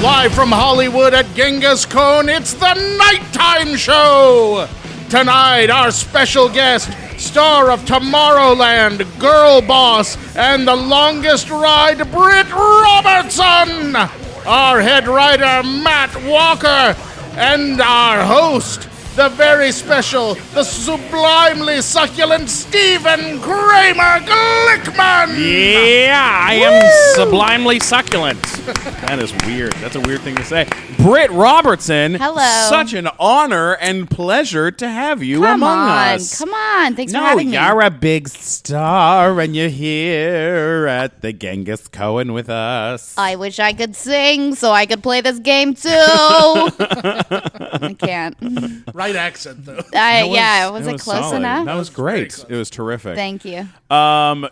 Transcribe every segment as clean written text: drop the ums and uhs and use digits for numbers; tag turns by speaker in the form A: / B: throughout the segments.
A: Live from Hollywood at Genghis Cohen, it's the Nighttime Show! Tonight, our special guest, star of Tomorrowland, Girl Boss, and The Longest Ride, Britt Robertson! Our head writer, Matt Walker, and our host, the very special, the sublimely succulent Stephen Kramer Glickman!
B: Yeah, I am sublimely succulent. That is weird. That's a weird thing to say. Britt Robertson.
C: Hello.
B: Such an honor and pleasure to have you among us.
C: Come on. Thanks for having me.
B: You're a big star and you're here at the Genghis Cohen with us.
C: I wish I could sing so I could play this game too. I can't.
A: Right accent, though.
C: Was it close
B: solid.
C: enough?
B: That was great. It was terrific.
C: Thank you.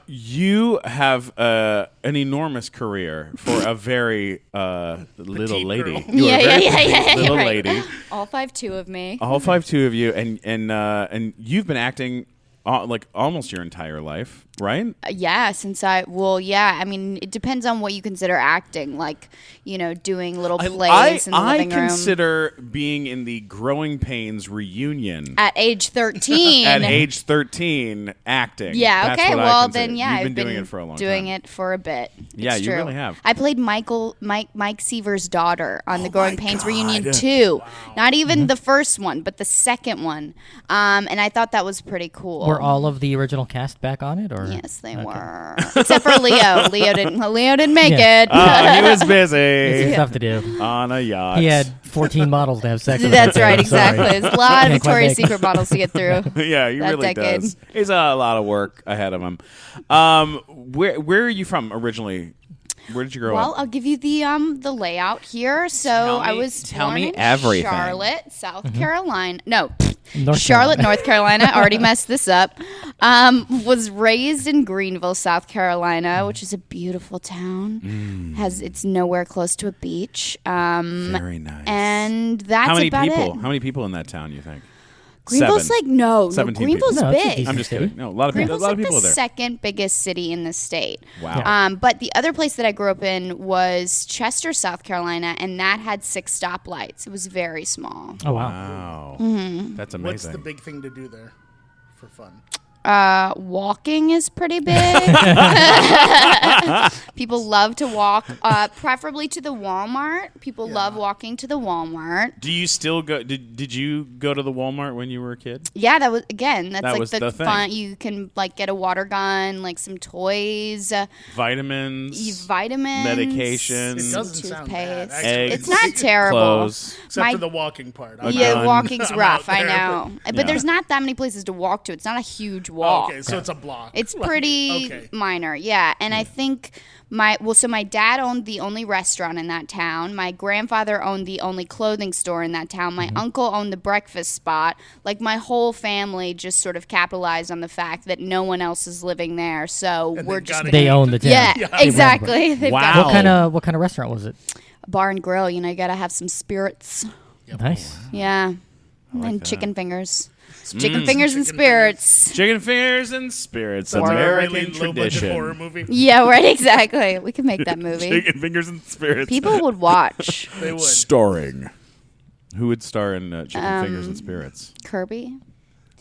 B: You have an enormous career for a very little lady.
A: Girl.
B: You are a very
C: Yeah,
B: little
C: right.
B: lady.
C: All 5'2" of me.
B: All 5'2" of you, and you've been acting like almost your entire life, right?
C: I mean, it depends on what you consider acting, like, doing little plays in the living room.
B: I consider being in the Growing Pains reunion.
C: At age 13.
B: At age 13, acting.
C: Yeah,
B: That's
C: okay,
B: what I
C: well,
B: consider.
C: then, yeah.
B: You've
C: I've
B: been doing it for a long time.
C: Doing it for a bit.
B: Yeah,
C: it's
B: you
C: true.
B: really have.
C: I played Mike Seaver's daughter on the Growing Pains reunion too. Wow. Not even the first one, but the second one. And I thought that was pretty cool.
D: Were all of the original cast back on it, or
C: yes, they were, except for Leo. Leo didn't make it.
B: Oh, he was busy.
D: It's stuff to do
B: on a yacht.
D: He had 14 models to have sex with.
C: That's right, exactly. There's a lot of
D: Can't quite
C: Victoria's
D: make it.
C: Secret models to get through.
B: Yeah, he
C: that
B: really
C: decade.
B: does. He's a lot of work ahead of him. Where are you from originally? Where did you grow up?
C: Well, I'll give you the layout here. So I was born in
B: everything.
C: Charlotte, South Carolina. No,
D: North
C: North Carolina. I already messed this up. Was raised in Greenville, South Carolina, which is a beautiful town. It's nowhere close to a beach.
B: Very nice.
C: And that's
B: How many
C: about
B: people?
C: it.
B: How many people in that town, you think?
C: Greenville's
B: 17
C: Greenville's
D: people. No, it's a
C: big.
D: decent
B: I'm just
D: city.
B: kidding. No, a lot of people.
C: Greenville's
B: A lot of
C: like
B: people
C: the
B: there.
C: second biggest city in the state.
B: Wow.
C: But the other place that I grew up in was Chester, South Carolina, and that had 6 stoplights. It was very small.
D: Oh, wow.
B: Wow.
C: Mm-hmm.
B: That's amazing.
A: What's the big thing to do there for fun?
C: Walking is pretty big. People love to walk, preferably to the Walmart. People love walking to the Walmart.
B: Do you still go? Did you go to the Walmart when you were a kid?
C: Yeah, that was that's
B: That
C: like
B: was
C: the
B: the thing.
C: fun. You can like get a water gun, like some toys,
B: Vitamins,
C: medication,
B: medications.
A: It doesn't sound bad,
C: toothpaste.
A: actually.
C: It's not terrible.
B: Clothes.
A: Except for the walking part.
B: gun.
C: Walking's
A: I'm
C: rough.
A: out
C: I
A: there,
C: know, but
B: Yeah.
C: there's not that many places to walk to. It's not a huge walk.
A: Okay, so it's a block.
C: It's pretty
A: okay.
C: minor, yeah. And I think my dad owned the only restaurant in that town. My grandfather owned the only clothing store in that town. My uncle owned the breakfast spot. Like my whole family just sort of capitalized on the fact that no one else is living there. So
A: And
C: we're
A: they've
C: just
A: gotta
D: They own the town.
C: yeah, exactly. They've got
B: Wow.
D: What kind of restaurant was it?
C: a bar and grill. You gotta have some spirits.
D: Nice.
C: Yeah,
B: like
C: and
B: that.
C: chicken fingers. Chicken fingers and spirits.
B: Chicken fingers and spirits.
A: That's
B: American
A: a really low-budget
B: tradition.
A: horror movie.
C: Yeah, right. Exactly. We could make that movie.
B: Chicken fingers and spirits.
C: People would watch.
A: They would.
B: Starring. Who would star in Chicken Fingers and Spirits?
C: Kirby.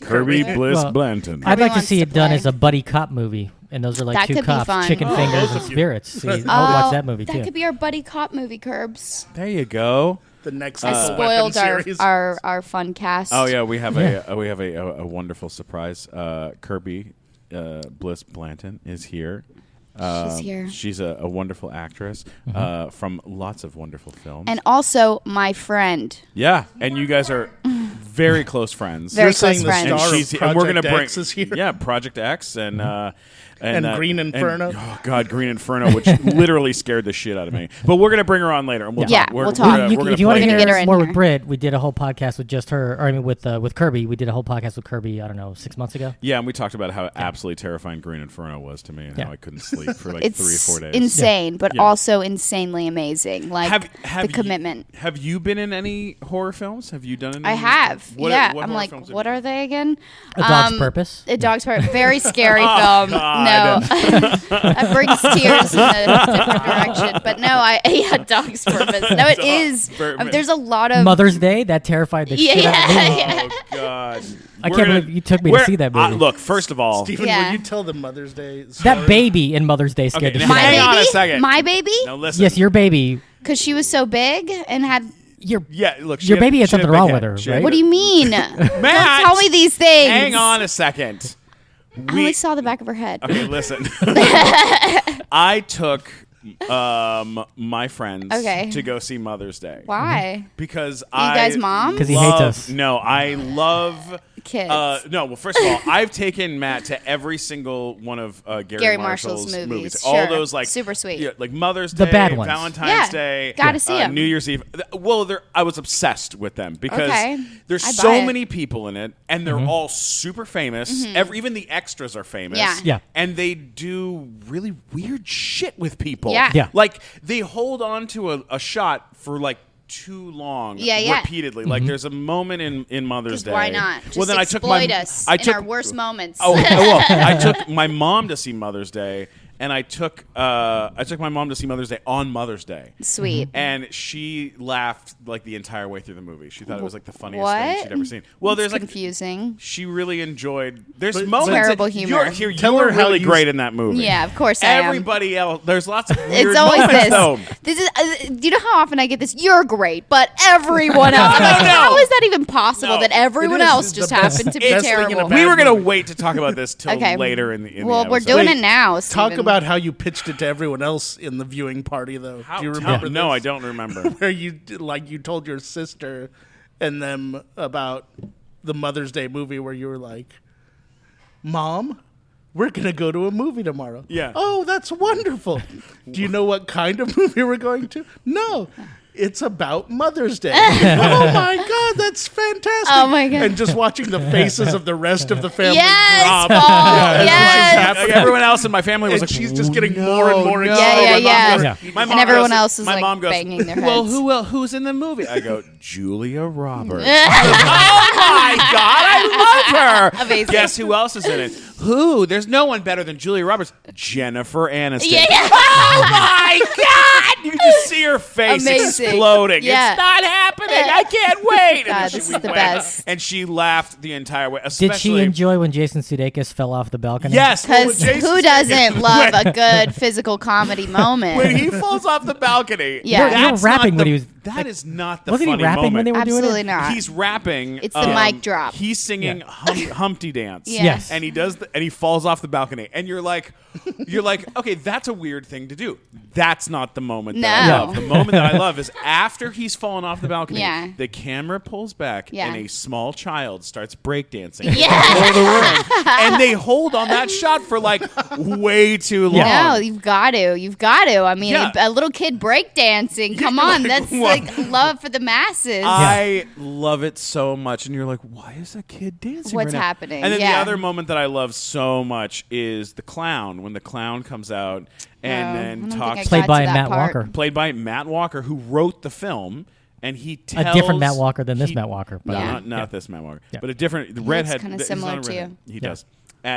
B: Kirby Bliss
D: Well,
B: Blanton.
D: I'd like to
C: wants
D: see
C: to
D: it done
C: play.
D: as a buddy cop movie, and those are like
C: That
D: two
C: could be
D: cops,
C: fun.
D: chicken
C: Oh,
D: fingers
A: both
D: and
A: of you.
D: spirits. See, I would watch that movie
C: That
D: too.
C: could be our buddy cop movie, Curbs.
B: There you go.
A: The next
C: I
A: Lethal
C: spoiled
A: Weapon series.
C: our fun cast.
B: Oh yeah, we have
D: Yeah.
B: a wonderful surprise. Kirby Bliss Blanton is here.
C: She's here.
B: She's a wonderful actress from lots of wonderful films.
C: And also my friend.
B: yeah, and you guys are very close friends.
C: Very
A: You're saying
C: close
A: the
C: friends.
A: star
B: and,
A: of
B: and we're gonna
A: Project
B: bring
A: X is here?
B: yeah Project X and
A: And Green Inferno.
B: oh God, Green Inferno, which literally scared the shit out of me. But we're gonna bring her on later. And we'll
C: Yeah,
B: talk.
C: we'll talk.
B: We're gonna
D: If you want
B: play
D: to
C: We're gonna
D: hear
C: get her in
D: more
C: here.
D: with Britt, we did a whole podcast with just her. Or I mean, with Kirby, we did a whole podcast with Kirby. I don't know, 6 months ago.
B: Yeah, and we talked about how absolutely terrifying Green Inferno was to me, and
D: Yeah.
B: how I couldn't sleep for like
C: It's
B: 3 or 4 days.
C: insane, but
B: Yeah.
C: also insanely amazing. Like
B: Have
C: the commitment.
B: Have you been in any horror films? Have you done any?
C: I have.
B: What,
C: yeah.
B: what
C: I'm
B: horror
C: like,
B: films have
C: what
B: you
C: are they again?
D: A Dog's Purpose.
C: A Dog's Purpose. Very scary
B: Oh,
C: film.
B: God.
C: know. That brings tears in a different direction. But no, dog's purpose. No, it is. There's a lot of
D: Mother's Day that terrified the shit out of me.
B: Oh God!
D: I can't believe you took me to see that movie.
B: Look, first of all,
A: Stephen,
C: Yeah.
A: will you tell the Mother's Day story?
D: That baby in Mother's Day scared the shit out of
C: my
D: me.
B: Hang
C: baby.
B: on a second.
C: My baby.
B: No, listen.
D: Yes, your baby.
C: Because she was so big and had.
B: Yeah, look.
D: Your baby had
B: she
D: something
B: a big
D: wrong
B: head.
D: with her,
B: She
D: right?
B: had-
C: What do you mean?
B: Matt,
C: Don't tell me these things.
B: Hang on a second.
C: I only saw the back of her head.
B: Okay, listen. I took my friends
C: Okay.
B: to go see Mother's Day.
C: Why?
B: Because
C: Are you guys moms?
D: 'Cause he hates us.
B: No, I love
C: Kids.
B: No, well, first of all, I've taken Matt to every single one of Gary
C: Marshall's movies.
B: All
C: Sure.
B: those like
C: Super sweet.
B: yeah, like Mother's
D: The
B: Day,
D: bad ones.
B: Valentine's
C: Yeah,
B: Day,
C: gotta see 'em.
B: New Year's Eve. Well, I was obsessed with them because
C: Okay.
B: there's
C: I'd
B: so
C: buy it.
B: many people in it, and they're all super famous. Even the extras are famous.
C: Yeah.
D: Yeah.
B: And they do really weird shit with people.
C: Yeah.
D: Yeah.
B: Like they hold on to a shot for like too long
C: Yeah.
B: repeatedly. Like there's a moment in Mother's Day.
C: Why not? Just
B: well, then
C: exploit us
B: I
C: in
B: took
C: our worst moments.
B: Oh, well, I took my mom to see Mother's Day, and I took my mom to see Mother's Day on Mother's Day.
C: Sweet.
B: And she laughed like the entire way through the movie. She thought it was like the funniest
C: What?
B: thing she'd ever seen. Well,
C: It's
B: there's like
C: confusing.
B: she really enjoyed. There's
A: But-
B: moments.
C: Terrible
B: that
C: humor.
A: Tell
B: You're
A: her how
B: really
A: you-
B: great in that movie.
C: Yeah, of course I am.
B: Everybody else. There's lots of weird
C: It's always
B: moments
C: this.
B: though.
C: This is. Do you know how often I get this? You're great, but everyone else. I'm like,
B: No.
C: how is that even possible
B: No.
C: that everyone
A: It is.
C: else
A: It's
C: just
A: the best-
C: happened to be
A: best thing in a
C: terrible?
A: bad
B: We were gonna
A: movie.
B: wait to talk about this till
C: Okay.
B: later in the.
C: Well,
B: the
C: we're
B: episode.
C: doing
A: Wait,
C: it now.
A: Talk
C: Steven.
A: about how you pitched it to everyone else in the viewing party, though. Do you remember?
B: No, I
A: this?
B: don't remember.
A: Where you told your sister and them about the Mother's Day movie, where you were like, "Mom, we're gonna go to a movie tomorrow."
B: Yeah.
A: Oh, that's wonderful. Do you know what kind of movie we're going to? No. It's about Mother's Day. Oh my God, that's fantastic!
C: Oh my God.
A: And just watching the faces of the rest of the family
C: Yes,
A: drop.
C: Paul.
A: as
C: Yes.
A: this is
B: Like, everyone else in my family was
A: and
B: like,
A: she's just getting more and more
B: no.
A: excited.
C: Yeah.
B: My
C: And
B: mom
C: everyone
B: goes-
C: else is,
B: my
C: like,
B: mom goes,
C: banging their
B: Well,
C: heads.
B: who's in the movie? I go, Julia Roberts. Oh my God, I love her.
C: Amazing.
B: Guess who else is in it? Who? There's no one better than Julia Roberts. Jennifer Aniston.
C: Yeah.
B: Oh my God! You can just see her face
C: Amazing.
B: exploding.
C: Yeah.
B: It's not happening. I can't wait. And
C: God,
B: then
C: this
B: we
C: is the
B: went,
C: best.
B: And she laughed the entire way.
D: Did
B: Especially,
D: she enjoy when Jason Sudeikis fell off the balcony?
B: Yes.
C: Because
B: Jason
C: who
B: Sudeikis-
C: doesn't love a good physical comedy moment?
B: when he falls off the balcony?
C: Yeah.
D: You were
B: that's
D: rapping
B: not
D: when
B: the-
D: he was.
B: That is not the
D: Wasn't
B: funny
D: he rapping
B: moment.
D: when they were doing
C: Absolutely
D: it?
C: not.
B: He's rapping.
C: It's the mic drop.
B: He's singing Humpty Dance.
C: Yeah.
D: Yes.
B: And he does, and he falls off the balcony, and you're like, okay, that's a weird thing to do. That's not the moment that I
C: No.
B: love. The moment that I love is after he's fallen off the balcony.
C: Yeah.
B: The camera pulls back,
C: Yeah.
B: and a small child starts breakdancing
C: Yeah.
B: in the room, and they hold on that shot for like way too long.
C: No, you've got to. You've got to. I mean,
B: Yeah.
C: a little kid breakdancing. Come
B: you're
C: on.
B: like,
C: That's
B: what?
C: like love for the masses.
B: I love it so much, and you're like, why is that kid dancing?
C: What's
B: right now?
C: happening?
B: And then the
C: Yeah.
B: other moment that I love so much is the clown, when the clown comes out and
C: I
B: then
C: don't think
B: talks.
C: I got
D: Played
C: to
D: by
C: that
D: Matt
C: part.
D: Walker.
B: Played by Matt Walker, who wrote the film, and he tells
D: A different Matt Walker than this Matt Walker. But
B: No,
C: Yeah.
B: not this Matt Walker,
D: Yeah.
B: but a different the redhead.
C: kinda
B: he's
C: similar
B: not a
C: to you.
B: redhead. He does.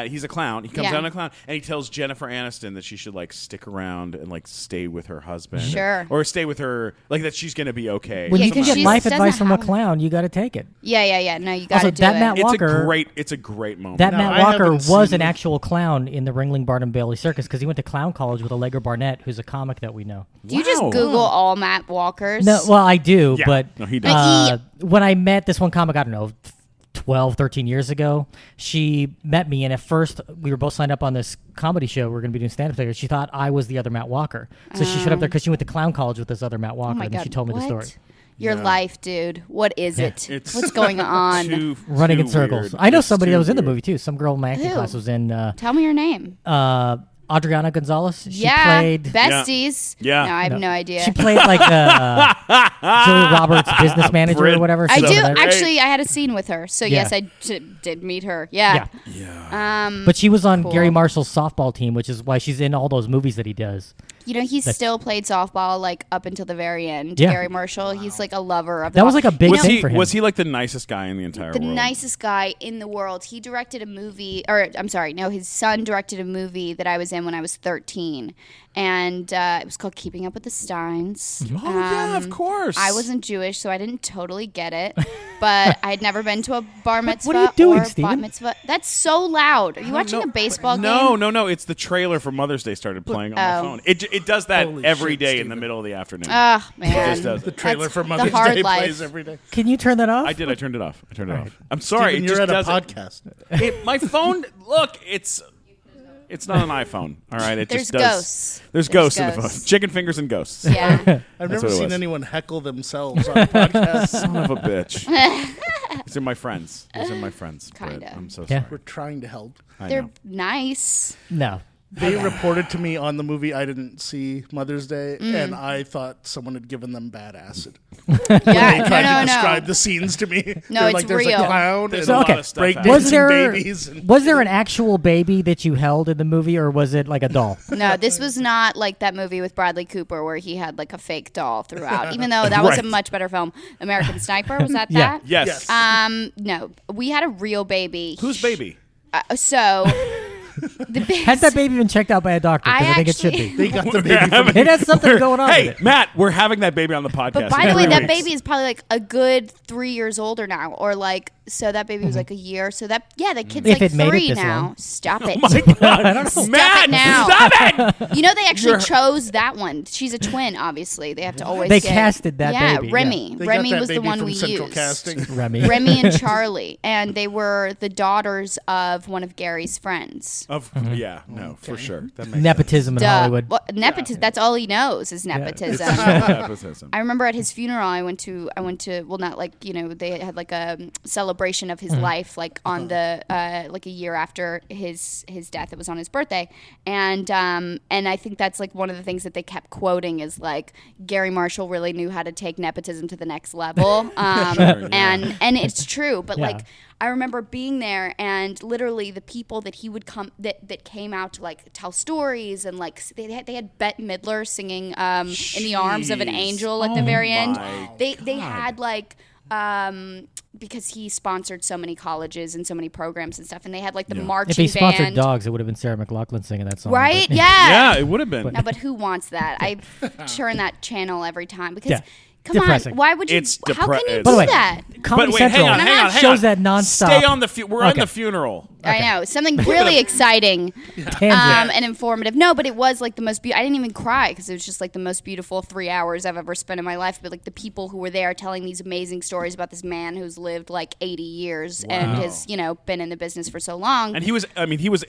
B: He's a clown. He comes
C: Yeah.
B: down a clown, and he tells Jennifer Aniston that she should like stick around and like stay with her husband,
C: Sure.
B: or stay with her, like that she's gonna be okay.
D: When
C: Yeah,
D: you can
C: 'cause
D: get
C: she's-
D: life
C: doesn't
D: advice from a
C: have-
D: clown, you got to take it.
C: Yeah. No, you got
D: Also,
C: to do
D: that
C: it.
D: Matt Walker.
B: It's a great moment.
D: That
A: No,
D: Matt
A: I
D: Walker
A: haven't
D: was
A: seen
D: an
A: it.
D: actual clown in the Ringling Barnum Bailey Circus because he went to clown college with Allegra Barnett, who's a comic that we know.
C: Do you just
B: Wow.
C: Google all Matt Walkers?
D: No, well, I do,
B: Yeah.
D: but
B: No, he does.
D: when I met this one comic, I don't know, 12, 13 years ago, she met me, and at first we were both signed up on this comedy show. We were going to be doing stand-up together. She thought I was the other Matt Walker. So she showed up there because she went to clown college with this other Matt Walker,
C: Oh my
D: and
C: God.
D: then she told me the
C: what?
D: story.
C: Your life, dude. What is it?
B: It's
C: What's going on?
D: Running
B: too
D: in circles.
B: weird.
D: I know
B: It's
D: somebody
B: too
D: that was in the
B: weird.
D: movie, too. Some girl in my acting
C: Who?
D: class was in
C: Tell me your name.
D: Adriana Gonzalez. She
C: yeah.
D: played...
C: Besties.
B: Yeah.
C: No, I have no idea.
D: She played like Julia Roberts' business manager
B: Brit-
D: or whatever.
C: I
D: She's
C: do
D: over there.
C: actually. I had a scene with her, so
D: Yeah.
C: yes, I did meet her. Yeah.
D: Yeah. But she was on
C: Cool.
D: Gary Marshall's softball team, which is why she's in all those movies that he does.
C: You know, he still played softball like up until the very end.
D: Yeah.
C: Gary Marshall. He's like a lover of
D: That was like a big
B: Was
D: thing
B: he
D: for him.
B: was he like the nicest guy in the entire
C: the
B: world?
C: nicest guy in the world. He directed a movie, or I'm sorry, no, his son directed a movie that I was in when I was 13, and it was called Keeping Up with the Steins.
B: Oh yeah, of course.
C: I wasn't Jewish, so I didn't totally get it, but I had never been to a bar mitzvah
D: What are you doing,
C: or bat
D: Steven?
C: mitzvah. That's so loud. Are you watching a baseball game?
B: No. It's the trailer for Mother's Day started playing on my phone. It does that
A: Holy
B: every
A: shit,
B: day in
A: Steven.
B: the middle of the afternoon.
C: Oh, man.
B: It just does
A: The
B: it.
A: trailer
C: That's
A: for
C: the
A: Mother's
C: hard
A: Day
C: life.
A: plays every day.
D: Can you turn that off?
B: I did. I turned it off. I'm sorry.
A: Steven,
B: it
A: you're
B: just
A: at a
B: doesn't.
A: podcast.
B: My phone. Look, it's not an iPhone. All right. It
C: There's
B: just does.
C: ghosts.
B: There's ghosts in the phone. Chicken fingers and ghosts.
C: Yeah.
A: I've
B: That's
A: never
B: what it
A: seen
B: was.
A: anyone heckle themselves on a podcast.
B: Son of a bitch. These are my friends. These are my friends. Britt.
C: Kinda.
B: I'm so
D: Yeah.
B: sorry.
A: We're trying to help.
B: I
C: They're
B: know.
C: nice.
D: No.
A: They reported to me on the movie I didn't see Mother's Day,
C: Mm.
A: and I thought someone had given them bad acid.
C: Yeah.
A: They tried to
C: No.
A: describe the scenes to me.
C: No,
A: They're
C: it's
A: like, there's
C: real.
A: a clown
B: There's
A: and
B: a lot
D: okay.
B: of stuff happening.
D: Was
A: breakdancing
D: there
A: babies. And
D: was there an actual baby that you held in the movie, or was it like a doll?
C: No, this was not like that movie with Bradley Cooper where he had like a fake doll throughout. Even though that was a
B: Right.
C: much better film. American Sniper, was that
D: Yeah.
C: that?
B: Yes.
C: No, we had a real baby.
B: Whose baby?
C: So the
D: Has that baby been checked out by a doctor? Because I think it should be.
A: they got the baby from
D: It has something going on
B: Hey,
D: with it.
B: Matt, we're having that baby on the podcast.
C: But by
B: in
C: the way,
B: 3
C: that
B: weeks.
C: baby is probably like a good 3 years older now, or like so that baby was like a year. So that the kid's
D: If
C: like
D: it made it
C: 3
D: this
C: now.
D: long.
C: Stop it.
D: I don't know.
C: Stop
B: Matt,
C: it now.
B: stop it!
C: You know they actually chose that one. She's a twin, obviously. They have to always.
D: They
C: get-
D: casted that
C: yeah,
D: baby,
C: Remy.
A: They got
C: Remy
A: that
C: was the
A: baby
C: one
A: from
C: we
A: Central
C: used.
A: Casting.
D: Remy.
C: Remy and Charlie, and they were the daughters of one of Gary's friends.
B: Yeah, no, for sure. That makes
D: Nepotism in
C: Duh.
D: Hollywood.
C: Well, nepotism. That's all he knows is nepotism.
B: sense. Nepotism.
C: I remember at his funeral, I went to well, not like they had like a celebration of his life, like on the like a year after his death. It was on his birthday, and I think that's like one of the things that they kept quoting is like Gary Marshall really knew how to take nepotism to the next level, and it's true. But
D: Yeah.
C: like I remember being there, and literally the people that he would come that came out to like tell stories, and like they had Bette Midler singing "In the Arms of an
B: Jeez.
C: Angel" at the very end.
B: my
C: They had like because he sponsored so many colleges and so many programs and stuff, and they had like the marching
D: If he sponsored
C: band.
D: dogs, it would have been Sarah McLachlan singing that song.
C: Right?
D: but-
C: Yeah.
B: Yeah, it would have been.
C: No, but who wants that? I turn that channel every time because
D: Yeah.
C: come
D: Depressing.
C: on, why would you?
B: It's
C: how can you
B: depre-
C: do
B: By the
D: way,
C: that?
D: Comedy
B: But wait,
D: Central
B: hang on.
D: shows that nonstop.
B: Stay on the we're on
D: Okay.
B: the funeral.
C: I know something really exciting
D: Tangent.
C: and informative. No, but it was like the most. I didn't even cry because it was just like the most beautiful 3 hours I've ever spent in my life. But like the people who were there telling these amazing stories about this man who's lived like 80 years and has been in the business for so long.
B: And he was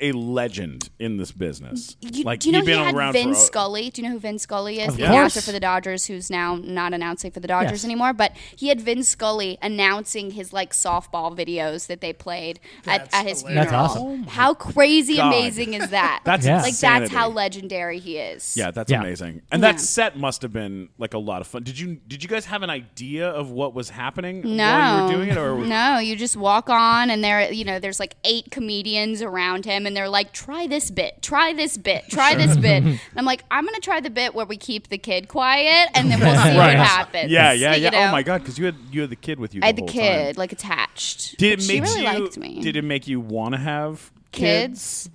B: a legend in this business.
C: Do you know
B: he'd
C: he
B: been
C: had
B: around
C: Vin
B: for
C: Scully? Do you know who Vin Scully is?
D: Of
C: The
D: course.
C: announcer for the Dodgers, who's now not announcing for the Dodgers
D: Yes.
C: anymore. But he had Vin Scully announcing his like softball videos that they played at his
A: hilarious.
C: funeral.
D: That's awesome.
C: How crazy
B: God.
C: amazing is that?
B: That's
D: Yeah.
C: like
B: insanity.
C: that's how legendary he is.
B: Yeah, that's
D: Yeah.
B: amazing. And that set must have been like a lot of fun. Did you guys have an idea of what was happening while you were doing it, or
C: No, you just walk on, and there's like 8 comedians around him, and they're like, try this bit, try this bit, try this bit. And I'm like, I'm gonna try the bit where we keep the kid quiet, and then we'll see what happens.
B: Yeah.
C: You know?
B: Oh my god, because you had the kid with you.
C: I had
B: the
C: the
B: whole
C: kid
B: time.
C: like attached.
B: Did it
C: She
B: make
C: really
B: you?
C: liked me.
B: Did it make you want to have
C: Kids?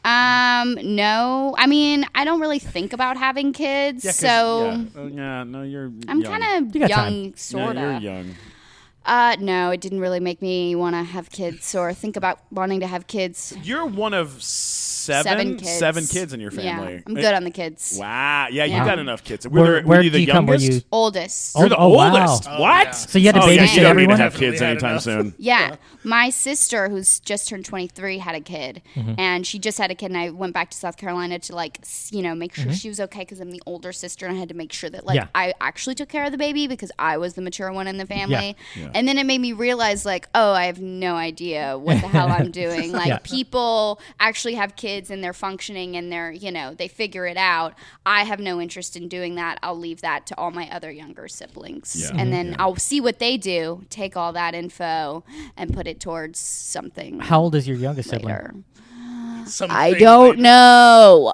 C: No. I mean, I don't really think about having kids, so
B: no, you're.
C: I'm
B: young.
C: kind of
D: You got
C: young,
D: time.
C: sort
B: Yeah,
C: of.
B: you're young.
C: No, it didn't really make me want to have kids or think about wanting to have kids.
B: You're one of seven kids in your family.
C: Yeah, I'm good on the kids.
B: Wow. Yeah, you
C: Yeah.
B: got enough kids.
D: Where
B: Were you
D: do
B: the
D: you come? Were
B: youngest?
D: you?
C: Oldest.
B: You're the
D: Oh, wow.
B: oldest.
A: Oh,
B: What?
A: yeah.
D: So you had to
B: Oh, yeah,
D: babysit
B: you don't need
D: everyone?
B: to have kids
A: Definitely had
B: anytime
A: enough.
B: soon.
C: Yeah. My sister, who's just turned 23, had a kid,
D: Mm-hmm.
C: and she just had a kid, and I went back to South Carolina to make sure she was okay because I'm the older sister, and I had to make sure that
D: Mm-hmm. Yeah.
C: I actually took care of the baby because I was the mature one in the family.
B: Yeah.
C: And then it made me realize like, oh, I have no idea what the hell I'm doing. Like
D: Yeah.
C: people actually have kids and they're functioning and they're they figure it out. I have no interest in doing that. I'll leave that to all my other younger siblings,
B: Yeah.
C: and then I'll see what they do. Take all that info and put it towards something
D: How old is your youngest sibling?
C: later. I don't know.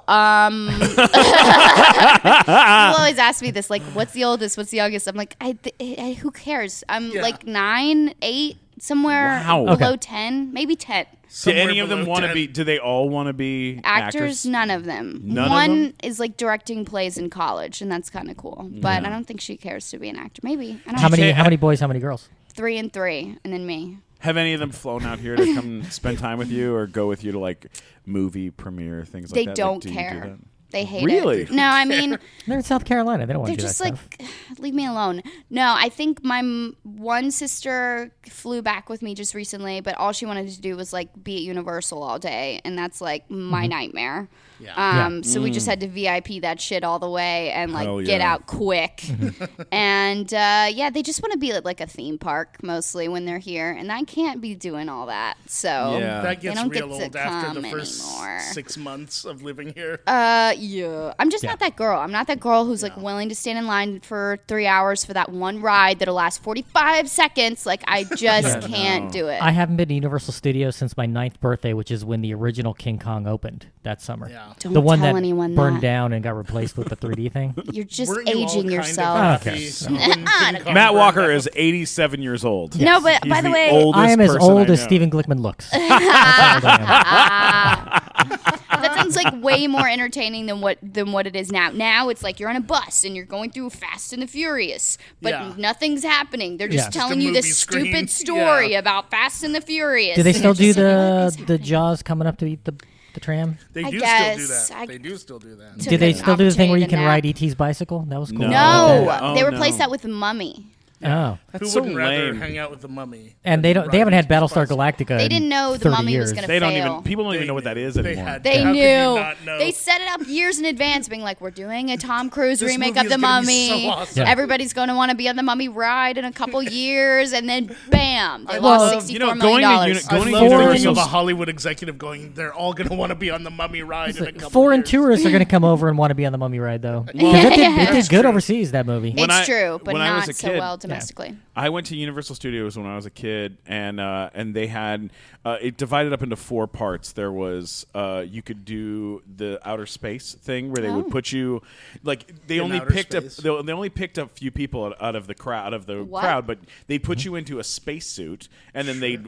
C: People always ask me this, like, what's the oldest? What's the youngest? I'm like, who cares? I'm like 9, 8, somewhere below 10, maybe 10.
B: Do any of them want to be? Do they all want to be actors?
C: None of them.
B: None
C: One
B: of them?
C: is like directing plays in college, and that's kind of cool. But I don't think she cares to be an actor. Maybe. I don't
D: How
C: know.
D: many boys? How many girls?
C: 3 and 3, and then me.
B: Have any of them flown out here to come spend time with you, or go with you to like movie premiere things
C: They
B: like that?
C: don't
B: do
C: care.
B: You do that?
C: They hate
B: Really?
C: it. No, I mean,
D: They're in South Carolina. They don't want
C: they're
D: to do
C: just
D: that
C: like,
D: stuff.
C: leave me alone. No, I think my one sister flew back with me just recently, but all she wanted to do was like be at Universal all day, and that's like my nightmare.
A: Yeah.
C: So we just had to VIP that shit all the way and like
B: Hell
C: get
B: yeah.
C: out quick. And they just want to be at like a theme park mostly when they're here, and I can't be doing all that. So
B: Yeah.
A: That gets
C: they don't
A: real
C: get to
A: old after the
C: come
A: first
C: anymore.
A: 6 months of living here.
C: Yeah. I'm just not that girl. I'm not that girl who's like willing to stand in line for 3 hours for that one ride that'll last 45 seconds. Like, I just can't do it.
D: I haven't been to Universal Studios since my 9th birthday, which is when the original King Kong opened that summer.
A: Yeah.
C: Don't
D: The one
C: tell
D: that
C: anyone
D: burned
C: that.
D: down and got replaced with the 3D thing.
C: You're just
A: Weren't you all
C: aging
A: kind of
C: yourself.
A: happy
D: Okay.
A: when King Kong
B: Matt
A: burned
B: Walker
A: out?
B: is 87 years old.
C: No, but
B: He's
C: by the way,
B: oldest
D: I am as
B: person
D: old
B: I
D: as
B: know.
D: Stephen Glickman looks. That's how old I am.
C: that sounds like way more entertaining than what it is now. Now it's like you're on a bus and you're going through Fast and the Furious, but
A: Yeah.
C: nothing's happening. They're just
D: Yeah.
C: telling
A: Just a
C: you this
A: movie screen.
C: stupid story
A: Yeah.
C: about Fast and the Furious.
D: Do they
C: and
D: still
C: you're
D: do
C: just like, what is
D: the
C: happening?
D: Jaws coming up to eat the tram?
A: They
C: I
A: do
C: guess.
A: still do that. They do still do that.
C: Took
D: Do they
C: an
D: still do the thing where you
C: opportunity
D: can
C: to
D: ride
C: nap.
D: ET's bicycle? That was cool.
C: No,
B: Oh,
C: they
B: no.
C: replaced that with the Mummy.
D: Oh.
A: Who
B: so
A: wouldn't rather
B: lame.
A: hang out with the Mummy?
D: And they don't. They haven't had Battlestar Galactica.
C: They
D: in
C: didn't know the
D: 30
C: Mummy was
D: years.
C: going to
B: They
C: fail.
B: don't even. People don't even know what that is
A: They
B: anymore.
A: had-
C: They
A: How could you
C: knew.
A: not know?
C: They set it up years in advance, being like, "We're doing a Tom Cruise
A: This
C: remake
A: movie
C: of The
A: is gonna be
C: Mummy.
A: so awesome."
D: Yeah.
C: Everybody's going to want to be on the Mummy ride in a couple years," and then bam, they
A: I
C: lost
A: love-
C: $64
B: you know,
C: million.
B: going to uni-
A: I
B: Going
A: love
B: to
A: thinking
B: Universal
A: of a Hollywood executive going, they're all going to want to be on the Mummy ride in a couple
D: Foreign
A: years.
D: tourists are going to come over and want to be on the Mummy ride, though. 'Cause it did good overseas, that movie.
B: When
C: It's
B: I-
C: true, but
B: when I was
C: not
B: a
C: so
B: kid-
C: well domestically.
B: I went to Universal Studios when I was a kid, and they had it divided up into 4 parts. There was you could do the outer space thing where they would put you like they
A: In
B: only
A: outer
B: picked
A: space.
B: they only picked a few people out of the
C: What?
B: crowd, but they put you into a spacesuit, and then they'd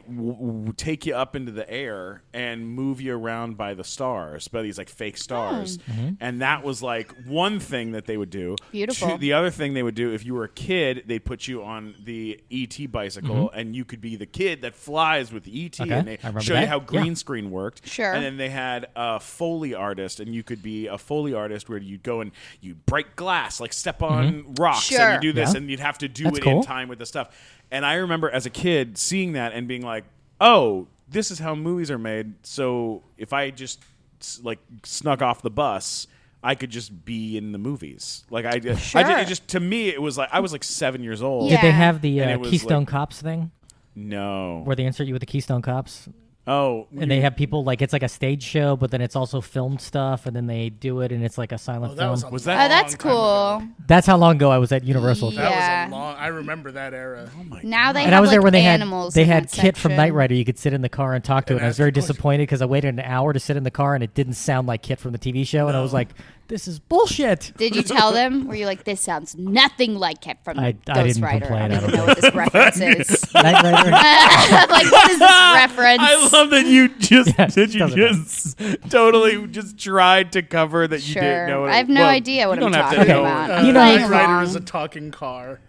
B: take you up into the air and move you around by the stars, by these like fake stars, and that was like one thing that they would do.
C: Beautiful.
B: The other thing they would do, if you were a kid, they'd put you on the ET bicycle, and you could be the kid that flies with ET,
D: Okay,
B: and they
D: I remember
B: show you
D: that.
B: how green
D: Yeah.
B: screen worked.
C: Sure.
B: And then they had a Foley artist, and you could be a Foley artist where you'd go and you break glass, like step on rocks,
C: Sure.
B: and you do this,
D: Yeah.
B: and you'd have to do
D: That's
B: it in
D: cool.
B: time with the stuff. And I remember as a kid seeing that and being like, oh, this is how movies are made. So if I just like snuck off the bus, I could just be in the movies. Like I
C: Sure.
B: it just to me it was like I was like 7 years old.
C: Yeah.
D: Did they have the
B: And it was
D: Keystone
B: like-
D: Cops thing
B: No.
D: where they insert you with the Keystone Cops?
B: Oh,
D: And they have people like it's like a stage show, but then it's also filmed stuff, and then they do it, and it's like a silent
A: Oh, that
D: film.
A: was, a
B: Was that-
A: long
C: Oh, that's
A: time ago.
C: cool.
D: That's how long ago I was at Universal.
C: Yeah.
A: That was a long. I remember that era.
B: Oh my
C: Now they
D: And
C: have
D: I was there
C: like
D: when they had
C: animals.
D: they
C: in
D: had
C: that
D: Kit from
C: section.
D: Knight Rider. You could sit in the car and talk to it.
A: And
D: And I was
A: ask
D: very
A: a question.
D: disappointed because I waited an hour to sit in the car and it didn't sound like Kit from the TV show, and I was like, "This is bullshit."
C: Did you tell them? Were you like, "This sounds nothing like Kit from
D: I
C: Ghost
D: didn't
C: Rider"?
D: complain,
C: I
D: I
C: don't
D: don't
C: know what this reference is.
D: Knight Rider.
C: Like, what is this reference?
B: I love that you just
D: Yeah,
B: that you
D: doesn't
B: just totally just tried to cover that you
C: Sure.
B: didn't know.
C: I have no idea what
B: you
C: I'm
B: don't have to
C: talking
B: know.
C: about.
D: You know,
C: Playing
A: Knight Rider
C: wrong.
A: is a talking car.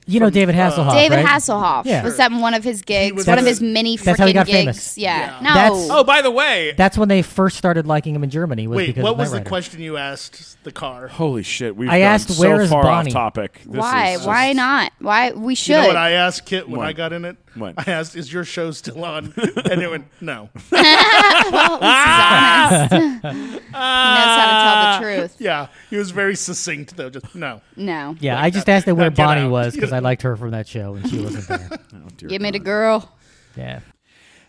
D: You know David Hasselhoff,
C: David
D: right?
C: Hasselhoff.
D: Yeah.
C: Was that one of his gigs?
A: was
C: One of
A: in
C: his
A: it.
C: mini
D: That's how he
C: freaking
D: got
C: gigs?
D: famous.
C: Yeah.
A: Yeah.
C: No.
D: That's-
B: Oh, by the way,
D: That's when they first started liking him in Germany. Was
A: Wait,
D: because
A: what
D: of
A: was
D: Knight
A: the
D: Rider.
A: question you asked the car?
B: holy shit, we've
D: I
B: gone
D: asked,
B: so
D: where is
B: far
D: Bonnie?
B: off topic. This
C: Why?
B: is
C: Why
B: just-
C: not? Why? We should.
A: You know what I asked Kit when
B: What?
A: I got in it?
B: What?
A: I asked, "Is your show still on?" And it went, "No."
C: Well, at least he's honest. He knows how to tell the truth.
A: Yeah, he was very succinct though. Just no.
C: No.
D: Yeah, I just asked her where
A: Now get
D: Bonnie
A: out.
D: was because I liked her from that show and she wasn't there.
B: Oh, dear
C: Give me the
B: God.
C: girl.
D: Yeah.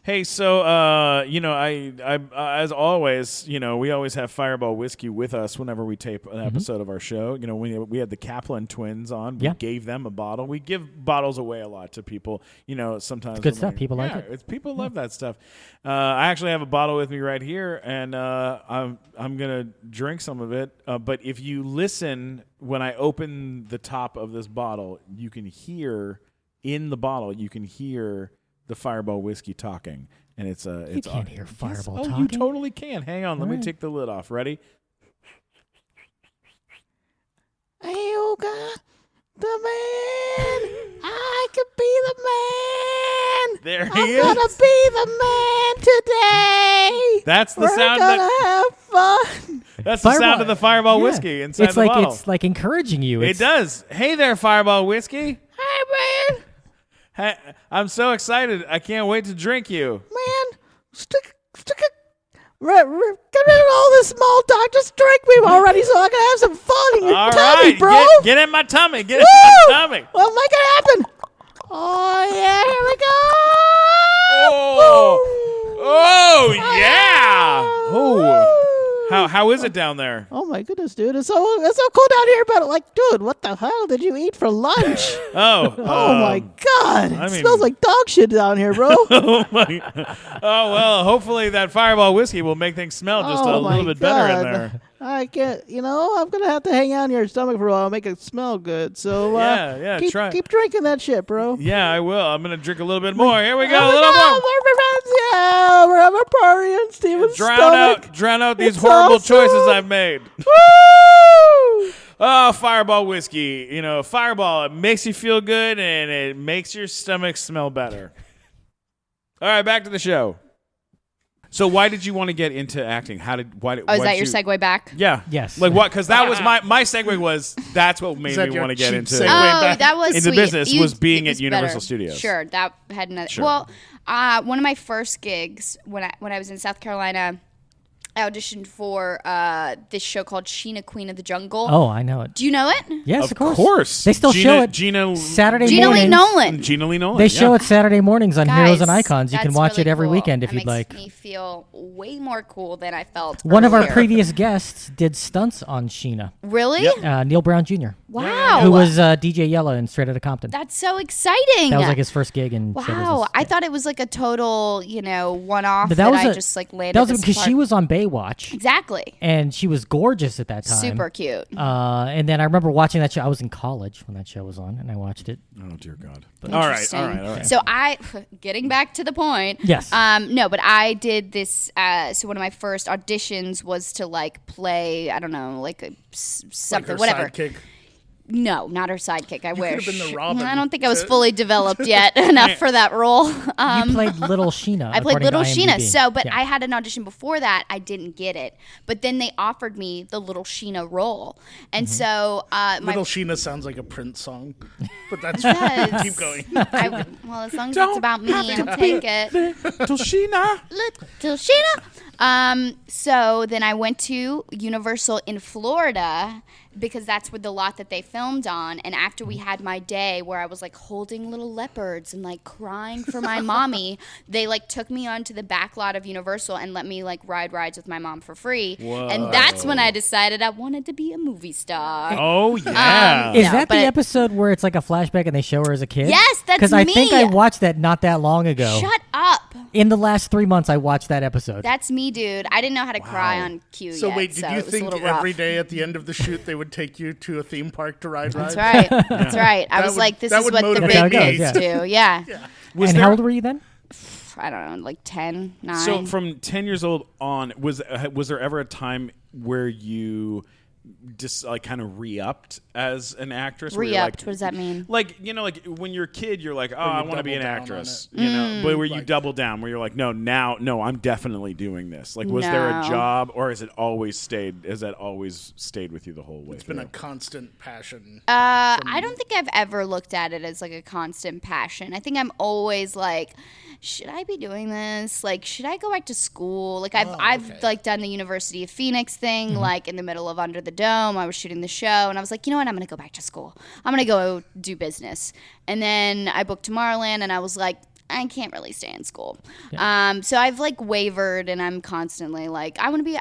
B: Hey, so I as always, we always have Fireball whiskey with us whenever we tape an episode of our show. We had the Kaplan twins on. We gave them a bottle. We give bottles away a lot to people. Sometimes
D: It's good stuff. People like it.
B: People love that stuff. I actually have a bottle with me right here, and I'm gonna drink some of it. But if you listen when I open the top of this bottle, you can hear in the bottle. You can hear the Fireball whiskey talking, and it's
D: You can't hear Fireball
B: talking.
D: talking.
B: You totally can. Hang on, let me take the lid off. Ready?
E: Ayoga, the man. I could be the man.
B: There he
E: I'm
B: is.
E: gonna be the man today.
B: That's the
E: We're
B: sound.
E: gonna have fun.
B: That's the sound of the Fireball
D: Yeah.
B: whiskey inside the bottle.
D: It's like encouraging you.
B: It does. Hey there, Fireball whiskey.
E: Hey, man.
B: Hey, I'm so excited. I can't wait to drink you.
E: Man, stick it. Get rid of all this small talk. Just drink me already so I can have some fun in your
B: All
E: tummy,
B: right,
E: bro.
B: get in my tummy. Get in my tummy.
E: Well, make it happen. Oh, yeah, here we go.
B: Oh yeah. Oh. How is it down there?
E: Oh my goodness, dude! It's so cool down here. But dude, what the hell did you eat for lunch?
B: Oh.
E: Oh my God!
B: I
E: It
B: mean-
E: smells like dog shit down here, bro.
B: Oh well, hopefully that Fireball whiskey will make things smell just a little bit better in there.
E: I can't. I'm gonna have to hang out in your stomach for a while, and make it smell good. So
B: Yeah, try.
E: keep drinking that shit, bro.
B: Yeah, I will. I'm gonna drink a little bit more. Here we go.
E: Here
B: A
E: we
B: little
E: go,
B: more.
E: my friends. Yeah, we're having a party in Steven's stomach.
B: Drown out these
E: It's
B: horrible
E: awesome.
B: choices I've made.
E: Woo!
B: Oh, Fireball whiskey. Fireball, it makes you feel good and it makes your stomach smell better. All right, back to the show. So why did you want to get into acting?
C: Is that your segue back?
B: Yeah.
D: Yes.
B: Like what? Because that was my segue was that's what made
A: Is that
B: me
A: your
B: want to get
A: cheap
B: into
A: segue?
C: Oh,
A: back
C: that was
B: into
C: sweet.
B: business was being
C: it
B: at Universal
C: better.
B: Studios.
C: Sure, that had another.
B: Sure.
C: Well, one of my first gigs when I was in South Carolina, I auditioned for this show called Sheena, Queen of the Jungle.
D: Oh, I know it.
C: Do you know it?
D: Yes,
B: Of course.
D: They still show it
B: Gina
D: Saturday
C: Gina Lee
D: mornings.
C: Nolan.
B: Gina Lee Nolan.
D: They show it Saturday mornings on Heroes and
C: Guys,
D: Icons. You can
C: that's
D: watch
C: really
D: it every
C: cool.
D: weekend if
C: That
D: you'd like.
C: makes me feel way more cool than I felt.
D: One of our
C: earlier.
D: previous guests did stunts on Sheena.
C: Really?
B: Yep.
D: Neil Brown Jr.,
C: Wow.
D: who was DJ Yella in Straight Outta Compton.
C: That's so exciting.
D: That was like his first gig in show
C: Wow.
D: business.
C: I thought it was like a total,
D: But
C: one-off that,
D: that was
C: I
D: a-
C: just landed.
D: That was
C: this
D: because she
C: part.
D: was on Baywatch,
C: Exactly.
D: and she was gorgeous at that time.
C: Super cute.
D: And then I remember watching that show. I was in college when that show was on, and I watched it.
B: Oh dear God. All right.
C: Interesting. So getting back to the point.
D: Yes.
C: No, but I did this. So one of my first auditions was to play. I don't know, something,
A: her
C: whatever.
A: sidekick.
C: No, not her sidekick. I wish.
A: have been the Robin.
C: I don't think I was fully developed yet enough for that role.
D: You played Little Sheena.
C: I played
D: according
C: Little
D: to
C: Sheena.
D: IMDb.
C: So, but
D: Yeah.
C: I had an audition before that. I didn't get it. But then they offered me the Little Sheena role. And
D: Mm-hmm.
C: so my
A: Little Sheena sounds like a Prince song, but that's
C: does.
A: keep going.
C: well, as long as it's about me, I'll take it.
B: Little Sheena.
C: Little Sheena. So then I went to Universal in Florida because that's where the lot that they filmed on. And after we had my day where I was holding little leopards and crying for my mommy, they took me onto the back lot of Universal and let me ride rides with my mom for free.
B: Whoa.
C: And that's when I decided I wanted to be a movie star.
B: Oh yeah.
D: Is
C: No,
D: that the
C: but-
D: episode where it's like a flashback and they show her as a kid?
C: Yes, that's
D: Because I think
C: me.
D: I watched that not that long ago.
C: Shut up.
D: In the last 3 months, I watched that episode.
C: That's me, dude. I didn't know how to cry on cue
A: So
C: yet.
A: wait, did
C: so
A: you
C: it was a
A: think
C: little rough.
A: every day at the end of the shoot they would take you to a theme park to ride rides?
C: That's right. That's right. I
A: That
C: was
A: would-
C: like, this
A: that
C: is
A: would
C: what the
A: motivate
C: big
D: me.
C: kids do. Yeah.
D: And how old were you then?
C: I don't know, 10, 9.
B: So from 10 years old on, was there ever a time where you just kind of re-upped as an actress? Where you're
C: Re-upped, what does that mean?
B: When you're a kid, you're like, oh, I want to be an
A: double down
B: actress.
C: Mm.
B: But where you double down, where you're like, no, I'm definitely doing this. Was there a
C: No.
B: job, or has that always stayed with you the whole way?
A: It's been a constant passion.
C: I don't think I've ever looked at it as a constant passion. I think I'm always should I be doing this? Should I go back to school? I've done the University of Phoenix thing, in the middle of Under the Dome. I was shooting the show, and I was like, you know what? I'm going to go back to school. I'm going to go do business. And then I booked Tomorrowland, and I was like, I can't really stay in school. So I've like wavered, and I'm constantly like, I want to be.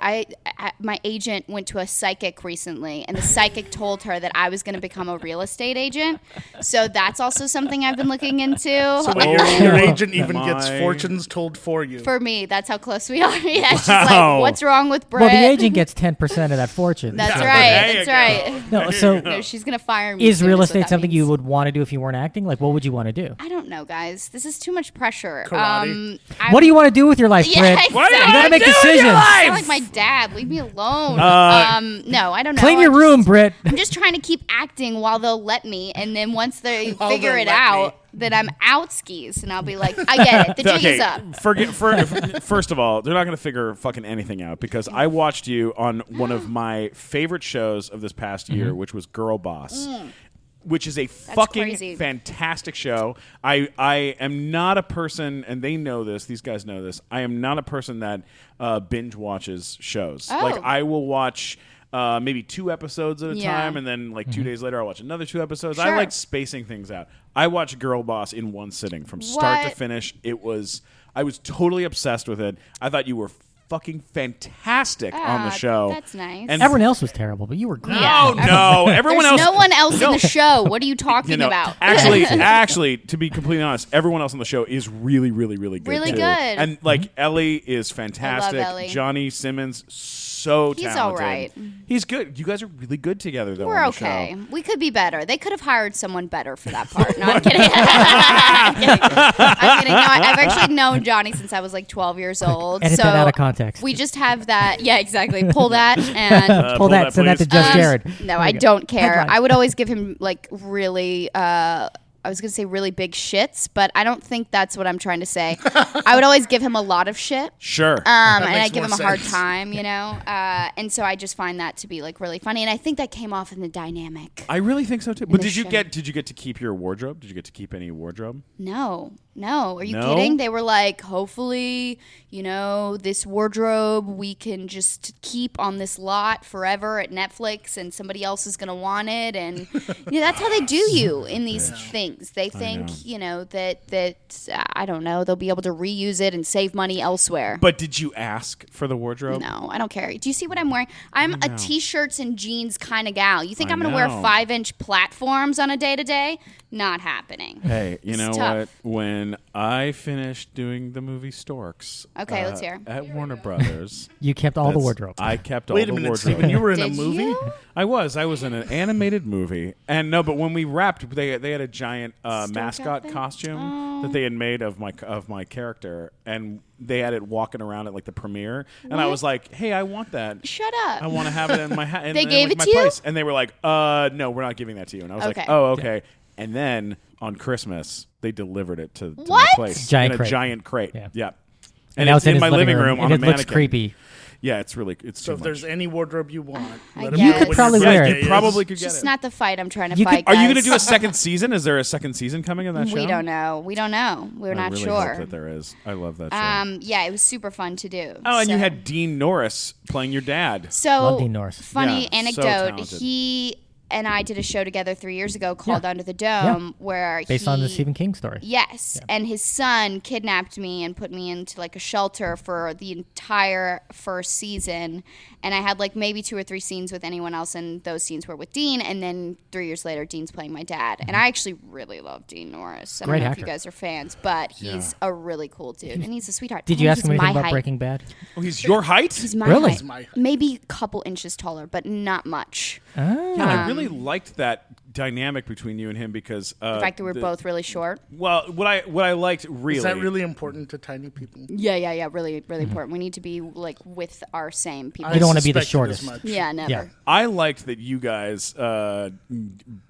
C: My agent went to a psychic recently, and the psychic told her that I was going to become a real estate agent. So that's also something I've been looking into.
A: So wait, your agent even gets fortunes told for you.
C: For me, that's how close we are. Yeah, she's like, what's wrong with Britt?
D: Well, the agent gets 10% of that fortune.
C: That's
D: so.
C: right. That's right.
D: No, so
C: No, she's gonna fire me.
D: is
C: soon,
D: real
C: what
D: estate
C: that
D: something
C: means.
D: you would want to do if you weren't acting? Like, what would you want to do?
C: I don't know, guys. This is too much pressure.
A: Karate.
D: What do you want to do with your life,
C: Yeah,
D: Britt?
C: exactly.
B: What do you
D: You gotta make decisions.
C: I sound like my dad. Leave me alone. No, I don't know.
D: Clean your room, Britt.
C: I'm just trying to keep acting while they'll let me, and then once they
A: While
C: figure
A: they'll
C: it
A: let
C: out, then I'm out skis, and I'll be like, I get it. The jig is up.
B: First of all, they're not going to figure fucking anything out because I watched you on one of my favorite shows of this past year, which was Girl Boss. Which is a fucking
C: crazy.
B: fantastic show. I am not a person, and they know this. These guys know this. I am not a person that binge watches shows.
C: Oh.
B: Like I will watch maybe 2 episodes at a
C: Yeah.
B: time, and then like 2 days later I'll watch another 2 episodes. I
C: Sure.
B: like spacing things out. I watched Girl Boss in one sitting from start to
C: What?
B: finish. I was totally obsessed with it. I thought you were fucking fantastic on the show.
C: That's nice.
B: And
D: Everyone else was terrible, but you were great.
B: no, no, everyone
C: There's
B: else.
C: no one else in the show. What are you talking about?
B: actually, to be completely honest, everyone else on the show is really, really, really good.
C: Really
B: too.
C: good.
B: And like Ellie is fantastic.
C: Ellie.
B: Johnny Simmons, so
C: He's
B: talented.
C: all right.
B: He's good. You guys are really good together, though.
C: We're
B: on the
C: okay.
B: show.
C: We could be better. They could have hired someone better for that part. No, I'm kidding. I'm kidding. No, I've actually known Johnny since I was like 12 years old.
D: Edit
C: so
D: that out of context.
C: We just have that. Yeah, exactly. Pull that and.
D: Pull that. Send that to
B: please.
D: Just Jared.
C: No,
D: There
C: I
D: we go.
C: don't care.
D: Headline.
C: I would always give him like really. I was going to say really big shits, but I don't think that's what I'm trying to say. I would always give him a lot of shit.
B: Sure.
C: And
A: makes
C: I give him
A: more
C: a hard
A: sense.
C: time, you know? And so I just find that to be like really funny. And I think that came off in the dynamic.
B: I really think so too. But
C: the
B: did you
C: show.
B: get to keep your wardrobe? Did you get to keep any wardrobe?
C: No. Are you
B: No?
C: kidding? They were like, hopefully, you know, this wardrobe we can just keep on this lot forever at Netflix and somebody else is going to want it. And, you know, that's how they do you in these things. They think, you know, that I don't know, they'll be able to reuse it and save money elsewhere.
B: But did you ask for the wardrobe?
C: No, I don't care. Do you see what I'm wearing? I'm a t-shirts and jeans kind of gal. You think
B: I
C: I'm going to wear
B: know.
C: 5-inch platforms on a day-to-day? Not happening.
B: Hey, you know
C: It's
B: what?
C: tough.
B: When I finished doing the movie Storks,
C: Okay, let's hear.
B: at Warner Brothers,
D: You kept all the
B: that's-
D: wardrobe.
B: I kept all
A: Wait
B: the
A: a minute,
B: wardrobe.
A: Stephen. You were in a
C: Did
A: movie?
C: you?
B: I was in an animated movie, and no, but when we wrapped, they had a giant mascot
C: outfit?
B: costume that they had made of my character, and they had it walking around at like the premiere, and I
C: What?
B: was like, hey, I want that.
C: Shut up.
B: I want to have it in my hat.
C: They gave
B: like,
C: it
B: my
C: to you?
B: place. And they were like, no, we're not giving that to you. And I was
C: Okay.
B: like, oh, okay. And then on Christmas, they delivered it to my
C: What?
B: place
D: Giant
B: in a
D: crate.
B: giant crate.
D: Yeah.
B: Yeah.
D: and
B: And
D: now
B: it's in
D: his
B: my living room
D: and
B: on a
D: it looks
B: mannequin.
D: creepy.
B: Yeah, it's
A: So
B: too
A: if
B: much.
A: there's any wardrobe you want,
C: I
A: let
C: guess.
A: him
C: You
A: know
C: could
A: what
D: probably
A: your
D: wear
A: birthday
D: it.
A: is.
B: Probably could
C: It's
B: get
C: just
B: it.
C: not the fight I'm trying to
D: You could-
C: fight.
B: Are you going to
C: guys.
B: do a second season? Is there a second season coming of that show?
C: We don't know. We're
B: I
C: not
B: really
C: sure.
B: hope that there is. I love that show.
C: Yeah, it was super fun to do.
B: Oh, and you
C: So-
B: had Dean Norris playing your dad.
C: So
D: Love Dean Norris.
C: funny
B: Yeah, so
C: anecdote.
B: talented.
C: He and I did a show together 3 years ago called Under the Dome, where
D: Based on the Stephen King story.
C: Yes, and his son kidnapped me and put me into like a shelter for the entire first season. And I had like maybe 2 or 3 scenes with anyone else, and those scenes were with Dean. And then 3 years later, Dean's playing my dad. And I actually really love Dean Norris. I
D: Great
C: don't know if you
D: actor.
C: guys are fans, but he's a really cool dude, and he's a sweetheart.
D: Did
C: I
D: you
C: think
D: ask him
C: he's
D: anything
C: my
D: about
C: height.
D: Breaking Bad?
B: Oh, he's your height?
C: He's my
D: Really?
C: height.
A: He's my height.
C: Maybe a couple inches taller, but not much.
B: Yeah, I really liked that dynamic between you and him because
C: The fact that we're both really short.
B: Well, what I liked really
A: Is that really important to tiny people?
C: Yeah. Really, really important. We need to be like with our same people.
D: You don't wanna be the
A: suspected as
D: shortest.
A: much.
C: Yeah, never.
D: Yeah.
B: I liked that you guys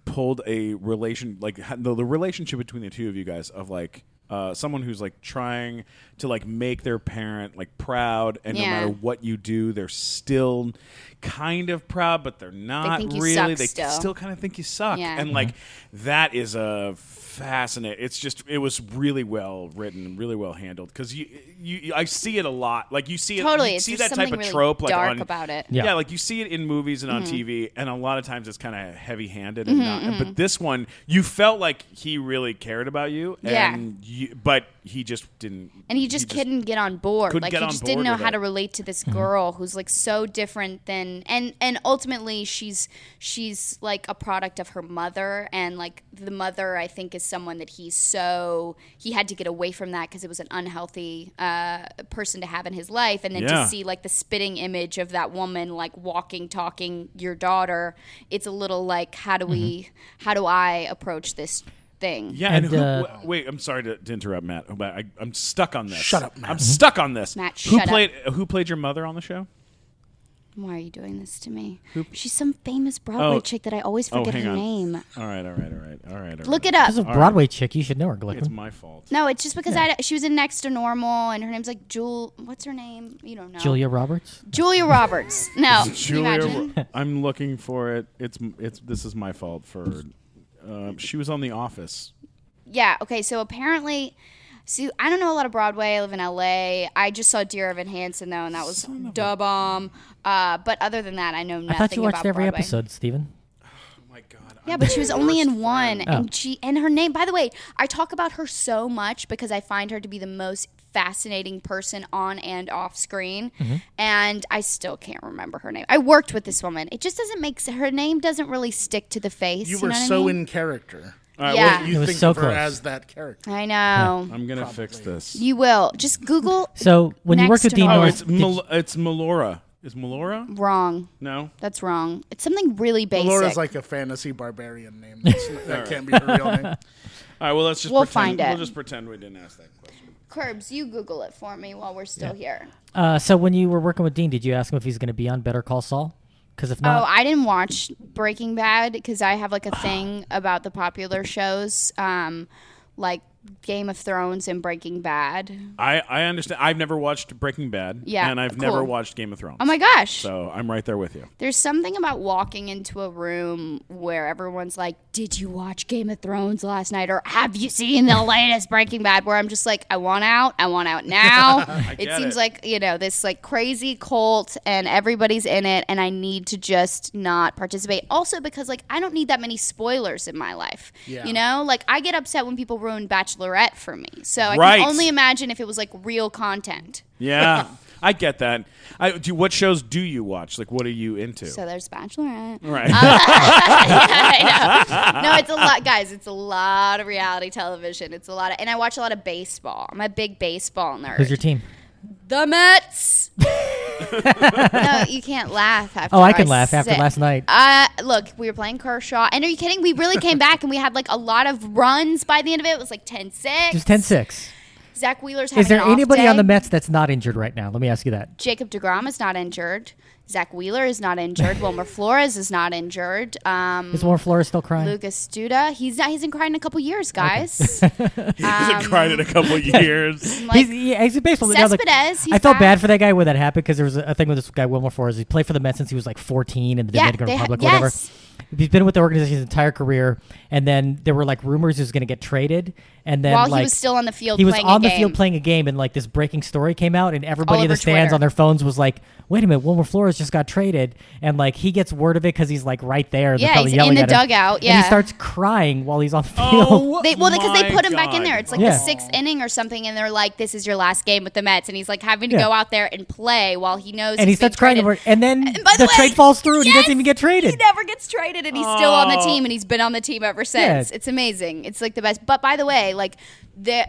B: pulled a relation like the relationship between the two of you guys of like someone who's like trying to like make their parent like proud, and no
C: Yeah.
B: matter what you do, they're still kind of proud, but they're not
C: think you
B: really.
C: suck
B: They
C: still.
B: kind of think you suck,
C: Yeah.
B: and like that is a fascinating. It was really well written and really well handled because you I see it a lot. Like you see it
C: Totally.
B: you
C: It's
B: see
C: just
B: that type
C: something
B: of
C: really
B: trope like
C: dark
B: on
C: about it.
D: Yeah.
B: yeah, like you see it in movies and on TV, and a lot of times it's kind of heavy-handed. And not, but this one, you felt like he really cared about you,
C: Yeah.
B: and but he just didn't.
C: And he just couldn't get on board.
B: couldn't
C: Like
B: get
C: he
B: on
C: just
B: board
C: didn't know
B: with
C: how
B: it.
C: to relate to this girl who's like so different than and ultimately she's like a product of her mother, and like the mother I think is someone that he had to get away from that because it was an unhealthy person to have in his life, and then to see like the spitting image of that woman like walking, talking your daughter, it's a little like how do I approach this thing?
B: Yeah, and wait, I'm sorry to interrupt, Matt, but I'm stuck on this.
A: Shut up, Matt.
B: I'm stuck on this.
C: Matt,
B: who
C: shut up.
B: Who played your mother on the show?
C: Why are you doing this to me? She's some famous Broadway chick that I always forget
B: hang
C: her
B: on.
C: name.
B: All right.
C: Look it up.
D: This is a Broadway chick. You should know her, Glickman.
B: It's my fault.
C: No, it's just because she was in Next to Normal, and her name's like what's her name? You don't know.
D: Julia Roberts?
C: Julia Roberts. No, can you imagine?
B: I'm looking for it. This is my fault for. She was on The Office.
C: Yeah. Okay. So apparently, see, I don't know a lot of Broadway. I live in LA. I just saw Dear Evan Hansen though, and that was da bomb. But other than that, I know nothing.
D: I thought you watched
C: about
D: every
C: Broadway.
D: episode, Stephen.
B: Oh my God.
C: Yeah, but she was only in one,
D: Oh.
C: and her name. By the way, I talk about her so much because I find her to be the most fascinating person on and off screen, and I still can't remember her name. I worked with this woman. It just doesn't make her name doesn't really stick to the face.
A: You
C: know
A: were
C: what
A: so
C: I mean?
A: in character.
C: Yeah.
A: You
D: It was
A: think
D: so
A: of her
D: close.
A: as that character.
C: I know.
B: I'm gonna fix this.
C: You will just Google.
D: So when you worked with
C: Next to
D: Dean
C: Normal.
B: Oh,
D: North,
B: it's Melora. Is Melora?
C: Wrong.
B: No.
C: That's wrong. It's something really basic.
A: Laura's like a fantasy barbarian name. That can't be her real name.
B: All right. Well, let's just
C: We'll
B: pretend.
C: find it.
B: We'll just pretend we didn't ask that question.
C: Curbs, you Google it for me while we're still here.
D: so when you were working with Dean, did you ask him if he's going to be on Better Call Saul? Because if
C: Oh,
D: not,
C: I didn't watch Breaking Bad because I have like a thing about the popular shows, like Game of Thrones and Breaking Bad.
B: I understand. I've never watched Breaking Bad.
C: Yeah,
B: And I've
C: cool.
B: never watched Game of Thrones.
C: Oh my gosh.
B: So I'm right there with you.
C: There's something about walking into a room where everyone's like, did you watch Game of Thrones last night? Or have you seen the latest Breaking Bad? Where I'm just like, I want out now. It
B: get
C: seems
B: it.
C: like, this like crazy cult and everybody's in it and I need to just not participate. Also because like, I don't need that many spoilers in my life.
A: Yeah.
C: Like I get upset when people ruin Bachelorette for me. So I
B: Right.
C: can only imagine if it was like real content.
B: Yeah. I get that. What shows do you watch? Like, what are you into?
C: So there's Bachelorette.
B: Right.
C: I know. No, it's a lot, guys. It's a lot of reality television. It's a lot of, and I watch a lot of baseball. I'm a big baseball nerd.
D: who's your team?
C: The Mets. No, you can't laugh after.
D: Oh, I can laugh after last night.
C: Look, we were playing Kershaw, and are you kidding? We really came back, and we had like a lot of runs by the end of it. It was like 10-6.
D: Just 10-6.
C: Zach Wheeler's having
D: Is there
C: an off
D: anybody
C: day.
D: on the Mets that's not injured right now? Let me ask you that.
C: Jacob deGrom is not injured. Zach Wheeler is not injured. Wilmer Flores is not injured.
D: Is Warren Flores still crying?
C: Lucas Duda, he hasn't cried in a couple years, guys.
B: He hasn't cried in a couple of years.
C: Like,
D: he's a baseball. Now, look,
C: Cespedes, he's
D: I felt
C: back.
D: bad for that guy when that happened because there was a thing with this guy Wilmer Flores. He played for the Mets since he was like 14 in the Dominican Republic, whatever.
C: Yes.
D: He's been with the organization his entire career, and then there were like rumors he was going to get traded, and then
C: While
D: like,
C: he was still on the field
D: he was
C: playing
D: on
C: a
D: the
C: game.
D: field playing a game, and like this breaking story came out, and everybody
C: All
D: in the
C: over
D: stands
C: Twitter.
D: on their phones was like, "Wait a minute, Wilmer Flores just got traded," and like he gets word of it because he's like right there. And
C: Yeah,
D: they're probably
C: he's
D: yelling
C: in the
D: at him,
C: dugout,
D: and
C: yeah.
D: he starts crying while he's on the field.
B: Oh,
C: Because they put him back in
B: God.
C: there. It's like
D: Yeah.
C: the sixth inning or something, and they're like, "This is your last game with the Mets," and he's like having to
D: Yeah.
C: go out there and play while he knows.
D: And he
C: he's been
D: starts crying
C: traded.
D: over it, and then
C: And by the way,
D: trade falls through, and he
C: yes,
D: doesn't even get traded.
C: He never gets traded, and he's still on the
B: Oh.
C: team, and he's been on the team ever since.
D: Yeah.
C: It's amazing. It's like the best. But by the way, like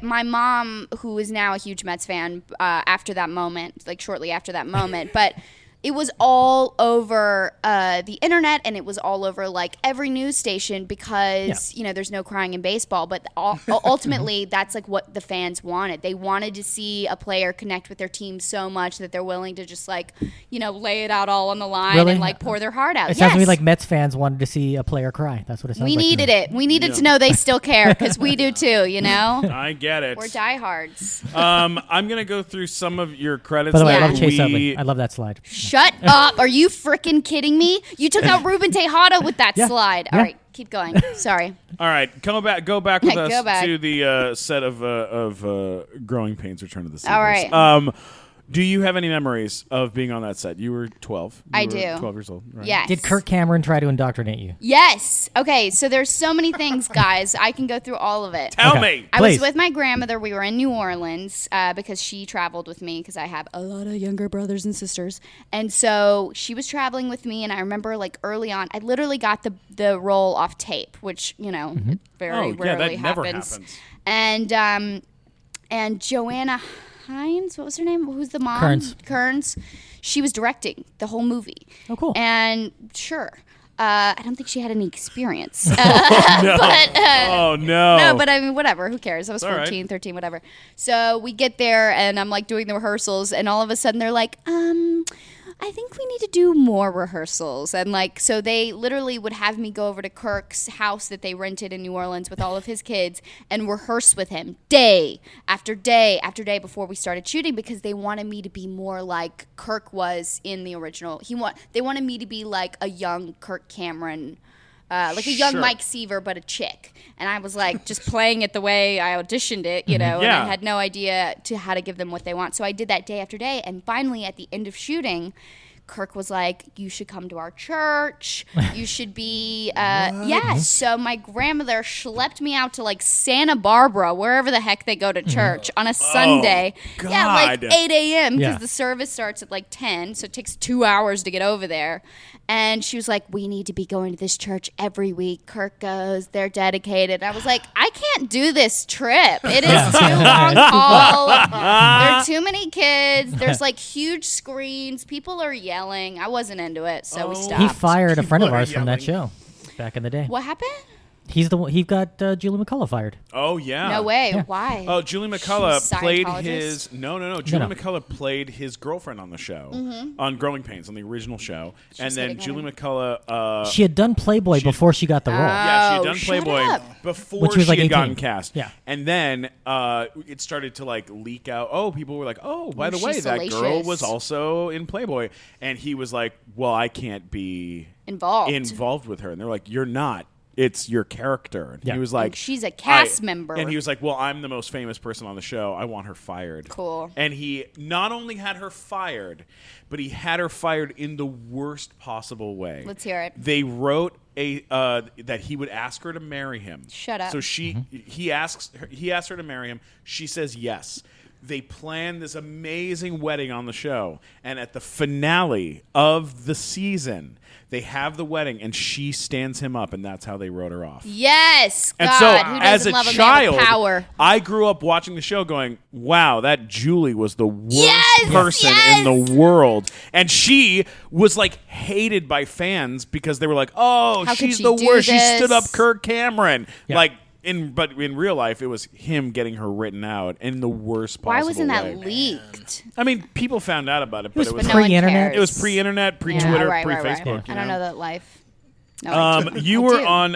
C: my mom, who is now a huge Mets fan, after that moment, like shortly after that moment, but. It was all over the internet, and it was all over like every news station because there's no crying in baseball. But ultimately, that's like what the fans wanted. They wanted to see a player connect with their team so much that they're willing to just like lay it out all on the line
D: Really?
C: and like pour their heart out.
D: It sounds to me
C: Yes.
D: like Mets fans wanted to see a player cry. That's what it sounds
C: We
D: like. to
C: needed
D: me.
C: it. We needed to know they still care because we do too.
B: I get it.
C: We're diehards.
B: I'm gonna go through some of your credits.
D: By the way, I
C: Yeah.
D: love Chase
B: We-
D: Utley. I love that slide.
C: Shut up! Are you freaking kidding me? You took out Ruben Tejada with that
D: Yeah.
C: slide.
D: Yeah.
C: All right, keep going. Sorry.
B: All right, go back with us
C: Go back.
B: to the set of Growing Pains: Return of the Seekers.
C: All right.
B: Do you have any memories of being on that set? You were 12.
C: I
B: You were
C: do.
B: 12 years old. Right?
C: Yes.
D: Did Kirk Cameron try to indoctrinate you?
C: Yes. Okay, so there's so many things, guys. I can go through all of it.
B: Tell
D: Okay.
B: me.
C: I was
D: Please.
C: with my grandmother. We were in New Orleans because she traveled with me because I have a lot of younger brothers and sisters. And so she was traveling with me, and I remember like early on, I literally got the role off tape, which, you know, it very
B: Oh, yeah,
C: rarely
B: that never
C: happens.
B: happens.
C: And Joanna Hines, what was her name? Who's the mom?
D: Kearns.
C: She was directing the whole movie.
D: Oh, cool.
C: And sure. I don't think she had any experience.
B: Oh, no.
C: No, but I mean, whatever. Who cares? I was
B: all right.
C: 14, 13, whatever. So we get there, and I'm like doing the rehearsals, and all of a sudden they're like, I think we need to do more rehearsals. And like, so they literally would have me go over to Kirk's house that they rented in New Orleans with all of his kids and rehearse with him day after day after day before we started shooting because they wanted me to be more like Kirk was in the original. They wanted me to be like a young Kirk Cameron, like a young
B: Sure.
C: Mike Seaver, but a chick. And I was like just playing it the way I auditioned it, you know, and
B: Yeah.
C: I had no idea how to give them what they want. So I did that day after day. And finally, at the end of shooting, Kirk was like, you should come to our church. You should be, yes. So my grandmother schlepped me out to like Santa Barbara, wherever the heck they go to church on a Sunday. Yeah, like
B: God.
C: 8 a.m. because
D: Yeah.
C: the service starts at like 10. So it takes 2 hours to get over there. And she was like, we need to be going to this church every week. Kirk goes, they're dedicated. I was like, I can't do this trip. It is too long haul. There are too many kids. There's like huge screens. People are yelling. I wasn't into it, so we stopped.
D: He fired a friend of
B: People are
D: ours from that
B: yelling.
D: show back in the day.
C: What happened?
D: He got Julie McCullough fired.
B: Oh, yeah.
C: No way.
D: Yeah.
C: Why?
B: Oh, Julie
C: She's
B: McCullough played
C: Scientologist?
B: his... No. Julie
D: No.
B: McCullough played his girlfriend on the show, on Growing Pains, on the original show. And then
C: hitting on
B: Julie
C: him?
B: McCullough...
D: She had done Playboy before she got the role.
B: yeah, she had
C: Oh,
B: done
C: shut
B: Playboy
C: up.
B: before
D: Which was
B: she
D: like
B: had
D: 18.
B: gotten cast.
D: Yeah.
B: And then it started to like leak out. Oh, people were like, oh, by the
C: she's
B: way, that girl
C: salacious.
B: was also in Playboy. And he was like, well, I can't be
C: Involved.
B: with her. And they're like, you're not. It's your character. And
D: Yeah.
B: he was like,
C: And she's a cast member.
B: And he was like, well, I'm the most famous person on the show. I want her fired.
C: Cool.
B: And he not only had her fired, but he had her fired in the worst possible way.
C: Let's hear it.
B: They wrote that he would ask her to marry him.
C: Shut up.
B: So he asked her to marry him. She says yes. They plan this amazing wedding on the show, and at the finale of the season, they have the wedding, and she stands him up, and that's how they wrote her off.
C: Yes.
B: And
C: God,
B: so,
C: who
B: as
C: doesn't
B: a
C: love a man
B: child,
C: with power?
B: I grew up watching the show going, wow, that Julie was the worst
C: Yes,
B: person
C: yes.
B: in the world. And she was, like, hated by fans because they were like, oh,
C: How could
B: she's
C: she
B: the
C: do
B: worst. She
C: this?
B: stood up Kirk Cameron.
D: Yeah.
B: But in real life, it was him getting her written out in the worst possible
C: Why wasn't that
B: way.
C: leaked?
B: I mean, people found out about it, but it was
C: But no one
D: pre-internet.
C: cares.
B: it was pre-internet, pre-Twitter,
C: right,
B: pre-Facebook.
C: I don't know that life. No, I do.
B: You
C: I
B: were
C: do.
B: on.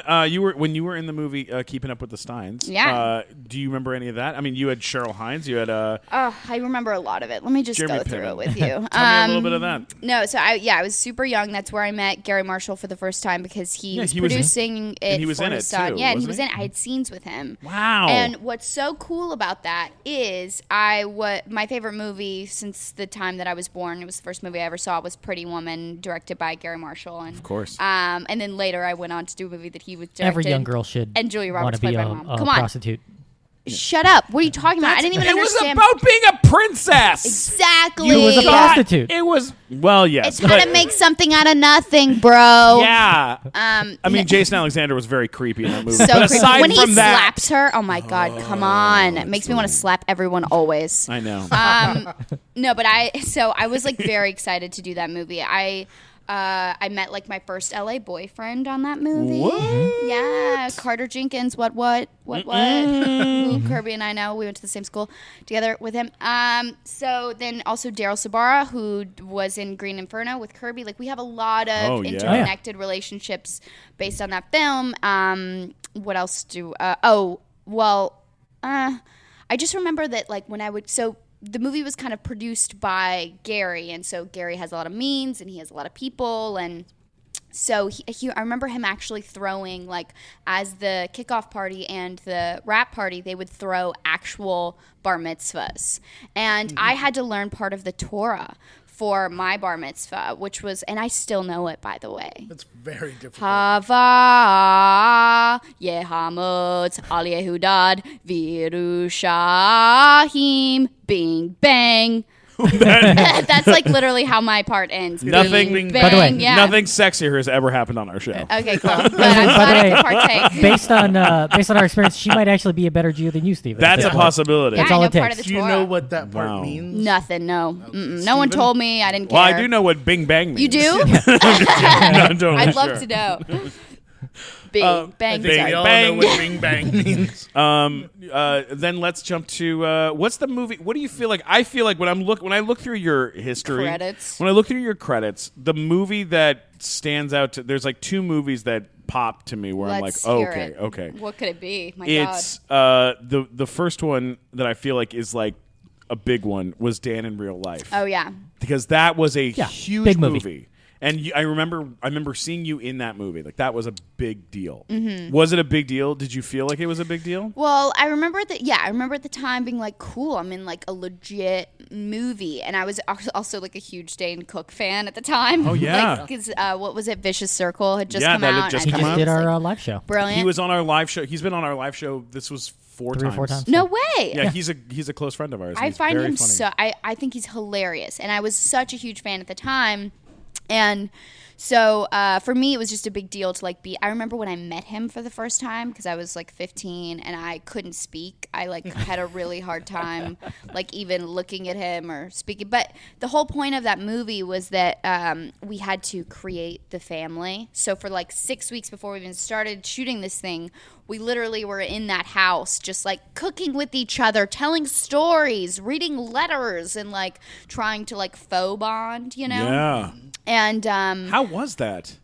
B: When you were in the movie Keeping Up with the Steins.
C: Yeah.
B: Do you remember any of that? I mean, you had Cheryl Hines. You had.
C: Oh, I remember a lot of it. Let me just
B: Jeremy
C: go through
B: Piven.
C: it with you.
B: Tell me a little bit of that.
C: No, so I was super young. That's where I met Gary Marshall for the first time because he was
B: he was in-
C: producing it
B: and he was
C: for
B: in
C: his
B: it,
C: son.
B: too,
C: Yeah, and he
B: wasn't
C: was
B: he?
C: in it. I had scenes with him.
B: Wow.
C: And what's so cool about that is my favorite movie since the time that I was born, it was the first movie I ever saw, was Pretty Woman, directed by Gary Marshall. And,
B: Of course.
C: And then later I went on to do a movie that he was directed.
D: Every young girl should
C: And Julia
D: want
C: Roberts
D: to be
C: played
D: a,
C: by mom.
D: a
C: Come on.
D: prostitute.
C: Shut up. What are you talking about? I didn't even
B: it was
C: understand.
B: about being a princess.
C: Exactly.
D: You was a
B: God,
D: prostitute.
B: It was yes.
C: It's how
B: but-
C: to make something out of nothing, bro.
B: Yeah. I mean, Jason Alexander was very creepy in that movie.
C: So
B: but
C: creepy.
B: aside
C: When he
B: from that,
C: slaps her, oh my god, come on! It makes me want to slap everyone always.
B: I know.
C: No, but I was like very excited to do that movie. I met like my first LA boyfriend on that movie.
B: What?
C: Yeah, Carter Jenkins. What? Who Kirby and I know. We went to the same school together with him. So then also Daryl Sabara, who was in Green Inferno with Kirby. Like we have a lot of
B: Oh, yeah.
C: interconnected relationships based on that film. What else do? I just remember that like when I would the movie was kind of produced by Gary, and so Gary has a lot of means, and he has a lot of people, and So I remember him actually throwing, like, as the kickoff party and the wrap party, they would throw actual bar mitzvahs. And I had to learn part of the Torah for my bar mitzvah, which was, and I still know it, by the way.
A: It's very difficult.
C: Hava Yehamot Al Yehudad Virushahim Bing Bang. That's like literally how my part ends.
B: Nothing.
C: Bing,
D: By the way,
C: bang, yeah.
B: Nothing sexier has ever happened on our show.
C: Okay, cool. But I'm glad I can partake.
D: Based on our experience, she might actually be a better Jew than you, Stephen.
B: That's a possibility.
C: Yeah,
D: That's
C: I
D: all
C: know
D: it
C: part
D: takes.
C: of the
A: Do you
C: Torah.
A: know what that part
B: Wow.
A: means?
C: Nothing, no. No one told me. I didn't care.
B: Well, I do know what Bing Bang means.
C: You do?
B: No, I'm totally
C: I'd love
B: sure.
C: to know. Bing,
A: I
C: bang,
A: think
C: sorry.
A: we all
B: Bang.
A: know what Bing Bang means.
B: Then let's jump to what's the movie? What do you feel like? I feel like when I look through your history,
C: Credits.
B: when I look through your credits, the movie that stands out there's like two movies that pop to me where
C: Let's
B: I'm
C: hear
B: like,
C: it.
B: okay.
C: What could it be? My
B: It's
C: God.
B: the first one that I feel like is like a big one was Dan in Real Life.
C: Oh, yeah.
B: Because that was a
D: Yeah,
B: huge
D: big movie.
B: And I remember seeing you in that movie. Like that was a big deal. Mm-hmm. Was it a big deal? Did you feel like it was a big deal?
C: Well, I remember at the time being like, cool, I'm in like a legit movie. And I was also like a huge Dane Cook fan at the time.
B: Oh, yeah.
C: Because what was it? Vicious Circle had just
B: Yeah,
C: come
B: that had
C: out.
B: just
C: and
D: He
C: I
B: come
D: just
B: out.
D: did
C: was
D: our
C: like,
D: live show.
C: brilliant.
B: He was on our live show. He's been on our live show. This was
D: 3 or 4 times.
C: No way.
B: Yeah, he's a close friend of ours.
C: I
B: He's
C: find
B: very
C: him
B: funny.
C: I think he's hilarious, and I was such a huge fan at the time, and so for me it was just a big deal to like be. I remember when I met him for the first time because I was like 15 and I couldn't speak. I like had a really hard time like even looking at him or speaking. But the whole point of that movie was that we had to create the family. So for like 6 weeks before we even started shooting this thing, we literally were in that house just like cooking with each other, telling stories, reading letters, and like trying to like faux bond, you know?
B: Yeah.
C: And
B: How was that?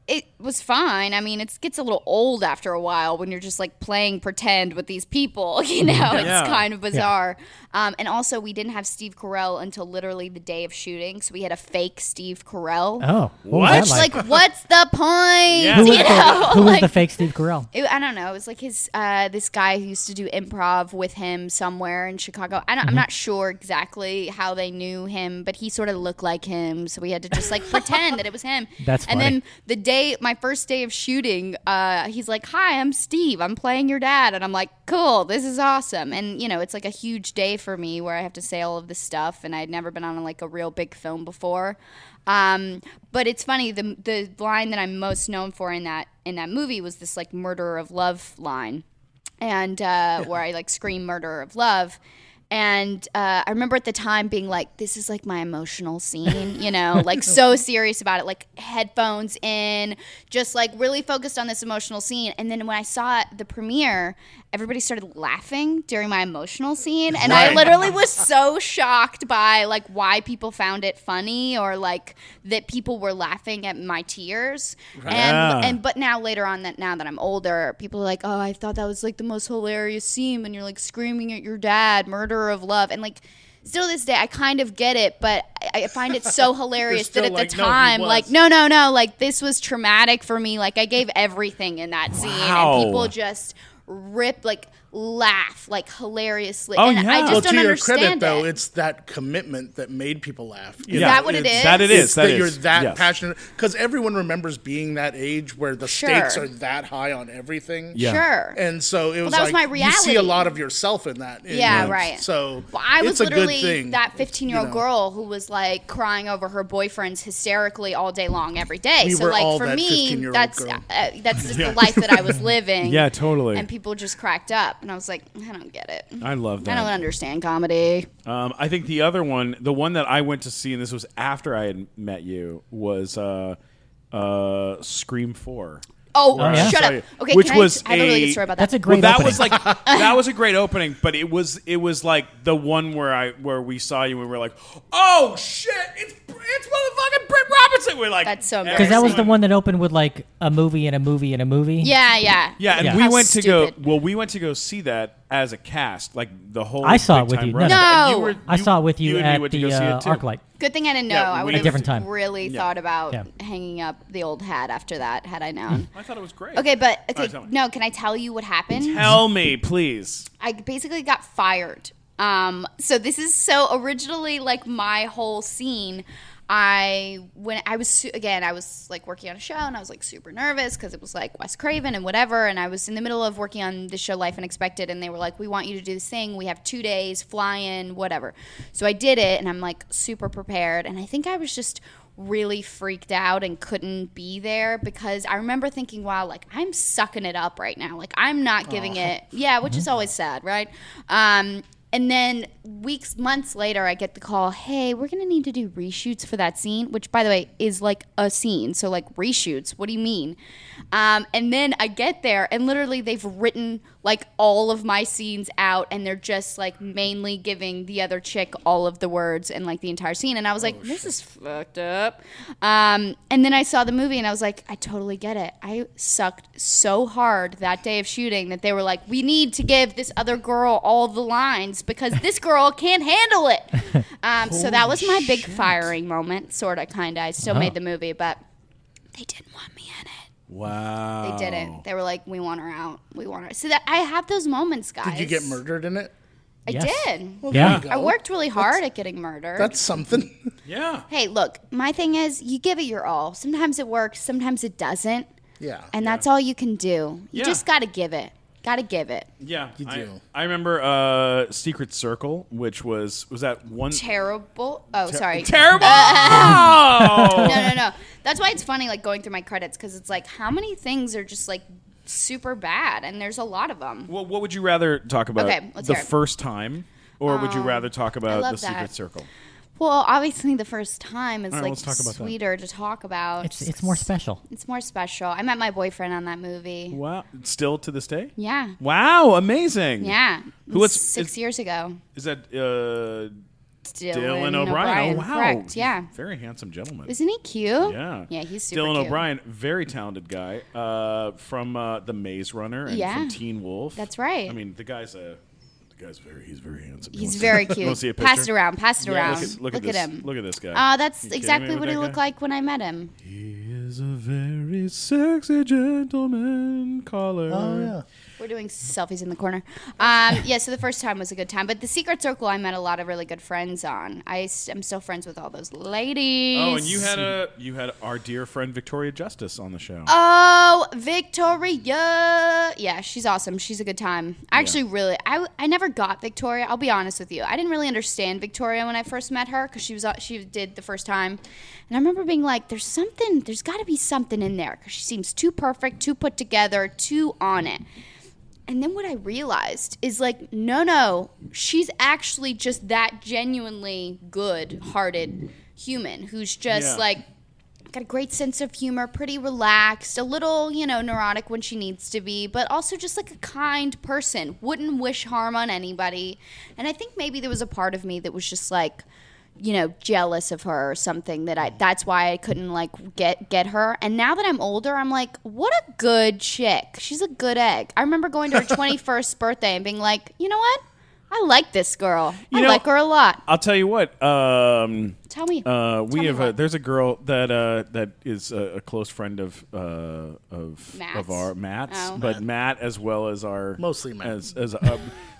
C: it was fine. I mean, it gets a little old after a while when you're just like playing pretend with these people, you know?
B: Yeah.
C: It's kind of bizarre. And also, we didn't have Steve Carell until literally the day of shooting, so we had a fake Steve Carell.
D: Oh, what
B: What?
D: was
C: Which,
D: that
C: like, what's the point?
B: Yeah.
D: who was,
C: You know?
D: who was
C: Like,
D: the fake Steve Carell?
C: I don't know. It was like his this guy who used to do improv with him somewhere in Chicago. I'm not sure exactly how they knew him, but he sort of looked like him, so we had to just like pretend that it was him.
D: That's
C: And
D: funny.
C: then my first day of shooting, he's like, "Hi, I'm Steve. I'm playing your dad," and I'm like, "Cool, this is awesome." And you know, it's like a huge day for me where I have to say all of this stuff, and I'd never been on like a real big film before. But it's funny, the line that I'm most known for in that movie was this like murderer of love line, and where I like scream murderer of love. And I remember at the time being like, this is like my emotional scene, you know, like so serious about it, like headphones in, just like really focused on this emotional scene. And then when I saw the premiere, everybody started laughing during my emotional scene. And I literally was so shocked by like why people found it funny or like that people were laughing at my tears. But now later on now that I'm older, people are like, oh, I thought that was like the most hilarious scene when you're like screaming at your dad, murder of love. And like still to this day I kind of get it, but I find it so hilarious that
A: still
C: at the
A: like, no, he
C: time
A: was.
C: like no, like this was traumatic for me. Like I gave everything in that scene and people just laugh like hilariously.
B: Oh,
C: and
B: yeah.
C: I
A: Well,
C: just
A: to
C: don't
A: your
C: understand
A: credit, though,
C: it.
A: it's that commitment that made people laugh.
C: Is that what it
A: It's-
C: is?
B: That it
A: It's
B: is. That
A: that
B: is.
A: you're that
B: Yes.
A: passionate because everyone remembers being that age where the
C: Sure.
A: stakes are that high on everything.
B: Yeah.
C: Sure.
A: And so it was
C: that was
A: like
C: my
A: you see a
C: reality.
A: lot of yourself in that.
C: Yeah, right.
A: So
C: Well, I was
A: it's a
C: literally
A: good thing.
C: that 15-year-old
A: you know.
C: girl who was like crying over her boyfriends hysterically all day long every day.
A: We
C: so
A: were
C: like
A: all
C: for
A: that
C: me,
A: 15-year-old
C: that's
A: girl.
C: that's just the life that I was living.
B: Yeah, totally.
C: And people just cracked up, and I was like, I don't get it.
B: I love that.
C: I don't understand comedy.
B: I think the other one, the one that I went to see, and this was after I had met you, was Scream 4.
C: Oh,
D: yeah?
C: shut
B: Saw
C: up.
B: you.
C: Okay,
B: Which
C: can
B: was
C: I have a really
B: a-
C: good story about that.
D: That's a great
B: Well, that
D: opening.
B: was like that was a great opening, but it was like the one where we saw you and we were like, oh shit, it's motherfucking Britt Robertson. We're like,
C: That's so
D: Because that was the
B: everyone-
D: one that opened with like a movie and a movie and a movie.
C: Yeah.
B: Yeah, and
D: Yeah.
B: we
C: How
B: went to go.
C: stupid.
B: Well, we went to go see that as a cast, like the whole.
D: I saw it
B: big
D: with
B: time
D: you.
B: run.
C: No.
B: And
C: No.
D: I saw it with you
B: and me
D: at
B: went to
D: the
B: go see it too.
D: ArcLight.
C: Good thing I didn't know.
B: Yeah,
C: I would
B: a
D: different time.
C: have really thought about
D: Yeah.
C: hanging up the old hat after that had I known.
B: I thought it was great.
C: Okay, but
B: tell me.
C: no, can I tell you what happened?
B: Tell me, please.
C: I basically got fired. So this is so originally like my whole scene. I was like working on a show and I was like super nervous because it was like Wes Craven and whatever, and I was in the middle of working on the show Life Unexpected, and they were like, we want you to do this thing, we have 2 days, fly in, whatever. So I did it and I'm like super prepared, and I think I was just really freaked out and couldn't be there because I remember thinking, wow, like I'm sucking it up right now, like I'm not giving it, which is always sad, right? And then months later, I get the call, hey, we're going to need to do reshoots for that scene, which, by the way, is like a scene. So, like, reshoots, what do you mean? And then I get there, and literally they've written, like, all of my scenes out, and they're just, like, mainly giving the other chick all of the words and, like, the entire scene. And I was like, this is fucked up. And then I saw the movie, and I was like, I totally get it. I sucked so hard that day of shooting that they were like, we need to give this other girl all the lines because this girl can't handle it. So that was my big firing moment, sort of, kind of. I still made the movie, but they didn't want me in it.
B: Wow.
C: They didn't. They were like, we want her out. We want her. So that I have those moments, guys.
A: Did you get murdered in it?
C: I
D: Yes.
C: did.
A: Well,
D: Yeah.
A: there you go.
C: I worked really hard at getting murdered.
A: That's something.
B: Yeah.
C: Hey, look, my thing is you give it your all. Sometimes it works, sometimes it doesn't.
A: Yeah.
C: And that's all you can do. You
B: Yeah.
C: just got to give it. Got to give it.
B: Yeah.
A: You do.
B: I remember Secret Circle, which was that one.
C: Terrible. Oh, sorry.
B: Terrible!
C: No. That's why it's funny, like, going through my credits, because it's like, how many things are just, like, super bad? And there's a lot of them.
B: Well, what would you rather talk about?
C: Okay, let's
B: the
C: hear it.
B: first time, or would you rather talk about
C: love
B: the Secret
C: that.
B: Circle?
C: Well, obviously, the first time is,
B: All right,
C: like,
B: let's talk about that.
C: sweeter to talk about.
D: It's more special.
C: It's more special. I met my boyfriend on that movie.
B: Wow. Still to this day?
C: Yeah.
B: Wow, amazing.
C: Yeah.
B: Who was-
C: 6 years ago.
B: Is that
C: Dylan
B: O'Brien? Oh, wow.
C: Correct, yeah.
B: Very handsome gentleman.
C: Isn't he cute?
B: Yeah.
C: Yeah, he's super
B: Dylan
C: cute.
B: O'Brien, very talented guy from The Maze Runner and
C: Yeah.
B: from Teen Wolf.
C: That's right.
B: I mean, the guy's very handsome.
C: He's very
B: You wanna
C: cute.
B: see a
C: Pass it
B: picture?
C: around. Pass it around.
B: Look at
C: at
B: this.
C: him.
B: Look at this guy.
C: That's
B: You kidding
C: exactly
B: me
C: what
B: with
C: he
B: that
C: looked
B: guy?
C: like when I met him.
B: He is a very sexy gentleman caller.
A: Oh, yeah.
C: We're doing selfies in the corner. Yeah, so the first time was a good time. But the Secret Circle, I met a lot of really good friends on. I'm still friends with all those ladies.
B: Oh, and you had our dear friend Victoria Justice on the show.
C: Oh, Victoria. Yeah, she's awesome. She's a good time. I actually I never got Victoria. I'll be honest with you. I didn't really understand Victoria when I first met her because she did the first time. And I remember being like, there's got to be something in there because she seems too perfect, too put together, too on it. And then what I realized is like, no, she's actually just that genuinely good-hearted human who's just like got a great sense of humor, pretty relaxed, a little, neurotic when she needs to be, but also just like a kind person, wouldn't wish harm on anybody. And I think maybe there was a part of me that was just like, jealous of her or something that's why I couldn't like get her. And now that I'm older, I'm like, what a good chick. She's a good egg. I remember going to her 21st birthday and being like, you know what? I like this girl. I like her a lot.
B: I'll tell you what.
C: Tell me.
B: There's a girl that is a close friend of Matt's,
C: Oh.
B: but Matt as well as our
A: Mostly Matt.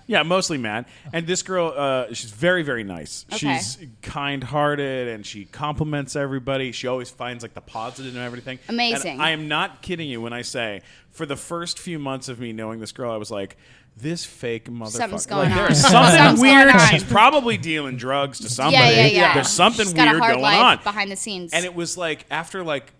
B: Yeah, mostly Matt. And this girl, she's very, very nice.
C: Okay.
B: She's kind-hearted, and she compliments everybody. She always finds, like, the positive and everything.
C: Amazing.
B: And I am not kidding you when I say, for the first few months of me knowing this girl, I was like, this fake motherfucker.
C: Something's going
B: Like,
C: on.
B: there's something
C: Something's going
B: weird.
C: on.
B: She's probably dealing drugs to somebody.
C: Yeah.
B: There's something
C: She's got
B: weird
C: a hard
B: going
C: life
B: on.
C: behind the scenes.
B: And it was like, after, like,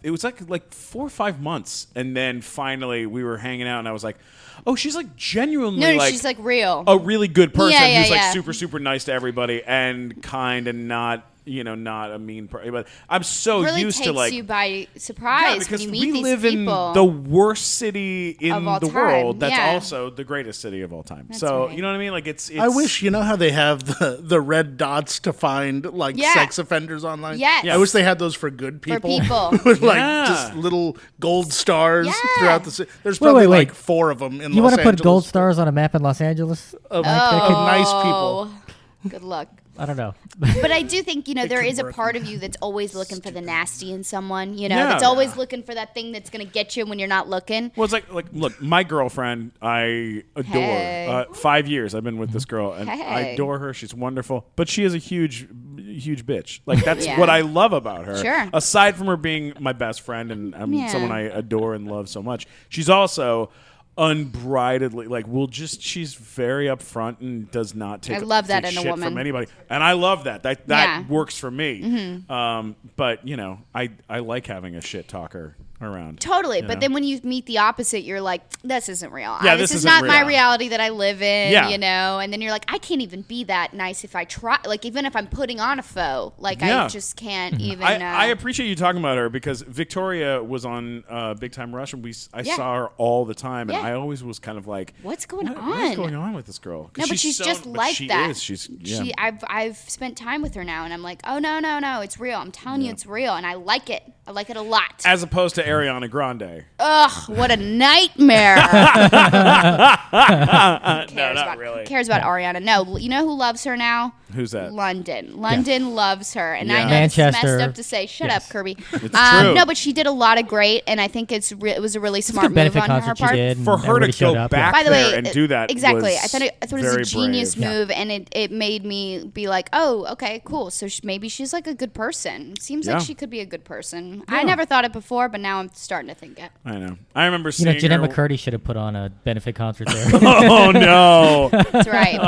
B: it was like 4 or 5 months, and then finally we were hanging out, and I was like, "Oh, she's like genuinely
C: no,
B: like
C: she's like real.
B: a really good person
C: Yeah,
B: who's like
C: yeah.
B: super super nice to everybody and kind and not not a mean person." But I'm so
C: really
B: used
C: takes
B: to like
C: you by
B: yeah,
C: surprise when
B: because
C: you meet
B: we
C: these
B: live
C: people.
B: in the worst city in
C: Of all
B: the
C: time,
B: world. That's
C: yeah.
B: also the greatest city of all time. So
C: right.
B: you know what I mean? Like it's
A: I wish how they have the red dots to find like
C: Yeah.
A: sex offenders online.
C: Yes.
A: I wish they had those for good people.
C: people.
A: with like
B: Yeah.
A: just little gold stars
C: Yeah.
A: throughout the city. There's probably
D: wait.
A: like 4 of them in
D: You
A: Los
D: want to put
A: Angeles
D: gold stars on a map in Los Angeles?
A: of nice
C: Oh.
A: people.
C: Good luck.
D: I don't know.
C: But I do think, there
A: could
C: is a
A: work.
C: part of you that's always looking for the nasty in someone,
B: Yeah.
C: that's always looking for that thing that's going to get you when you're not looking.
B: Well, it's like look, my girlfriend, I adore.
C: Hey.
B: 5 years I've been with this girl, and I
C: Hey.
B: adore her. She's wonderful, but she is a huge bitch. Like that's
C: Yeah.
B: what I love about her.
C: Sure.
B: Aside from her being my best friend and
C: Yeah.
B: someone I adore and love so much, she's also unbridledly she's very upfront and does not take
C: I love that
B: take
C: in a
B: shit
C: woman.
B: from anybody, and I love that
C: Yeah. Mm-hmm.
B: works for me. But I like having a shit talker around.
C: Totally,
B: you
C: but
B: know?
C: then when you meet the opposite, you're like, this isn't real.
B: Yeah,
C: this
B: this
C: is
B: isn't
C: not my
B: real.
C: reality that I live in,
B: Yeah.
C: And then you're like, I can't even be that nice if I try. Like, even if I'm putting on a faux, like,
B: Yeah.
C: I just can't even.
B: I appreciate you talking about her because Victoria was on Big Time Rush, and I
C: Yeah.
B: saw her all the time, and
C: Yeah.
B: I always was kind of like,
C: What's going on?
B: What is going on with this girl? 'Cause
C: No, but she's just
B: but
C: like
B: she
C: that.
B: Is. She's
C: I've spent time with her now, and I'm like, oh no, it's real. I'm telling you, it's real, and I like it. I like it a lot.
B: as opposed to Ariana Grande.
C: Ugh, what a nightmare.
B: No, not really.
C: Who cares about Ariana? No, you know who loves her now?
B: Who's that?
C: London. London loves her, and I
B: Yeah.
C: know
D: Manchester.
C: it's messed up to say. Shut up, Kirby.
B: It's true.
C: No, but she did a lot of great, and I think it was a really smart
D: Good
C: move
D: benefit
C: on her
D: concert
C: part.
D: she did. and
B: For her to
D: everybody showed
B: go
D: up,
B: back
C: By the
B: there
C: way,
B: and do that
C: exactly.
B: was
C: I thought it was
B: very
C: a genius
B: brave.
C: move, and it made me be like, oh, okay, cool. So maybe she's like a good person. Seems
B: Yeah.
C: like she could be a good person. I never thought it before, but now I'm starting to think it.
B: I know. I remember
D: You
B: seeing
D: know, Jeanette
B: her.
D: McCurdy should have put on a benefit concert there.
B: Oh no!
C: That's right.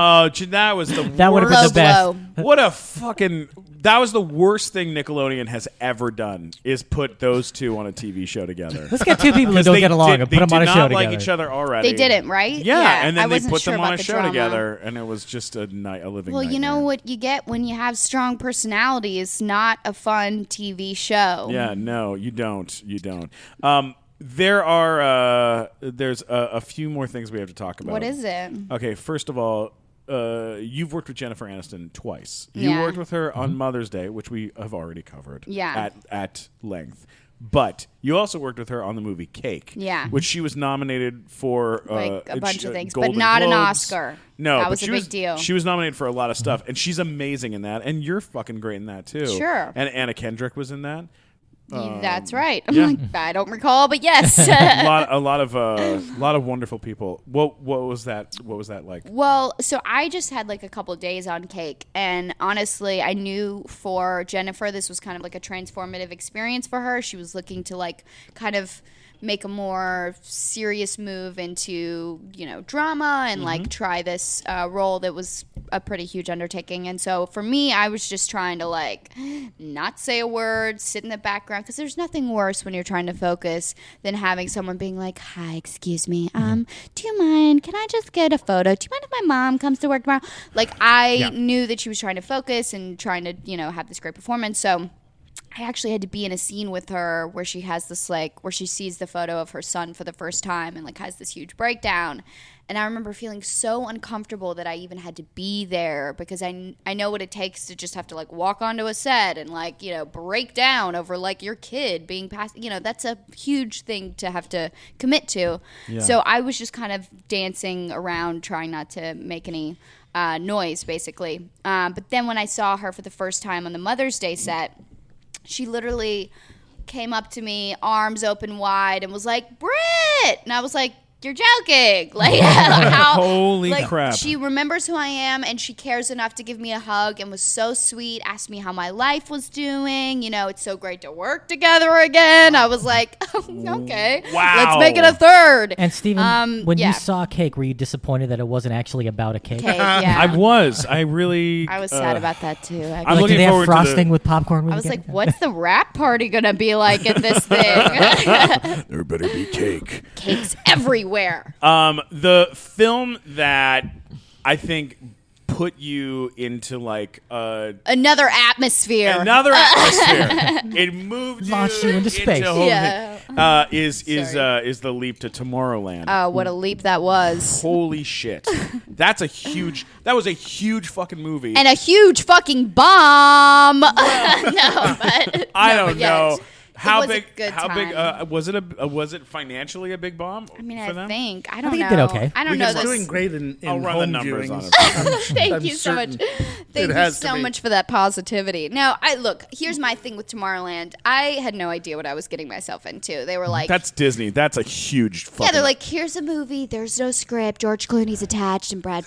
B: That was the
D: That would have
B: worst.
D: been the best.
C: Low.
B: What a fucking. That was the worst thing Nickelodeon has ever done. Is put those two on a TV show together.
D: Let's get two people who don't get along and put them on a show
B: They
D: together.
B: did not like each other already.
C: They didn't, right?
B: Yeah, and
C: I
B: then they
C: wasn't
B: put
C: sure
B: them on
C: about
B: a
C: the
B: show
C: drama.
B: together, and it was just a living.
C: Well, you know
B: nightmare.
C: what you get when you have strong personalities, not a fun TV show.
B: Yeah, no, you don't. You don't. There's a few more things we have to talk about.
C: What is it?
B: Okay, first of all, you've worked with Jennifer Aniston twice. You
C: Yeah.
B: worked with her on Mother's Day, which we have already covered.
C: Yeah.
B: At length. But you also worked with her on the movie Cake.
C: Yeah.
B: Which she was nominated for
C: Like a bunch of things, but
B: Golden
C: not an
B: Globes.
C: Oscar.
B: No,
C: That
B: but
C: was a
B: she
C: big deal.
B: She was nominated for a lot of stuff, and she's amazing in that, and you're fucking great in that too.
C: Sure.
B: And Anna Kendrick was in that.
C: That's right. I'm
B: yeah.
C: like, I don't recall, but yes.
B: a lot of wonderful people. What was that? What was that like?
C: Well, so I just had like a couple days on Cake, and honestly, I knew for Jennifer this was kind of like a transformative experience for her. She was looking to like kind of make a more serious move into, drama and like try this role that was a pretty huge undertaking. And so for me, I was just trying to like not say a word, sit in the background, because there's nothing worse when you're trying to focus than having someone being like, hi, excuse me, do you mind, can I just get a photo? Do you mind if my mom comes to work tomorrow? Like I knew that she was trying to focus and trying to, have this great performance. So I actually had to be in a scene with her where she has this where she sees the photo of her son for the first time and has this huge breakdown. And I remember feeling so uncomfortable that I even had to be there because I know what it takes to just have to walk onto a set and break down over your kid being passed. That's a huge thing to have to commit to.
B: Yeah.
C: So I was just kind of dancing around trying not to make any noise basically. But then when I saw her for the first time on the Mother's Day set, she literally came up to me, arms open wide, and was like, Britt! And I was like, you're joking.
B: Holy crap.
C: She remembers who I am, and she cares enough to give me a hug and was so sweet, asked me how my life was doing. It's so great to work together again. I was like, okay,
B: Wow.
C: let's make it a third.
D: And Stephen, when
C: yeah.
D: you saw Cake, were you disappointed that it wasn't actually about a cake?
C: Okay, yeah.
B: I was. I really.
C: I was sad about that too.
B: I'm
D: Like,
B: looking
D: do they have
B: forward to
D: frosting with popcorn? when
C: I
D: you
C: was
D: get
C: like,
D: it?
C: what's the wrap party gonna be like at this thing?
B: There better be cake.
C: Cakes everywhere.
B: The film that I think put you into
C: Another atmosphere.
B: another atmosphere. It moved
D: Launched you into space.
B: a whole
C: Yeah.
B: thing. Is the leap to Tomorrowland.
C: Oh, what a leap that was.
B: Holy shit. That was a huge fucking movie.
C: And a huge fucking bomb. No, but
B: I
C: no,
B: don't
C: but yes.
B: know. How
C: was a
B: big?
C: good
B: How big?
C: time.
B: Was it financially a big bomb?
C: I mean,
B: for
C: I
B: them?
C: think. I don't
D: think
C: know.
D: it did okay.
C: I don't know
A: It's
C: this.
A: doing great in
B: I'll run
A: home
B: the numbers
A: viewings.
B: on it.
C: Thank
A: I'm
C: you so much.
A: certain.
C: Thank you
A: has to
C: so
A: be.
C: much for that positivity. Now, here's my thing with Tomorrowland. I had no idea what I was getting myself into. They were like,
B: That's Disney. That's a huge fucking...
C: yeah, they're like, here's a movie. There's no script. George Clooney's attached, and Brad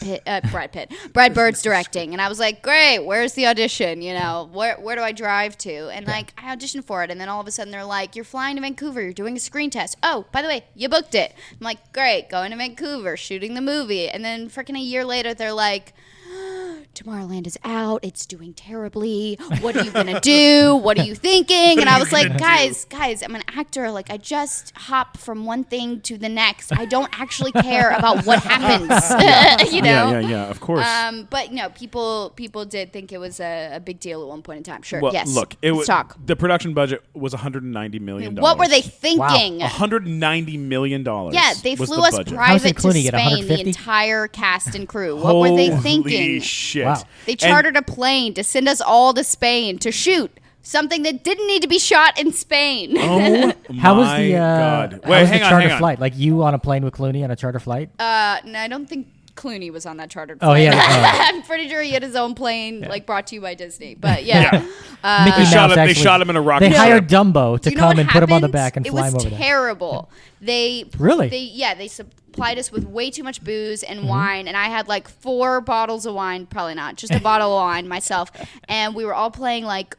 C: Bird's directing. And I was like, great. Where's the audition? You know, where do I drive to? And like, I auditioned for it, and then all of a sudden they're like, you're flying to Vancouver. You're doing a screen test. Oh, by the way, you booked it. I'm like, great. Going to Vancouver, shooting the movie, and then freaking a year later, they're like, Tomorrowland is out. It's doing terribly. What are you going to do? What are you thinking? And I was like, guys, I'm an actor. Like, I just hop from one thing to the next. I don't actually care about what happens. You know?
B: Yeah, of course.
C: But no, people did think it was a big deal at one point in time. Sure,
B: Well,
C: yes.
B: look,
C: Let's talk.
B: the production budget was $190 million.
C: What were they thinking?
B: $190 million.
C: Yeah, they
B: was
C: flew
B: the
C: us
B: budget.
C: private to
D: Clooney get
C: Spain, the
D: 150?
C: entire cast and crew. What were they thinking?
B: Holy shit.
D: Wow.
C: They chartered a plane to send us all to Spain to shoot something that didn't need to be shot in Spain.
B: Oh
D: How was
B: my
D: the
B: God.
D: how
B: Wait,
D: was the
B: hang
D: charter
B: on.
D: flight? Like you on a plane with Clooney on a charter flight?
C: No, I don't think Clooney was on that chartered
D: Oh,
C: plane.
D: yeah.
C: I'm pretty sure he had his own plane, like brought to you by Disney. But yeah.
D: Mickey
B: They shot
D: Mouse
B: him- they
D: actually-
B: shot him in a rocket
D: They
B: ship.
D: hired Dumbo to
C: Do you know what
D: come and put him on the
C: happened?
D: back and fly him over
C: It was
D: there.
C: terrible.
D: Really?
C: They supplied us with way too much booze and wine, and I had like 4 bottles of wine, probably not, just a bottle of wine myself. And we were all playing like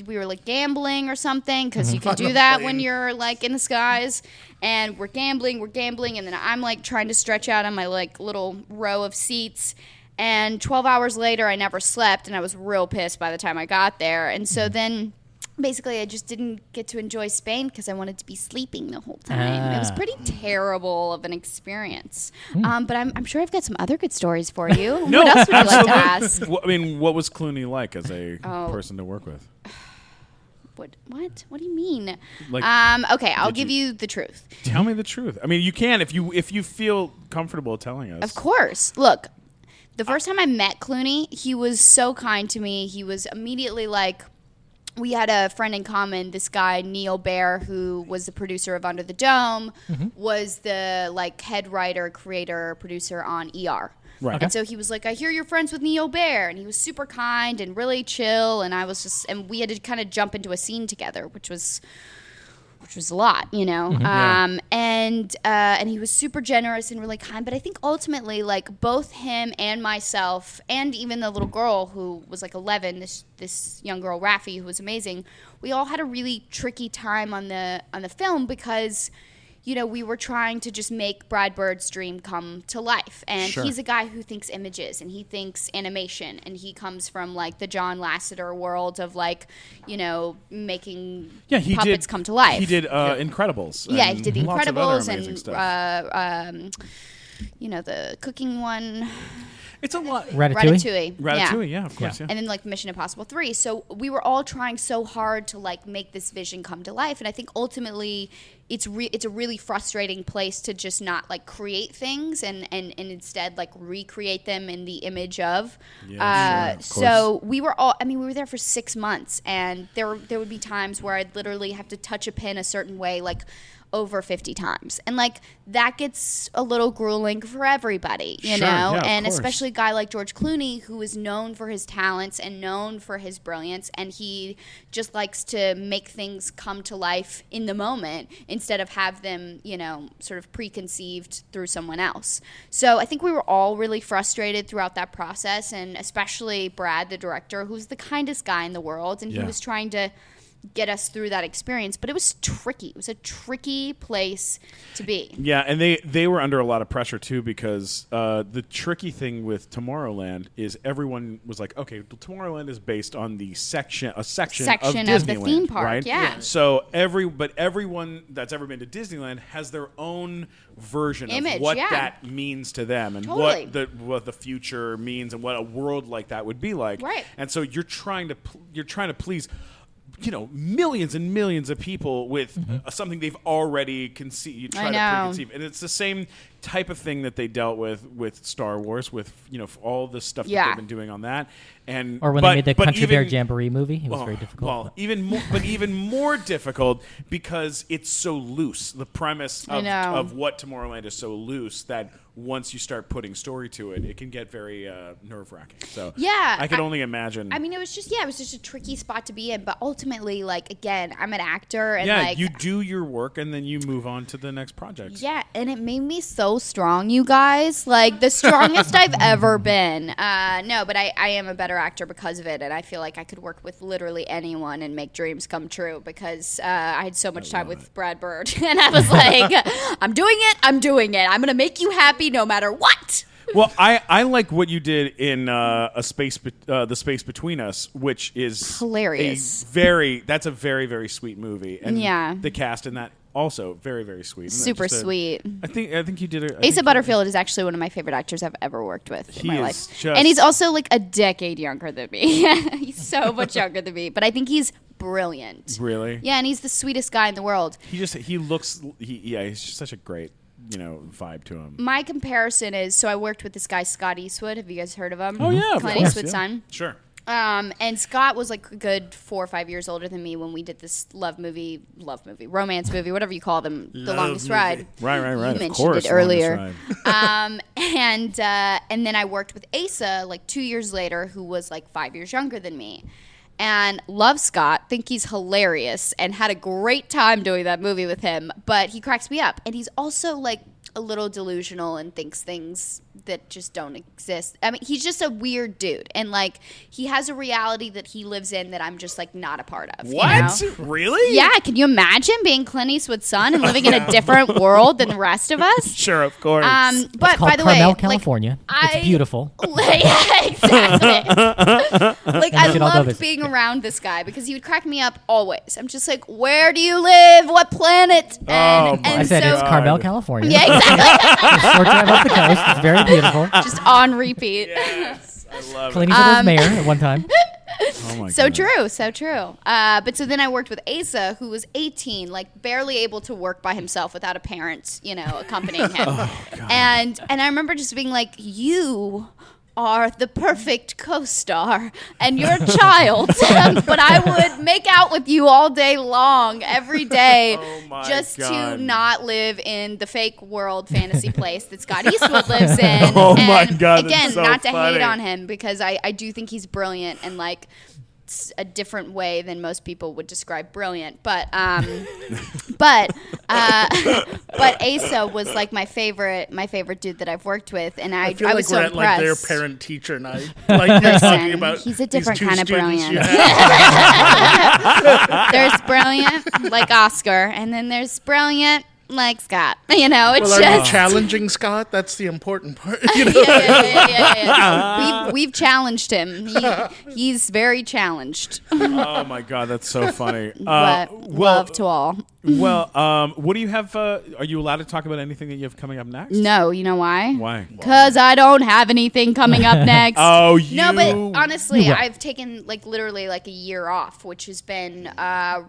C: we were like gambling or something because you can do that when you're like in the skies. And we're gambling, and then I'm like trying to stretch out on my like little row of seats. And 12 hours later, I never slept, and I was real pissed by the time I got there. And so then, basically, I just didn't get to enjoy Spain because I wanted to be sleeping the whole time. It was pretty terrible of an experience. But I'm sure I've got some other good stories for you. What else would you like to ask?
B: I mean, what was Clooney like as a
C: Oh.
B: person to work with?
C: What do you mean?
B: Like,
C: Okay, I'll give you the truth.
B: Tell me the truth. I mean, you can if you feel comfortable telling us.
C: Of course. Look, the first time I met Clooney, he was so kind to me. He was immediately like, we had a friend in common, this guy, Neil Baer, who was the producer of Under the Dome, was the like head writer, creator, producer on ER.
B: Right.
C: And so he was like, I hear you're friends with Neil Baer. And he was super kind and really chill. And I was just, and we had to kind of jump into a scene together, which was a lot, you know. And he was super generous and really kind. But I think ultimately, like both him and myself, and even the little girl who was like 11, this young girl Raffi, who was amazing, we all had a really tricky time on the film because, you know, we were trying to just make Brad Bird's dream come to life. And he's a guy who thinks images and he thinks animation. And he comes from, like, the John Lasseter world of, like, you know, making puppets come to life.
B: He did Incredibles.
C: Yeah, he did The
B: lots of other
C: Incredibles
B: amazing stuff.
C: you know, the cooking one.
B: It's a lot.
D: Ratatouille?
B: Ratatouille, yeah, of course, yeah.
C: And then like Mission Impossible 3. So we were all trying so hard to like make this vision come to life. And I think ultimately it's a really frustrating place to just not like create things and instead like recreate them in the image of.
B: Yeah,
C: So we were we were there for 6 months, and there would be times where I'd literally have to touch a pin a certain way, like over 50 times. And like that gets a little grueling for everybody, you know?
B: Yeah,
C: and
B: of course.
C: especially a guy like George Clooney, who is known for his talents and known for his brilliance, and he just likes to make things come to life in the moment instead of have them, you know, sort of preconceived through someone else. So I think we were all really frustrated throughout that process, and especially Brad, the director, who's the kindest guy in the world, and he was trying to get us through that experience, but it was tricky. It was a tricky place to be.
B: Yeah, and they were under a lot of pressure too, because the tricky thing with Tomorrowland is everyone was like, okay, Tomorrowland is based on a section of
C: of the
B: Disneyland,
C: theme park,
B: right?
C: yeah.
B: So everyone that's ever been to Disneyland has their own version
C: Image,
B: of what
C: yeah.
B: that means to them, and
C: Totally.
B: what the future means, and what a world like that would be like.
C: Right.
B: And so you're trying to please, you know, millions and millions of people with something they've already conceived. You try to preconceive, and it's the same type of thing that they dealt with Star Wars, with, you know, all the stuff that they've been doing on that, and
D: Or when they made the Country Bear Jamboree movie, it was very difficult.
B: Well, even more difficult because it's so loose. The premise of what Tomorrowland is so loose that once you start putting story to it, it can get very nerve-wracking. So
C: Yeah,
B: I can only imagine.
C: I mean, it was just a tricky spot to be in. But ultimately, like, again, I'm an actor, and
B: yeah,
C: like,
B: you do your work and then you move on to the next project.
C: yeah, and it made me so strong, you guys. Like, the strongest I've ever been. No, but I am a better actor because of it, and I feel like I could work with literally anyone and make dreams come true because I had so much time with Brad Bird, and I was like, I'm doing it. I'm going to make you happy no matter what.
B: Well, I like what you did in The Space Between Us, which is
C: Hilarious.
B: That's a very, very sweet movie. And
C: Yeah.
B: the cast in that also very, very sweet.
C: Super sweet.
B: I think you did it.
C: Asa Butterfield is actually one of my favorite actors I've ever worked with in
B: He
C: my
B: is
C: life.
B: just-
C: And he's also like a decade younger than me. He's so much younger than me. But I think he's brilliant.
B: Really?
C: Yeah, and he's the sweetest guy in the world.
B: He's just such a great, vibe to him.
C: My comparison is, so I worked with this guy, Scott Eastwood. Have you guys heard of him?
B: Oh, yeah, of
C: Clint
B: course,
C: Eastwood's
B: yeah.
C: son.
B: Sure.
C: And Scott was like a good 4 or 5 years older than me when we did this romance movie, whatever you call them, The Longest Ride.
B: Right.
C: You
B: Of
C: mentioned
B: course,
C: it earlier.
B: Longest Ride.
C: And then I worked with Asa like 2 years later, who was like 5 years younger than me. And love Scott, think he's hilarious, and had a great time doing that movie with him. But he cracks me up, and he's also like a little delusional and thinks things that just don't exist. I mean, he's just a weird dude, and like he has a reality that he lives in that I'm just like not a part of.
B: What?
C: You know?
B: Really?
C: Yeah, can you imagine being Clint Eastwood's son and living in a different world than the rest of us?
B: Sure, of course.
C: But
D: It's
C: by
D: called
C: the
D: Carmel,
C: way,
D: California.
C: Like,
D: It's beautiful.
C: Yeah, exactly. Like I
D: should all go
C: loved
D: visit.
C: being around this guy because he would crack me up always. I'm just like, where do you live? What planet? And
D: I said
C: so,
D: it's Carmel, California.
C: yeah, exactly.
D: Short drive up the coast. It's very beautiful.
C: Just on repeat.
B: Yes, I love
D: Clint Eastwood was mayor at one time.
B: it. Oh my
C: So
B: God.
C: true. But so then I worked with Asa, who was 18, like barely able to work by himself without a parent, accompanying him. And I remember just being like, you are the perfect co-star, and you're a child, but I would make out with you all day long, every day,
B: Oh my
C: just
B: God.
C: to not live in the fake world fantasy place that Scott Eastwood lives in.
B: Oh my
C: And
B: God, that's
C: Again,
B: so
C: not to
B: funny.
C: hate on him, because I do think he's brilliant and like a different way than most people would describe brilliant, but Asa was like my favorite dude that I've worked with, and I
A: feel
C: was
A: like
C: so
A: we're at like their
C: impressed.
A: parent-teacher night. Like you're talking about
C: He's a
A: these
C: different
A: two
C: kind of
A: students
C: brilliant.
A: you have.
C: There's brilliant like Oscar, and then there's brilliant like Scott. It's
A: Well, are you
C: just
A: challenging Scott? That's the important part.
C: yeah. We've challenged him. He's very challenged,
B: Oh my God, that's so funny.
C: but love to all.
B: Well, what do you have? Are you allowed to talk about anything that you have coming up next?
C: No, you know why?
B: Why?
C: Because I don't have anything coming up next.
B: Oh, you.
C: No, but honestly,
D: You will.
C: I've taken like literally like a year off, which has been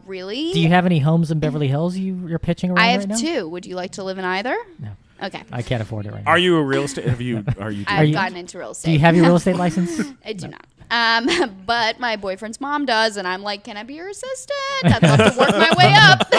C: really.
D: Do you have any homes in Beverly Hills you're pitching around
C: I have
D: right now?
C: two. Would you like to live in either?
D: No.
C: Okay.
D: I can't afford it right now.
B: Are you a real estate? Are you?
C: I've
D: you-
C: gotten into real estate.
D: Do you have your real estate license?
C: I do not. But my boyfriend's mom does, and I'm like, can I be your assistant? I'd love to work my way up.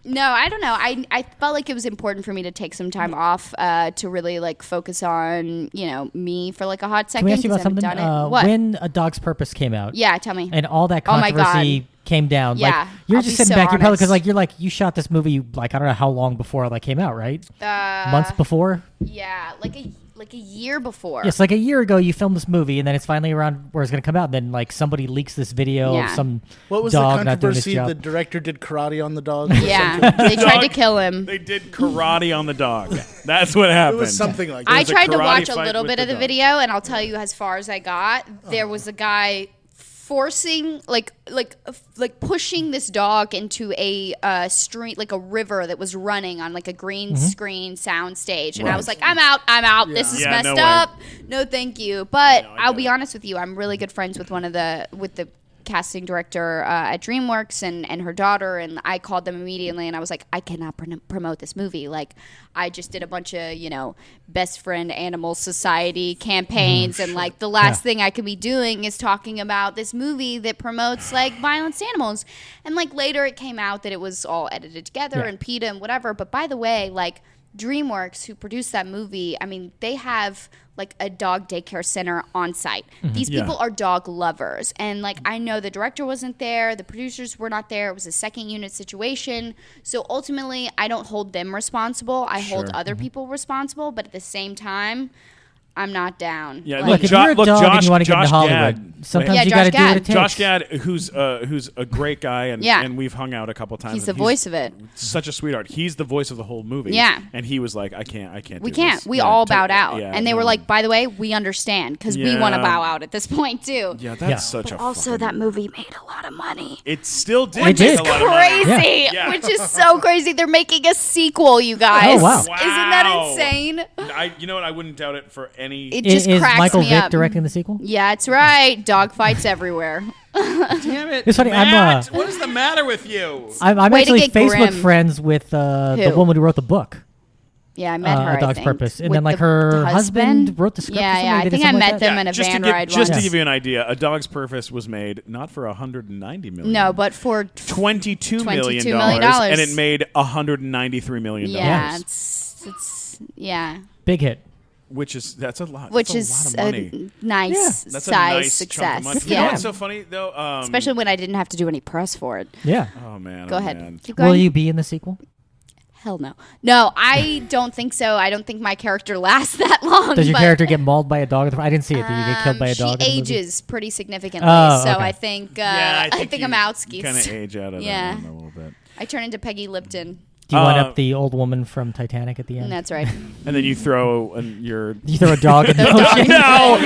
C: No, I don't know. I felt like it was important for me to take some time off to really like focus on me for like a hot second.
D: Can we ask you about
C: 'cause I haven't
D: something?
C: done it. What?
D: When A Dog's Purpose came out,
C: Yeah, tell me.
D: and all that
C: Oh my
D: controversy
C: God.
D: came down.
C: Yeah,
D: like you're
C: I'll
D: just
C: be
D: sitting
C: so
D: back. You're probably because
C: honest.
D: you shot this movie like I don't know how long before it like came out, right? Months before.
C: Yeah, like a year before.
D: Yes, like a year ago, you filmed this movie, and then it's finally around where it's going to come out. And then, like, somebody leaks this video
C: Yeah.
D: of some
A: What was
D: dog
A: the
D: not doing his
A: controversy?
D: job.
A: The director did karate on the dog. or
C: Yeah,
A: something?
C: they tried to kill him.
B: They did karate on the dog. That's what happened.
A: It was something like
C: I
A: that.
B: was a
C: tried to
B: karate
C: watch a
B: fight
C: little
B: with
C: bit
B: the
C: of the
B: dog.
C: video, and I'll tell you as far as I got, there was a guy forcing like pushing this dog into a street, like a river that was running on like a green screen sound stage, and I was like, I'm out, this is
B: Yeah,
C: messed
B: no way.
C: up, no thank you. But
B: I
C: I'll
B: get
C: be
B: it.
C: honest with you, I'm really good friends with the casting director at DreamWorks and her daughter, and I called them immediately, and I was like, I cannot promote this movie. Like, I just did a bunch of best friend animal society campaigns, and like the last thing I could be doing is talking about this movie that promotes like violence to animals. And like later it came out that it was all edited together and PETA and whatever. But by the way, like DreamWorks, who produced that movie, I mean, they have like a dog daycare center on site. These people are dog lovers. And like, I know the director wasn't there, the producers were not there. It was a second unit situation. So ultimately, I don't hold them responsible. I hold other people responsible. But at the same time, I'm not down.
B: Yeah,
C: Like,
D: Look, if you're a dog and you want to get into Hollywood,
B: Gad,
D: sometimes
C: Yeah,
D: you got to
C: Josh
D: do what
C: Gad.
D: it takes.
B: Josh Gad, who's a great guy, and we've hung out a couple times.
C: he's
B: and
C: the voice of it.
B: Such a sweetheart. He's the voice of the whole movie.
C: Yeah.
B: And he was like, I can't.
C: We
B: do
C: can't.
B: this.
C: We
B: Yeah,
C: all bowed out.
B: yeah,
C: and they were
B: no.
C: like, by the way, we understand because we want to
B: Yeah.
C: bow out at this point too.
B: Yeah, that's such a.
C: Also,
B: fucking-
C: that movie made a lot of money.
B: It still did.
D: It
B: make
D: did.
B: a lot of money.
C: Crazy,
B: Yeah.
C: which is so crazy. They're making a sequel, you guys.
D: Oh, wow.
C: Isn't that
B: Wow.
C: insane?
B: You know what? I wouldn't doubt it for any.
C: It just
D: Is
C: cracks
D: Michael
C: me
D: Vick
C: up.
D: directing the sequel?
C: Yeah, it's right. Dog fights everywhere.
B: Damn it!
D: It's funny, I'm,
B: Matt, what is the matter with you?
D: I'm
C: Way to
D: actually
C: get
D: Facebook
C: grim.
D: friends with the
C: Who?
D: woman who wrote the book.
C: Yeah, I met her.
D: A
C: I
D: Dog's
C: think.
D: Purpose. And
C: With
D: then, like,
C: the
D: her husband wrote the script or
C: Yeah,
D: something?
C: yeah.
D: They
C: I
D: did
C: think I
D: something like
C: met
D: that?
C: them in a
B: just
C: van
B: to,
C: ride
B: just
C: once.
B: to give you an idea, A Dog's Purpose was made not for 190 million.
C: No, but for
B: $22 million,
C: $22 million.
B: and it made $193 million.
C: yeah, it's yeah,
D: Big hit.
B: That's a lot.
C: which
B: that's
C: is
B: a lot of money.
C: nice
B: That's a
C: size
B: nice
C: success.
B: chunk of money. You know
C: Yeah,
B: what's so funny though?
C: especially when I didn't have to do any press for it.
D: Yeah.
B: Oh man.
C: Go
B: oh,
C: ahead.
B: man.
C: Keep going.
D: Will you be in the sequel?
C: Hell no. No, I don't think so. I don't think my character lasts that long.
D: Does your
C: but,
D: character get mauled by a dog? I didn't see it. Did you get killed by a
C: She
D: dog? in the movie?
C: ages pretty significantly,
D: Oh,
C: so
D: okay.
C: I think
B: Yeah,
C: I think I'm out skis.
B: Kind of age out of
C: Yeah.
B: that one a little bit.
C: I turn into Peggy Lipton.
D: Do you wind
B: Uh,
D: up the old woman from Titanic at the end?
C: That's right.
B: And then you throw your.
D: You throw a dog in the
C: dog.
D: ocean?
B: No!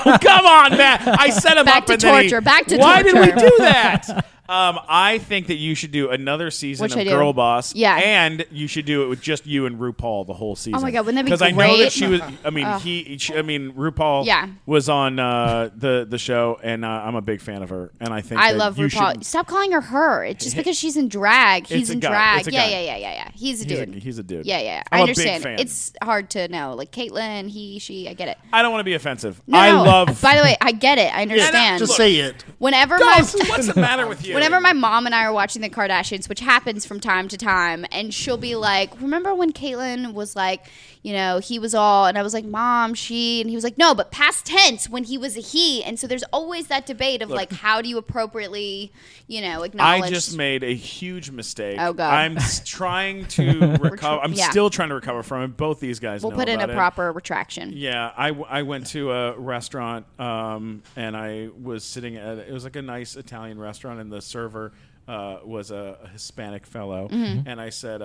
B: Oh, come on, Matt! I set him
C: Back
B: up
C: to
B: and then
C: torture, back to
B: Why did
C: torture.
B: we do that? I think that you should do another season
C: What should
B: of
C: I do?
B: Girl Boss.
C: Yeah.
B: And you should do it with just you and RuPaul the whole season.
C: Oh my God, wouldn't that be
B: Because I know that
C: great?
B: she was. I mean, RuPaul
C: Yeah.
B: was on the show, and I'm a big fan of her. And I think
C: I
B: that
C: love
B: you
C: RuPaul.
B: should-
C: Stop calling her her. It's just because she's in drag. He's
B: It's a
C: in
B: guy.
C: drag.
B: It's a
C: Yeah,
B: guy.
C: yeah. He's a dude.
B: He's a dude.
C: Yeah.
B: I'm
C: I
B: a big
C: understand.
B: fan.
C: It's hard to know. Like Caitlyn, he, she. I get it.
B: I don't want to be offensive.
C: No,
B: I
C: no.
B: love.
C: By the way, I get it. I understand.
A: Just say it.
C: Whenever
B: What's
C: my
B: the matter with you?
C: Whenever my mom and I are watching the Kardashians, which happens from time to time, and she'll be like, remember when Caitlyn was like, he was all, and I was like, Mom, she, and he was like, no, but past tense when he was a he. And so there's always that debate of like, how do you appropriately, acknowledge.
B: I just made a huge mistake.
C: Oh, God.
B: I'm trying to recover. I'm
C: yeah.
B: still trying to recover from it. Both these guys
C: We'll
B: know
C: put in a
B: about it.
C: proper retraction.
B: Yeah, I went to a restaurant and I was sitting at it was like a nice Italian restaurant, and the server was a Hispanic fellow,
C: Mm-hmm.
B: and I said,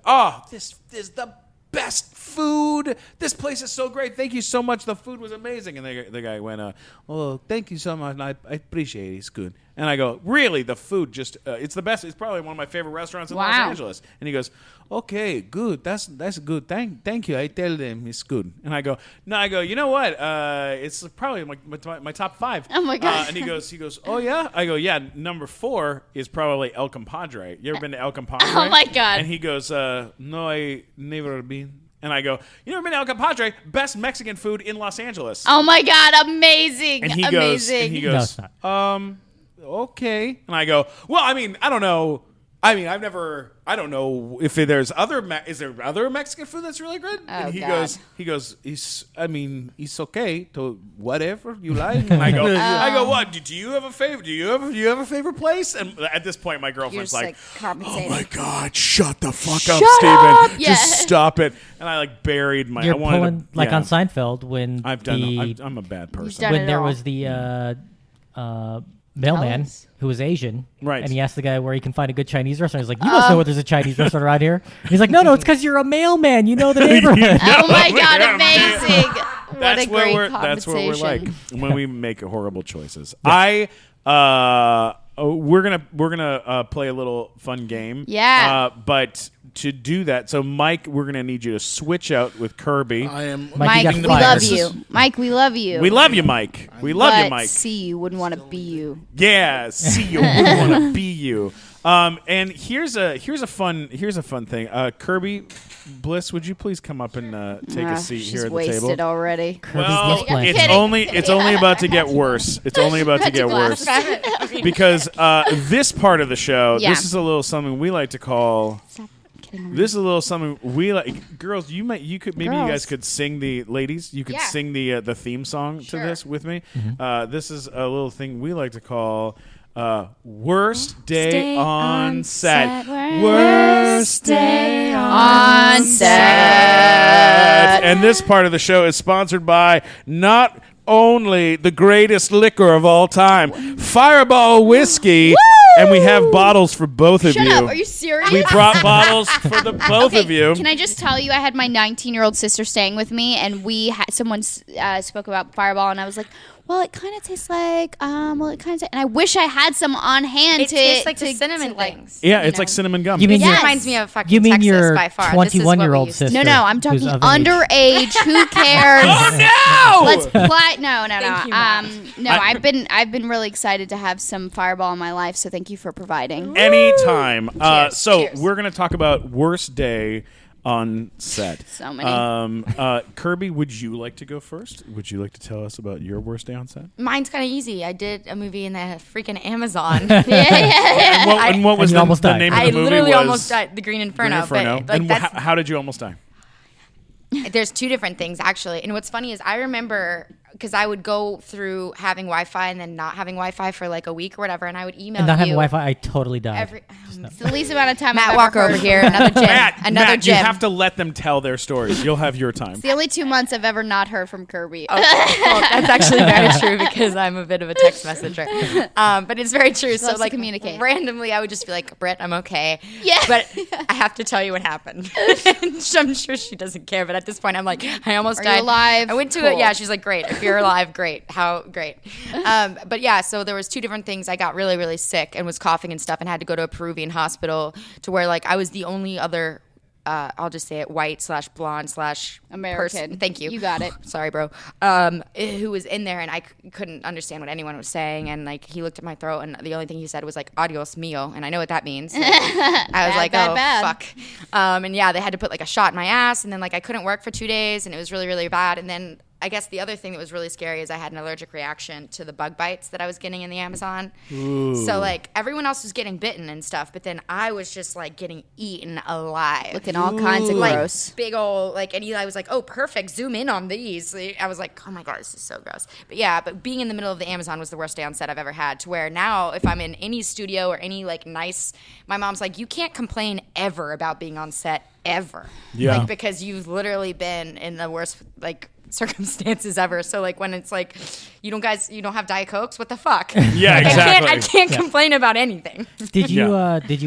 B: "Oh, this is the best food. This place is so great. Thank you so much. The food was amazing." And the guy went, "Oh, thank you so much. I appreciate it. It's good." And I go, "Really? The food just it's the best. It's probably one of my favorite restaurants in Los
C: Wow.
B: Angeles." And he goes, "Okay, good. That's good. Thank you. I tell them it's good." And I go, "No, I go. You know what? It's probably my top 5."
C: Oh my God.
B: And he goes, "Oh yeah." I go, "Yeah. Number 4 is probably El Compadre. You ever been to El Compadre?"
C: Oh my God.
B: And he goes, "No, I never been." And I go, "You never been to El Compadre? Best Mexican food in Los Angeles."
C: Oh my God, amazing.
B: And he
C: amazing.
B: goes,
D: No, it's not.
B: Okay. And I go, "Well, I mean, I don't know. I mean, I don't know if there's is there other Mexican food that's really good?"
C: Oh,
B: And he
C: God.
B: goes, it's okay to whatever you like. And I go, "What? Do you have a favorite? Do you have a favorite place?" And at this point, my
C: You're
B: girlfriend's
C: just
B: like,
C: compensating.
B: "Oh my God, shut the fuck up,
C: Shut
B: Steven.
C: up! Yeah.
B: Just stop it." And I buried my.
D: You're
B: I wanted
D: pulling,
B: to,
D: like
B: yeah.
D: on Seinfeld, when
B: I've done. I'm a bad person.
C: done
D: when
C: it
D: there
C: all.
D: was the mailman
C: Alex?
D: who was Asian,
B: Right.
D: And he asked the guy where he can find a good Chinese restaurant. He's like, "You must know where there's a Chinese restaurant around here." He's like, "No, it's because you're a mailman. You know the neighborhood."
C: Oh my God,
B: Yeah,
C: amazing. What
B: That's
C: a great
B: that's where we're like
C: compensation.
B: when we make horrible choices. We're gonna play a little fun game.
C: Yeah.
B: But to do that, so Mike, we're gonna need you to switch out with Kirby.
A: I am.
D: Mike, you
C: Mike,
D: got
C: we
D: fired.
C: love
D: This
C: you. Mike, we love you.
B: We love you, Mike. We love you,
C: But
B: Mike.
C: see, you wouldn't want to be you.
B: Yeah, see you. We want to be you. And here's a fun thing. Kirby Bliss, would you please come up and take a seat
C: She's
B: here at the
C: wasted
B: table?
C: already.
B: Well,
D: Bliss Blanton.
B: it's
C: Kidding.
B: only about to get worse. It's only about to get worse because this part of the show,
C: Yeah.
B: this is a little something we like to call
C: kidding.
B: This is a little something we like. Girls, you could maybe you guys could sing ladies. You could sing the theme song to this with me. This is a little thing we like to call worst day on set. Worst day on set. And this part of the show is sponsored by not only the greatest liquor of all time, Fireball Whiskey.
C: Woo!
B: And we have bottles for both of you.
C: Shut up. Are you serious?
B: We brought bottles for the both of you.
C: Can I just tell you, I had my 19-year-old sister staying with me, and someone spoke about Fireball, and I was like, well, it kind of tastes like, and I wish I had some on hand.
F: It tastes like the cinnamon things.
B: Yeah, it's like cinnamon gum.
D: You mean
F: It reminds me of fucking
D: You mean
F: Texas
D: your
F: by far.
D: 21-year-old sister?
C: No, I'm
D: who's
C: talking
D: of age.
C: underage. Who cares?
B: Oh no!
C: Let's play. No.
F: Thank you, Mom.
C: No, I've been really excited to have some Fireball in my life, so thank you for providing.
B: Anytime. So
C: Cheers.
B: we're going to talk about worst day on set.
C: So many.
B: Kirby, would you like to go first? Would you like to tell us about your worst day on set?
F: Mine's kind of easy. I did a movie in the freaking Amazon.
B: And what was
D: you
B: the,
D: almost
B: the
D: died.
B: name of
F: I
B: the movie?
F: literally
B: was
F: almost died. The Green Inferno.
B: Green Inferno.
F: But, like,
B: And
F: that's,
B: how did you almost die?
F: there's two different things, actually. And what's funny is I remember, because I would go through having Wi-Fi and then not having Wi-Fi for like a week or whatever, and I would email
D: And not having
F: you
D: Wi-Fi, I totally died.
C: It's the least amount of time
F: Matt
C: I've
F: Walker
C: ever
F: over
C: heard.
F: here, another gym,
B: Matt,
F: gym.
B: you have to let them tell their stories. You'll have your time.
C: It's the only 2 months I've ever not heard from Kirby.
F: Well, that's actually very true because I'm a bit of a text messenger. But it's very true. So
C: loves to
F: like
C: communicate.
F: randomly, I would just be like, Britt, I'm okay.
C: Yeah.
F: But I have to tell you what happened. I'm sure she doesn't care. But at this point, I'm like, I almost
C: Are
F: died.
C: you alive?
F: I went to
C: Cool.
F: it. Yeah. She's like, great. If you're alive, great. How great. But yeah, so there was two different things. I got really, really sick and was coughing and stuff and had to go to a Peruvian hospital to where like I was the only other I'll just say it, white/blonde/
C: American.
F: Thank you.
C: You got it.
F: Sorry, bro. Who was in there, and I couldn't understand what anyone was saying, and like he looked at my throat, and the only thing he said was like "adios mio," and I know what that means. Like, I was like,
C: bad.
F: fuck. And yeah, they had to put like a shot in my ass, and then like I couldn't work for 2 days, and it was really, really bad. And then I guess the other thing that was really scary is I had an allergic reaction to the bug bites that I was getting in the Amazon.
B: Ooh.
F: So like everyone else was getting bitten and stuff, but then I was just like getting eaten alive.
C: Looking all kinds of
F: Like
C: gross.
F: big old like, and Eli was like, "Oh, perfect, zoom in on these." I was like, "Oh my god, this is so gross." But yeah, but being in the middle of the Amazon was the worst day on set I've ever had. To where now, if I'm in any studio or any like nice, my mom's like, "You can't complain ever about being on set ever."
B: Yeah.
F: Like because you've literally been in the worst like circumstances ever. So like when it's like you don't have Diet Cokes, what the fuck?
B: Yeah,
F: Like,
B: exactly.
F: I can't complain about anything.
D: Did you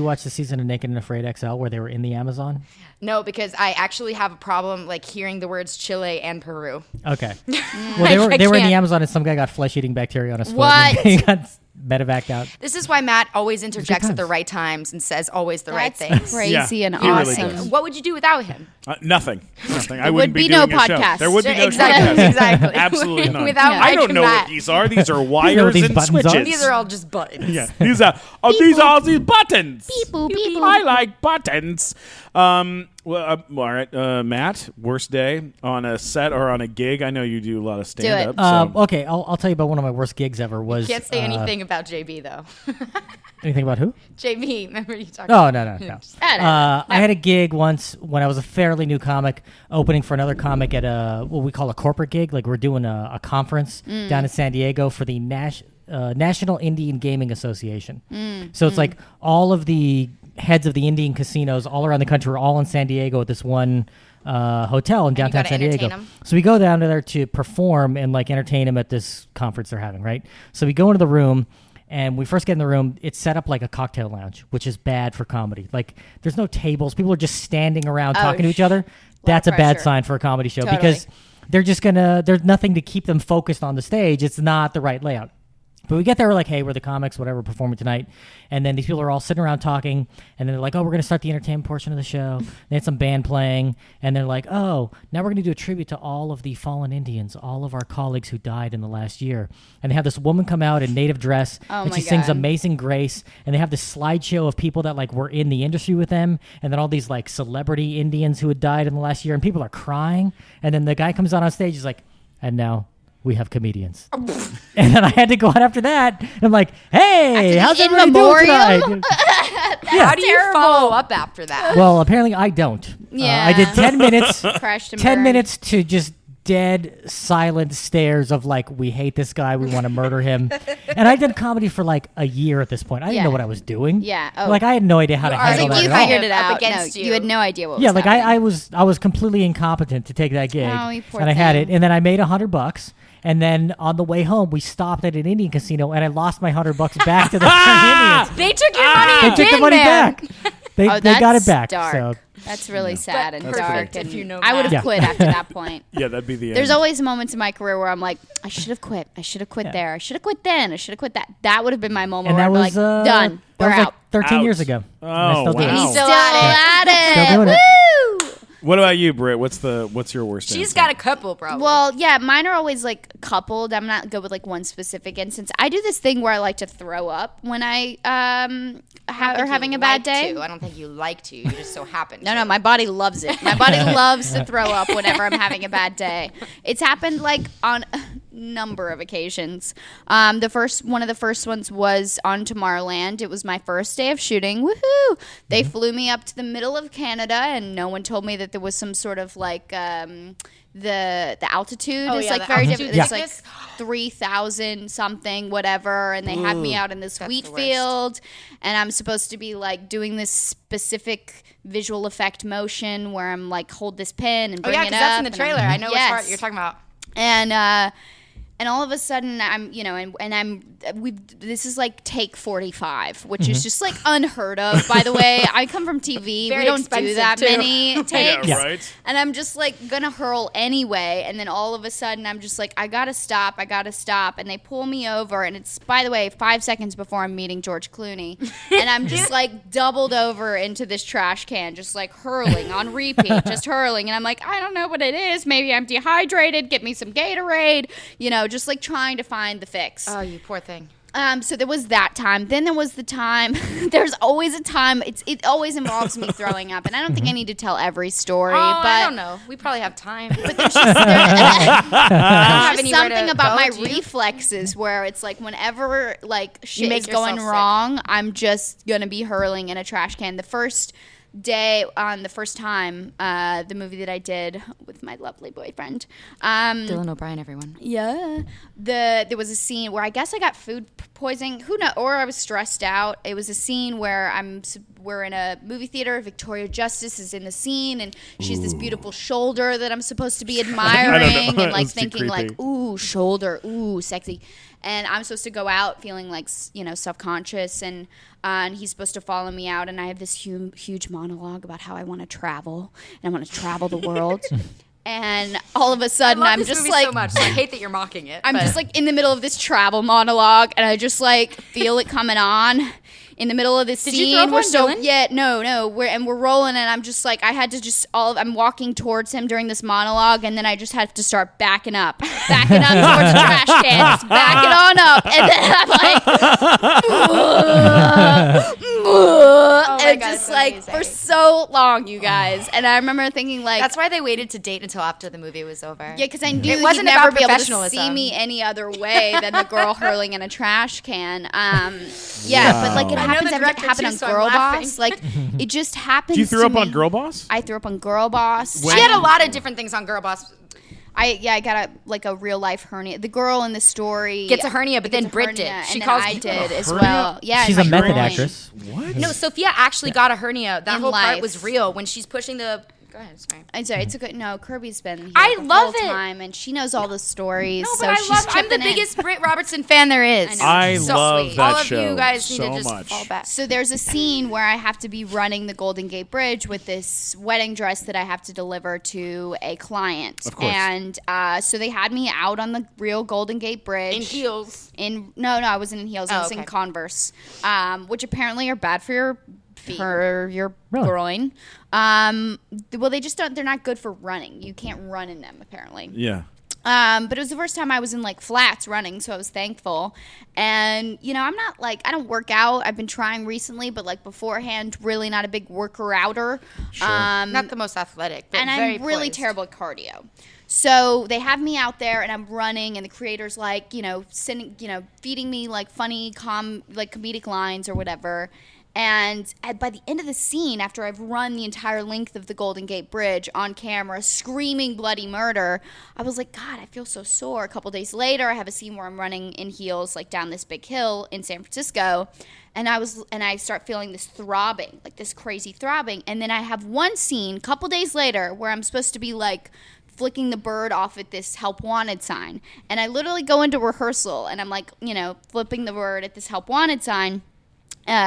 D: watch the season of Naked and Afraid XL where they were in the Amazon?
F: No, because I actually have a problem like hearing the words Chile and Peru.
D: Okay. Well, they were in the
F: can't.
D: Amazon and some guy got flesh-eating bacteria on his foot.
C: What?
D: And he got medevaced out.
F: This is why Matt always interjects at the
D: times.
F: right times and says always the right
C: That's
F: things.
C: crazy
B: Yeah,
C: and
B: he really
C: awesome.
B: does.
F: What would you do without him?
B: Nothing. I
C: would
B: wouldn't
C: be
B: doing
C: no
B: a show.
C: podcast.
B: There would be no
F: Exactly,
B: podcast.
F: exactly.
B: Absolutely none.
F: Without
B: I don't
F: Mike
B: know
F: and
B: what
F: Matt.
B: these are. These are
D: what
B: wires
D: these
B: and
D: buttons are?
B: switches.
F: These are all just buttons.
B: Yeah, these are all these buttons.
C: Beep, boop, beep, boop.
B: I like buttons. All right, Matt. Worst day on a set or on a gig? I know you do a lot of stand up.
D: Okay, I'll tell you about one of my worst gigs ever. Was
F: Can't say anything about JB though.
D: anything about who?
F: JB, remember you talked
D: Oh,
F: about
D: no.
C: I
D: I had a gig once when I was a fairly new comic, opening for another comic at what we call a corporate gig. Like we're doing a conference down in San Diego for the National Indian Gaming Association. So it's like all of the heads of the Indian casinos all around the country are all in San Diego at this one hotel in downtown
F: gotta
D: San Diego.
F: entertain 'em.
D: So we go down there to perform and like entertain them at this conference they're having, right? So we go into the room. And we first get in the room, it's set up like a cocktail lounge, which is bad for comedy. Like, there's no tables. People are just standing around talking to each other. That's a bad
C: pressure.
D: sign for a comedy show
C: Totally.
D: because they're just there's nothing to keep them focused on the stage. It's not the right layout. But we get there, we're like, hey, we're the comics, whatever, performing tonight. And then these people are all sitting around talking. And then they're like, oh, we're going to start the entertainment portion of the show. They had some band playing. And they're like, oh, now we're going to do a tribute to all of the fallen Indians, all of our colleagues who died in the last year. And they have this woman come out in native dress. And
C: my
D: she sings
C: God.
D: Amazing Grace. And they have this slideshow of people that like were in the industry with them. And then all these like celebrity Indians who had died in the last year. And people are crying. And then the guy comes out on stage. He's like, and now we have comedians. And then I had to go out after that. And I'm like, hey, how's
C: in
D: everybody doing
C: memoriam?
D: tonight?
F: How do you follow up after that?
D: Well, apparently I don't.
C: Yeah.
D: I did 10 minutes.
C: Crashed and
D: 10
C: burned.
D: minutes to just dead, silent stares of like, we hate this guy, we want to murder him. And I did comedy for like a year at this point. I didn't know what I was doing.
C: Yeah. Oh.
D: Like I had no idea how to handle
C: Like
D: that
C: you
D: at all.
C: figured it
F: Up
C: out.
F: against
C: No,
F: you.
C: you had no idea what was
D: Yeah, like
C: happening.
D: I was completely incompetent to take that gig.
C: Oh, you poor
D: and I had
C: thing.
D: it. And then I made $100. And then on the way home, we stopped at an Indian casino, and I lost my $100 back to the Indians.
F: They took your money
D: They
F: again,
D: took the money
F: man.
D: back. They got it back.
C: Dark.
D: So
C: That's really sad and
F: That's
C: dark.
F: perfect
C: And
F: if you know
C: I would
F: that.
C: have quit after that point.
B: Yeah, that'd be the end.
C: There's always moments in my career where I'm like, I should have quit. I should have quit there. I should have quit then. I should have quit that. That would have been my moment
D: and
C: where
D: that
C: I'd
D: was
C: be like, done.
D: That
C: We're
D: was
C: out.
D: like 13 years
B: Out.
D: ago.
B: Oh,
D: And I still do it.
B: wow.
F: He's still
C: at it.
D: Still doing it.
C: Woo!
B: What about you, Britt? What's your worst?
F: She's
B: incident?
F: got a couple, probably.
C: Well, yeah, mine are always like coupled. I'm not good with like one specific instance. I do this thing where I like to throw up when I having a bad day.
F: I don't think you like to. You just so happen to.
C: No, my body loves it. My body loves to throw up whenever I'm having a bad day. It's happened like on a number of occasions. One of the first ones was on Tomorrowland. It was my first day of shooting. Woohoo! They flew me up to the middle of Canada, and no one told me that there was some sort of like the altitude is like
F: the
C: very
F: altitude
C: different. It's like
F: sickness.
C: 3,000 something, whatever, and they had me out in this wheat
F: the worst.
C: field, and I'm supposed to be like doing this specific visual effect motion where I'm like hold this pin and
F: Oh
C: bring
F: yeah,
C: it
F: because
C: up.
F: that's in the
C: and
F: trailer.
C: I'm-
F: I know which part you're talking about.
C: And all of a sudden I'm, this is like take 45, which is just like unheard of. By the way, I come from TV.
F: Very
C: we don't do
F: expensive,
C: that
F: too.
C: many takes.
B: Yeah, right.
C: And I'm just like gonna hurl anyway. And then all of a sudden I'm just like, I gotta stop. And they pull me over. And it's, by the way, 5 seconds before I'm meeting George Clooney. And I'm just like doubled over into this trash can, just like hurling on repeat, just hurling. And I'm like, I don't know what it is. Maybe I'm dehydrated. Get me some Gatorade. Just like trying to find the fix.
F: Oh, you poor thing.
C: So there was that time. Then there was the time. There's always a time. It always involves me throwing up, and I don't think I need to tell every story.
F: Oh,
C: but
F: I don't know. We probably have time.
C: But there's just,
F: have
C: there's
F: anywhere
C: something
F: to
C: about
F: go,
C: my
F: do you?
C: reflexes where it's like whenever like shit
F: make
C: is going
F: yourself sick.
C: wrong, I'm just gonna be hurling in a trash can. The first time, the movie that I did with my lovely boyfriend.
F: Dylan O'Brien, everyone.
C: Yeah. There was a scene where I guess I got food poisoning. Who knows? Or I was stressed out. It was a scene where we're in a movie theater. Victoria Justice is in the scene, and she's this beautiful shoulder that I'm supposed to be admiring and like
B: That's too
C: thinking like,
B: creepy.
C: ooh, shoulder, ooh, sexy. And I'm supposed to go out feeling like, self-conscious, and he's supposed to follow me out, and I have this huge monologue about how I want to travel, and I want to travel the world. And all of a sudden,
F: I love
C: I'm
F: this
C: just
F: movie
C: like,
F: so much. So I hate that you're mocking it.
C: I'm
F: but-
C: just like in the middle of this travel monologue, and I just like feel it coming on in the middle of this
F: Did
C: scene.
F: you throw up
C: We're
F: on
C: so
F: Dylan?
C: no, we're rolling, and I'm just like I'm walking towards him during this monologue, and then I just have to start backing up towards the trash can, just backing on up, and then I'm like, and
F: God,
C: just
F: it's
C: like
F: amazing.
C: for so long, you guys. And I remember thinking like,
F: That's why they waited to date until after the movie was over.
C: yeah, because I knew
F: It
C: he'd
F: wasn't
C: never
F: about
C: be able to
F: professionalism.
C: see me any other way than the girl hurling in a trash can. Yeah, but like it
F: I know
C: happens
F: the director
C: happened
F: too,
C: on
F: so I'm
C: Girl
F: laughing.
C: Boss. Like it just happens.
B: Do you throw
C: to
B: up on
C: me.
B: Girl Boss?
C: I threw up on Girl Boss.
F: She had a lot of different things on Girl Boss.
C: I got a real life hernia. The girl in the story
F: Gets a hernia, but
C: gets
F: then
C: a
F: Britt
C: hernia,
F: did.
C: and
F: She
C: then
F: calls
C: I
F: it
C: did as
B: hernia?
C: well. Yeah,
D: She's
C: in
D: a
C: my
D: method
C: groin.
D: actress.
B: What?
F: No, Sophia actually got a hernia. That
C: In
F: whole part
C: life.
F: was real when she's pushing the. Go ahead, sorry.
C: I'm sorry, it's a good. No, Kirby's been here
F: I
C: the
F: love
C: whole
F: it.
C: time, and she knows all the stories.
F: No,
C: so
F: but
C: she's
F: I'm the
C: chipping in.
F: biggest Britt Robertson fan there is.
B: I
F: So
B: love
F: sweet.
B: that
F: All of
B: show
F: you guys need
B: so
F: to just
B: much.
F: fall back.
C: So there's a scene where I have to be running the Golden Gate Bridge with this wedding dress that I have to deliver to a client.
B: Of course.
C: And so they had me out on the real Golden Gate Bridge.
F: In heels.
C: No, I wasn't in heels. I
F: Oh,
C: was in
F: okay.
C: Converse, which apparently are bad for your feet. For your
D: Really?
C: groin. Well, they just don't. They're not good for running. You can't run in them apparently.
B: Yeah.
C: But it was the first time I was in like flats running, so I was thankful. And I'm not like, I don't work out. I've been trying recently, but like beforehand, really not a big worker-outer.
F: Not the most athletic, but
C: And
F: very
C: I'm really
F: poised.
C: terrible at cardio. So they have me out there, and I'm running, and the creator's like, feeding me like funny, comedic lines or whatever. And by the end of the scene, after I've run the entire length of the Golden Gate Bridge on camera, screaming bloody murder, I was like, God, I feel so sore. A couple days later, I have a scene where I'm running in heels like down this big hill in San Francisco, and I start feeling this throbbing, like this crazy throbbing. And then I have one scene, a couple days later, where I'm supposed to be like flicking the bird off at this help wanted sign. And I literally go into rehearsal, and I'm like, flipping the bird at this help wanted sign.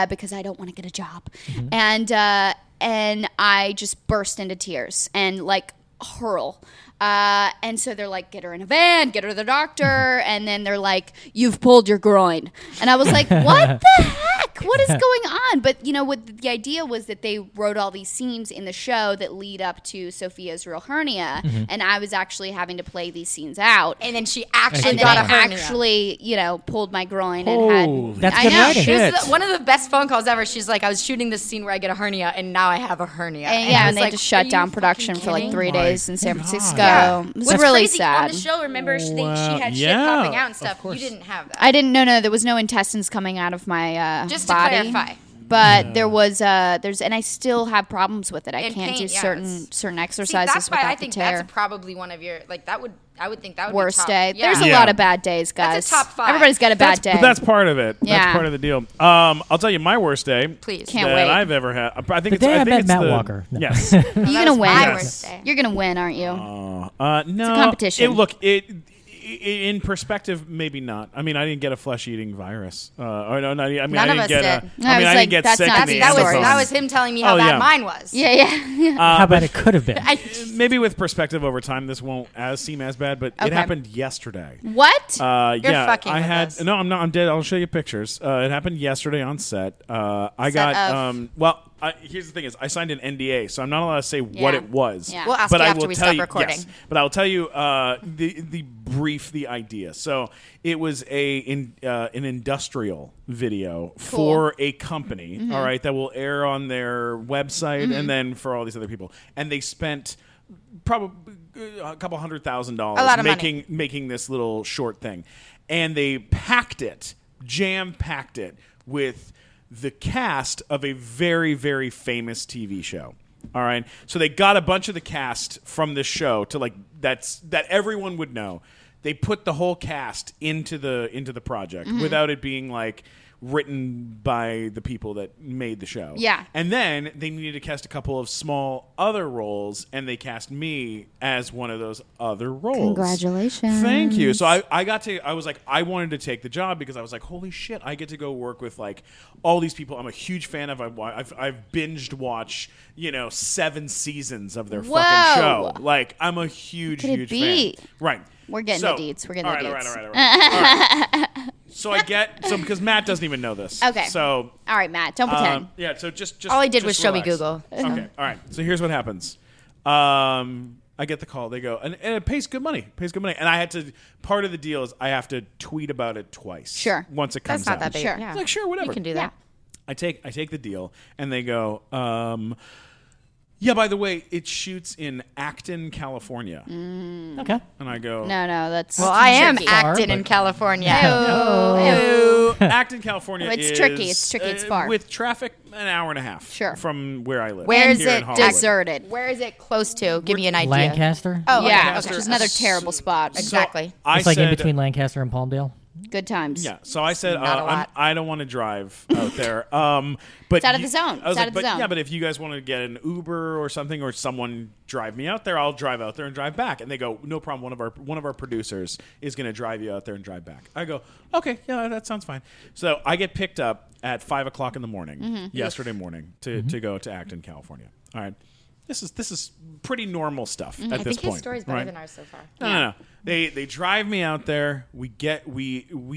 C: Because I don't want to get a job. And I just burst into tears and like hurl. And so they're like, get her in a van, get her to the doctor. And then they're like, you've pulled your groin. And I was like, what the heck? What is going on? But, what the idea was that they wrote all these scenes in the show that lead up to Sophia's real hernia. And I was actually having to play these scenes out.
F: And then she actually got a hernia.
C: Actually, pulled my groin and had...
D: That's good writing.
F: It was one of the best phone calls ever. She's like, I was shooting this scene where I get a hernia, and now I have a hernia.
C: And they just shut down production for like 3 days in San Francisco. It was really
F: crazy.
C: sad.
F: On the show, remember, she had shit popping out and stuff. You didn't have that.
C: I didn't. No. There was no intestines coming out of my
F: Just
C: body.
F: to clarify.
C: But there was and I still have problems with it. I
F: And
C: can't
F: pain,
C: do
F: yeah,
C: certain
F: See,
C: exercises
F: that's why
C: without
F: I think
C: the tear.
F: that's probably one of your I would think that would
C: Worst
F: be top.
C: day.
F: Yeah.
C: There's a lot of bad days, guys.
F: That's a top 5.
C: Everybody's got a bad day.
B: But that's part of it.
C: Yeah.
B: That's part of the deal. I'll tell you my worst day.
F: Please.
C: Can't
B: that
C: wait.
B: I've ever had. I think
D: The day I met
B: it's
D: Matt
B: the,
D: Walker. No.
B: Yes.
C: You're gonna win.
F: my
B: Yes.
F: worst day.
C: You're gonna win, aren't you?
B: No.
C: It's a competition.
B: In perspective, maybe not. I mean, I didn't get a flesh-eating virus. I
F: None
B: didn't
F: of
B: get
F: us
B: a.
F: did.
B: I
C: I
B: mean,
C: was
B: I
C: like,
B: didn't get
C: that's
B: sick
C: not
B: in the
C: the
F: That
B: Amazon.
F: was him telling me how
B: Oh,
F: bad
B: yeah.
F: mine was.
C: Yeah.
D: How bad it could have been.
B: Maybe with perspective over time, this won't seem as bad, but
C: Okay.
B: it happened yesterday.
C: What?
B: Yeah,
F: fucking
B: I
F: with
B: had
F: us.
B: no. I'm not. I'm dead. I'll show you pictures. It happened yesterday on set. I
C: Set
B: got.
C: of?
B: Here's the thing: is I signed an NDA, so I'm not allowed to say what
C: Yeah.
B: it was.
C: Yeah.
F: We'll ask
B: but
F: you
B: I
F: after
B: will
F: we
B: tell
F: stop
B: you,
F: recording.
B: Yes, but I will tell you the idea. So it was an industrial video for a company. All right, that will air on their website and then for all these other people, and they spent probably a couple $100,000
F: A lot of money.
B: making this little short thing, and they jam-packed it with the cast of a very, very famous TV show. All right, so they got a bunch of the cast from this show to that everyone would know. They put the whole cast into the project without it being written by the people that made the show.
C: Yeah.
B: And then they needed to cast a couple of small other roles, and they cast me as one of those other roles.
C: Congratulations.
B: Thank you. So I was like, I wanted to take the job because I was like, holy shit, I get to go work with all these people I'm a huge fan of. I've binged watch 7 seasons of their
C: Whoa.
B: fucking show. I'm a huge,
C: Could it
B: huge
C: be?
B: fan. Right.
C: We're getting
B: So-
C: the deets. We're getting
B: all
C: the
B: right,
C: deets.
B: All right. So because Matt doesn't even know this.
C: Okay.
B: So
C: All right, Matt. Don't pretend.
B: yeah. So just
F: All he did
B: just
F: was show me
B: relax.
F: Google.
B: Okay. All right. So here's what happens. I get the call. They go, and it pays good money. And I had to. Part of the deal is I have to tweet about it twice.
C: Sure.
B: Once it comes
F: That's not
B: out.
F: that big.
C: Sure.
F: Yeah.
B: It's sure, whatever.
F: You can do that.
B: I take the deal, and they go, yeah, by the way, it shoots in Acton, California.
D: Okay.
B: And I go,
C: No, that's
F: Well, I am
C: tricky.
F: acting in
D: but-
F: California.
B: Acton, California
C: It's
B: is
C: tricky. It's tricky. It's far.
B: With traffic, an hour and a half
C: Sure.
B: from where I live.
F: Where is
B: Here in
F: it
B: Hollywood.
C: deserted.
F: Where is it close to? Give me an idea.
D: Lancaster.
F: Oh,
C: Yeah,
B: Lancaster.
C: which is another terrible spot.
B: So
F: Exactly.
B: I
D: It's like in
B: said-
D: between Lancaster and Palmdale.
C: Good times.
B: Yeah, so I said
F: Not a lot.
B: I don't want to drive out there. But
C: It's out of the zone.
B: I was
C: It's out of the
B: but,
C: zone.
B: Yeah, but if you guys want to get an Uber or something, or someone drive me out there, I'll drive out there and drive back. And they go, no problem. One of our producers is going to drive you out there and drive back. I go, okay, yeah, that sounds fine. So I get picked up at 5:00 in the morning yesterday morning to go to Acton, California. All right. This is pretty normal stuff at
F: I
B: this
F: think
B: point.
F: his story's better
B: right?
F: than ours so far.
B: No. They drive me out there. We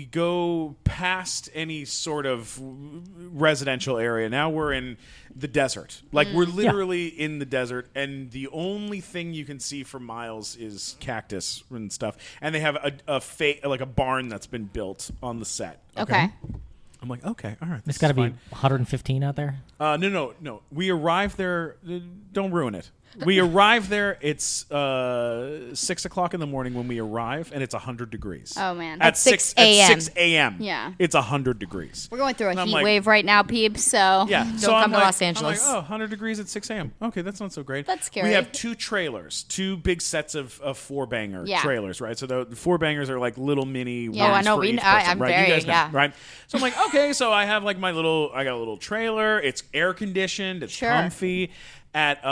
B: go past any sort of residential area. Now we're in the desert. We're literally in the desert, and the only thing you can see for miles is cactus and stuff. And they have a barn that's been built on the set.
C: Okay.
B: I'm like, okay, all right.
D: It's got to be 115 out there.
B: No. We arrived there. Don't ruin it. We arrive there. It's 6 o'clock in the morning when we arrive, and it's 100 degrees.
C: Oh, man.
F: At 6 a.m.
B: At 6 a.m.
C: Yeah.
B: It's 100 degrees.
C: We're going through a
B: And I'm
C: heat
B: like-
C: wave right now, peeps. So
B: Yeah.
F: Don't
B: so
F: come
B: I'm
F: to
B: like,
F: Los Angeles.
B: I'm like, 100 degrees at 6 a.m. Okay, that's not so great.
C: That's scary.
B: We have 2 trailers, 2 big sets of 4-banger
C: Yeah.
B: trailers, right? So the 4-bangers are like little mini
C: Yeah.
B: rooms
F: I know,
B: for each
F: I'm
B: person, right?
F: very-
B: You guys know,
F: yeah.
B: right? So I'm like, okay, so I have like I got a little trailer. It's air conditioned. It's
C: Sure.
B: comfy. At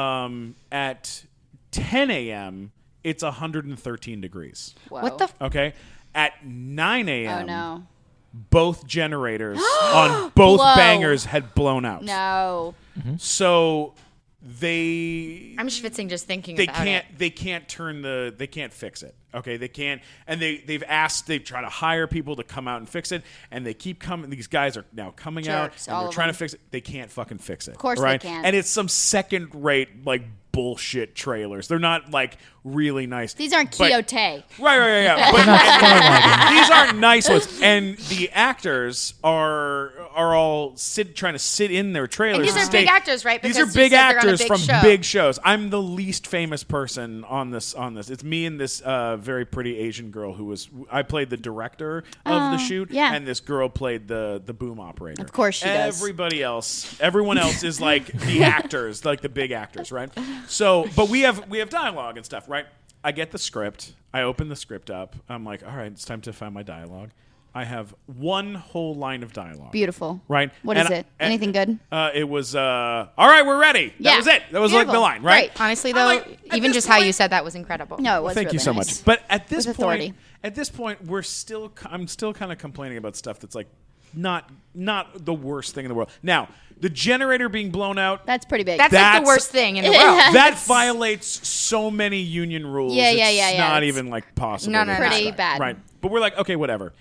B: 10 a.m., it's 113 degrees.
C: Whoa.
F: What the?
B: Okay. At 9 a.m.,
C: Oh, no.
B: both generators on both
C: Blow.
B: bangers had blown out.
C: No.
B: So they
F: I'm schwitzing just thinking
B: they
F: about
B: can't
F: it.
B: they can't fix it. Okay, they can't, and they've tried to hire people to come out and fix it, and they keep coming. These guys are now coming
C: Jerks,
B: out, and
C: all
B: they're
C: of
B: trying
C: them.
B: to fix it. They can't fucking fix it. Of
C: course they
B: right?
C: can't.
B: And it's some second rate like bullshit trailers. They're not like really nice.
C: These aren't
B: But-
C: Quixote.
B: Right. But these aren't nice ones, and the actors are all trying to sit in their trailers.
F: And these are
B: stay-
F: big actors, right?
B: These
F: Because
B: are
F: you
B: big
F: said they're on a
B: actors
F: big
B: from
F: show.
B: big shows. I'm the least famous person on this. It's me and this very pretty Asian girl I played the director of the shoot,
C: yeah.
B: and this girl played the boom operator.
C: Of course she does.
B: Everyone else is like the actors, like the big actors, right? So, but we have dialogue and stuff, right? I get the script. I open the script up. I'm like, all right, it's time to find my dialogue. I have one whole line of dialogue.
C: Beautiful.
B: Right?
C: What
B: And
C: is it?
B: and-
C: Anything good?
B: It was, all right, we're ready.
C: Yeah.
B: That was it. That was like the
C: Beautiful.
B: line, right?
C: Great.
F: Honestly,
B: I'm
F: though,
B: like, at
F: even
B: this
F: just how
B: point-
F: you said that was incredible.
C: No, it was
B: Thank you
C: really
B: so
C: nice.
B: much. But at this
C: With authority.
B: point, I'm still kind of complaining about stuff that's like not the worst thing in the world. Now, the generator being blown out,
C: That's pretty big.
F: That's like
B: That's-
F: the worst thing in the world.
B: that violates so many union rules.
C: Yeah,
B: it's
C: yeah.
B: not
C: It's
B: even like possible.
F: No,
B: to
F: no, no.
C: pretty
B: describe.
C: bad.
B: Right. But we're like, okay, whatever.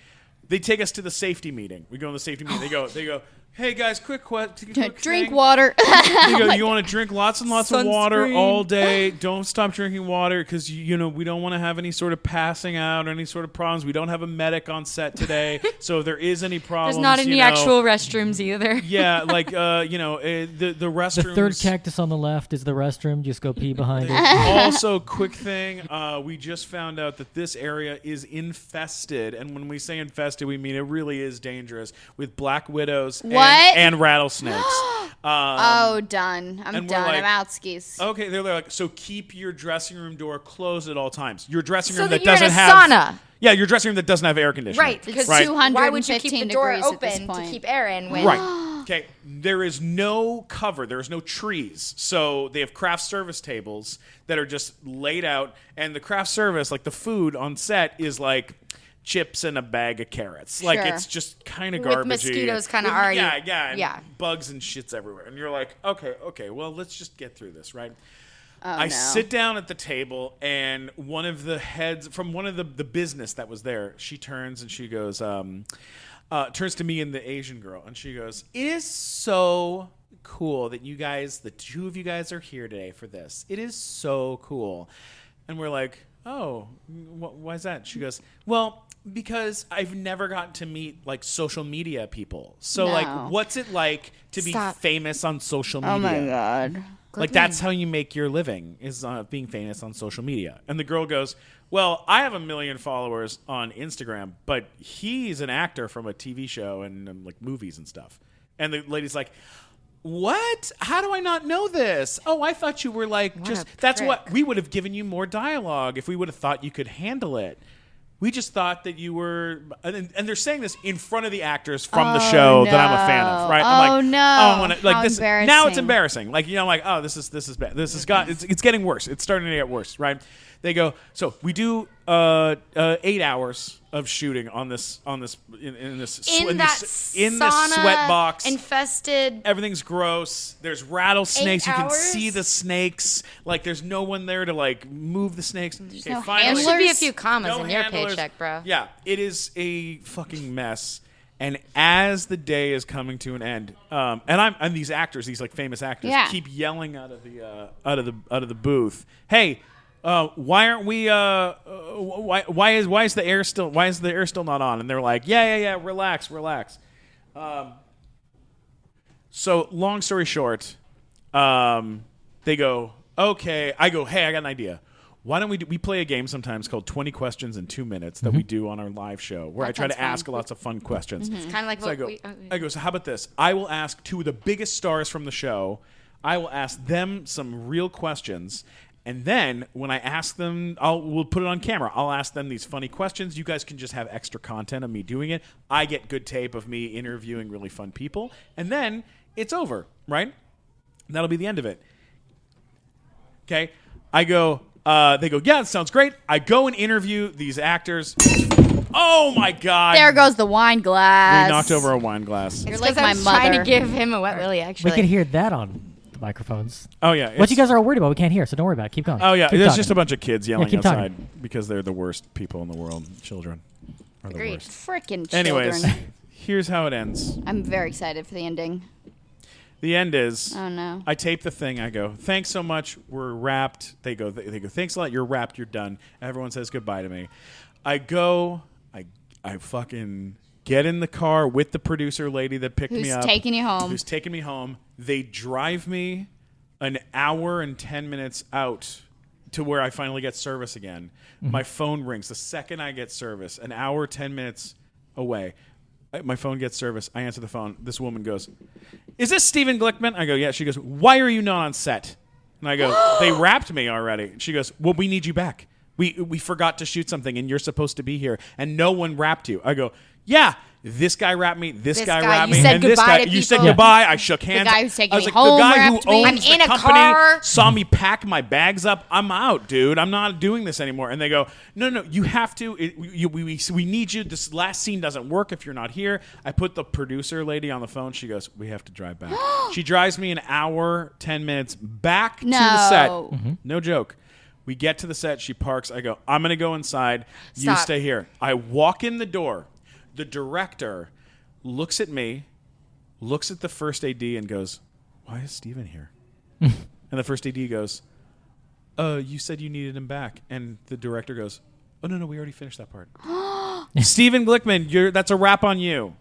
B: They take us to the safety meeting. We go in the safety meeting. They go, hey guys, quick
C: Drink
B: thing.
C: water.
B: They go, you want to drink lots and lots of water
F: Sunscreen.
B: all day. Don't stop drinking water because we don't want to have any sort of passing out or any sort of problems. We don't have a medic on set today, so if there is any problems,
F: There's not any
B: you know,
F: actual restrooms either.
B: Yeah, like the restrooms.
D: The third cactus on the left is the restroom. Just go pee behind it.
B: Also, quick thing, we just found out that this area is infested, and when we say infested, we mean it really is dangerous with black widows
C: What?
B: and rattlesnakes.
C: Oh, done. I'm
B: and we're
C: done.
B: like-
C: I'm out skis.
B: Okay, they're like, so keep your dressing room door closed at all times. Your dressing
F: So
B: room
F: that
B: that
F: you're in
B: doesn't
F: a
B: have
F: sauna.
B: Yeah, your dressing room that doesn't have air conditioning.
F: Right, because
B: Right.
C: 200
F: why would you keep the
C: 215
F: door
C: degrees at this
F: open to
C: point.
F: keep air in when
B: Right. Okay. There is no cover. There's no trees. So they have craft service tables that are just laid out, and the craft service, like the food on set, is like chips and a bag of carrots. Like
C: Sure.
B: it's just kind of
F: With
B: garbagey.
F: mosquitoes kinda
B: With-
F: already-
B: Yeah, and
F: yeah.
B: bugs and shits everywhere. And you're like, okay, well, let's just get through this, right?
C: Oh,
B: I
C: no.
B: sit down at the table, and one of the heads from one of the business that was there, she turns and she goes, turns to me and the Asian girl, and she goes, "It is so cool that you guys, the two of you guys, are here today for this. It is so cool." And we're like, "Oh, why is that?" She goes, "Well, because I've never gotten to meet like social media people. So
C: No.
B: like, what's it like to be
F: Stop.
B: famous on social media?"
C: Oh my god.
B: Like that's how you make your living is being famous on social media. And the girl goes, "Well, I have 1 million followers on Instagram, but he's an actor from a TV show and like movies and stuff." And the lady's like, "What? How do I not know this? Oh, I thought you were like
F: a
B: that's
F: prick.
B: what we would have given you more dialogue if we would have thought you could handle it. We just thought that you were," and they're saying this in front of the actors from the show that I'm a fan of, right? I'm
C: Oh,
B: like,
C: no.
B: I wanna, like
C: How
B: this now it's
C: embarrassing.
B: embarrassing. Like I'm like, oh, this is bad. This has got it's getting worse. It's starting to get worse, right? They go, so we do 8 hours of shooting on this in this
F: in
B: this
F: sauna
B: sweat box.
F: infested.
B: Everything's gross. There's rattlesnakes.
F: 8
B: You can
F: hours?
B: see the snakes. Like there's no one there to like move the snakes.
C: no
F: There
C: handlers?
F: should be a few commas
B: No
F: in your
B: handlers.
F: paycheck, bro.
B: Yeah, it is a fucking mess. And as the day is coming to an end, and these actors, these like famous actors,
C: Yeah.
B: keep yelling out of the booth, "Hey, why aren't we? Why is the air still not on?" And they're like, "Yeah, relax." So long story short, they go, okay. I go, hey, I got an idea. Why don't we play a game sometimes called 20 Questions in 2 Minutes that we do on our live show where I try to ask lots of fun questions.
F: It's kind of like
B: So I go, so how about this? I will ask 2 of the biggest stars from the show. I will ask them some real questions. And then when I ask them, we'll put it on camera. I'll ask them these funny questions. You guys can just have extra content of me doing it. I get good tape of me interviewing really fun people. And then it's over, right? That'll be the end of it. Okay? I go... they go, yeah, that sounds great. I go and interview these actors. Oh, my God.
C: There goes the wine glass.
B: We knocked over a wine glass.
C: You're
F: It's
C: like
F: 'cause
C: my
F: I was
C: mother.
F: trying to give him a wet willy, actually.
D: We can hear that on the microphones.
B: Oh, yeah.
D: What you guys are worried about, we can't hear, so don't worry about it. Keep going.
B: Oh, yeah.
D: Keep
B: There's
D: talking.
B: just a bunch of kids yelling
D: keep
B: outside
D: talking.
B: because they're the worst people in the world. Children are the
F: Agreed.
B: worst.
C: Frickin' children.
B: Anyways, here's how it ends.
C: I'm very excited for the ending.
B: The end is...
C: Oh, no.
B: I tape the thing. I go, thanks so much. We're wrapped. They go, thanks a lot. You're wrapped. You're done. Everyone says goodbye to me. I go, I fucking get in the car with the producer lady that picked me up.
C: Who's taking you home.
B: Who's taking me home. They drive me an hour and 10 minutes out to where I finally get service again. My phone rings. The second I get service, an hour, 10 minutes away. My phone gets service. I answer the phone. This woman goes, is this Stephen Glickman? I go, yeah. She goes, why are you not on set? And I go, they wrapped me already. She goes, well, we need you back. We forgot to shoot something, and you're supposed to be here, and no one wrapped you. I go, yeah. This guy wrapped me. This guy wrapped
F: you
B: me.
F: said
B: And this
F: goodbye
B: guy,
F: to
B: you said
F: people.
B: goodbye. I shook hands.
C: guy who's taking
B: I was
C: me
B: like,
C: home
B: the guy who
C: wrapped me.
B: owns
F: I'm in
B: the
F: a
B: company
F: car.
B: saw me pack my bags up. I'm out, dude. I'm not doing this anymore. And they go, no, you have to. We need you. This last scene doesn't work if you're not here. I put the producer lady on the phone. She goes, we have to drive back. She drives me an hour, 10 minutes back to the set.
C: No.
B: No joke. We get to the set. She parks. I go, I'm going to go inside. You
F: Stop.
B: stay here. I walk in the door. The director looks at me, looks at the first AD, and goes, why is Steven here? And the first AD goes, you said you needed him back. And the director goes, oh, no, we already finished that part. Stephen Glickman, that's a wrap on you.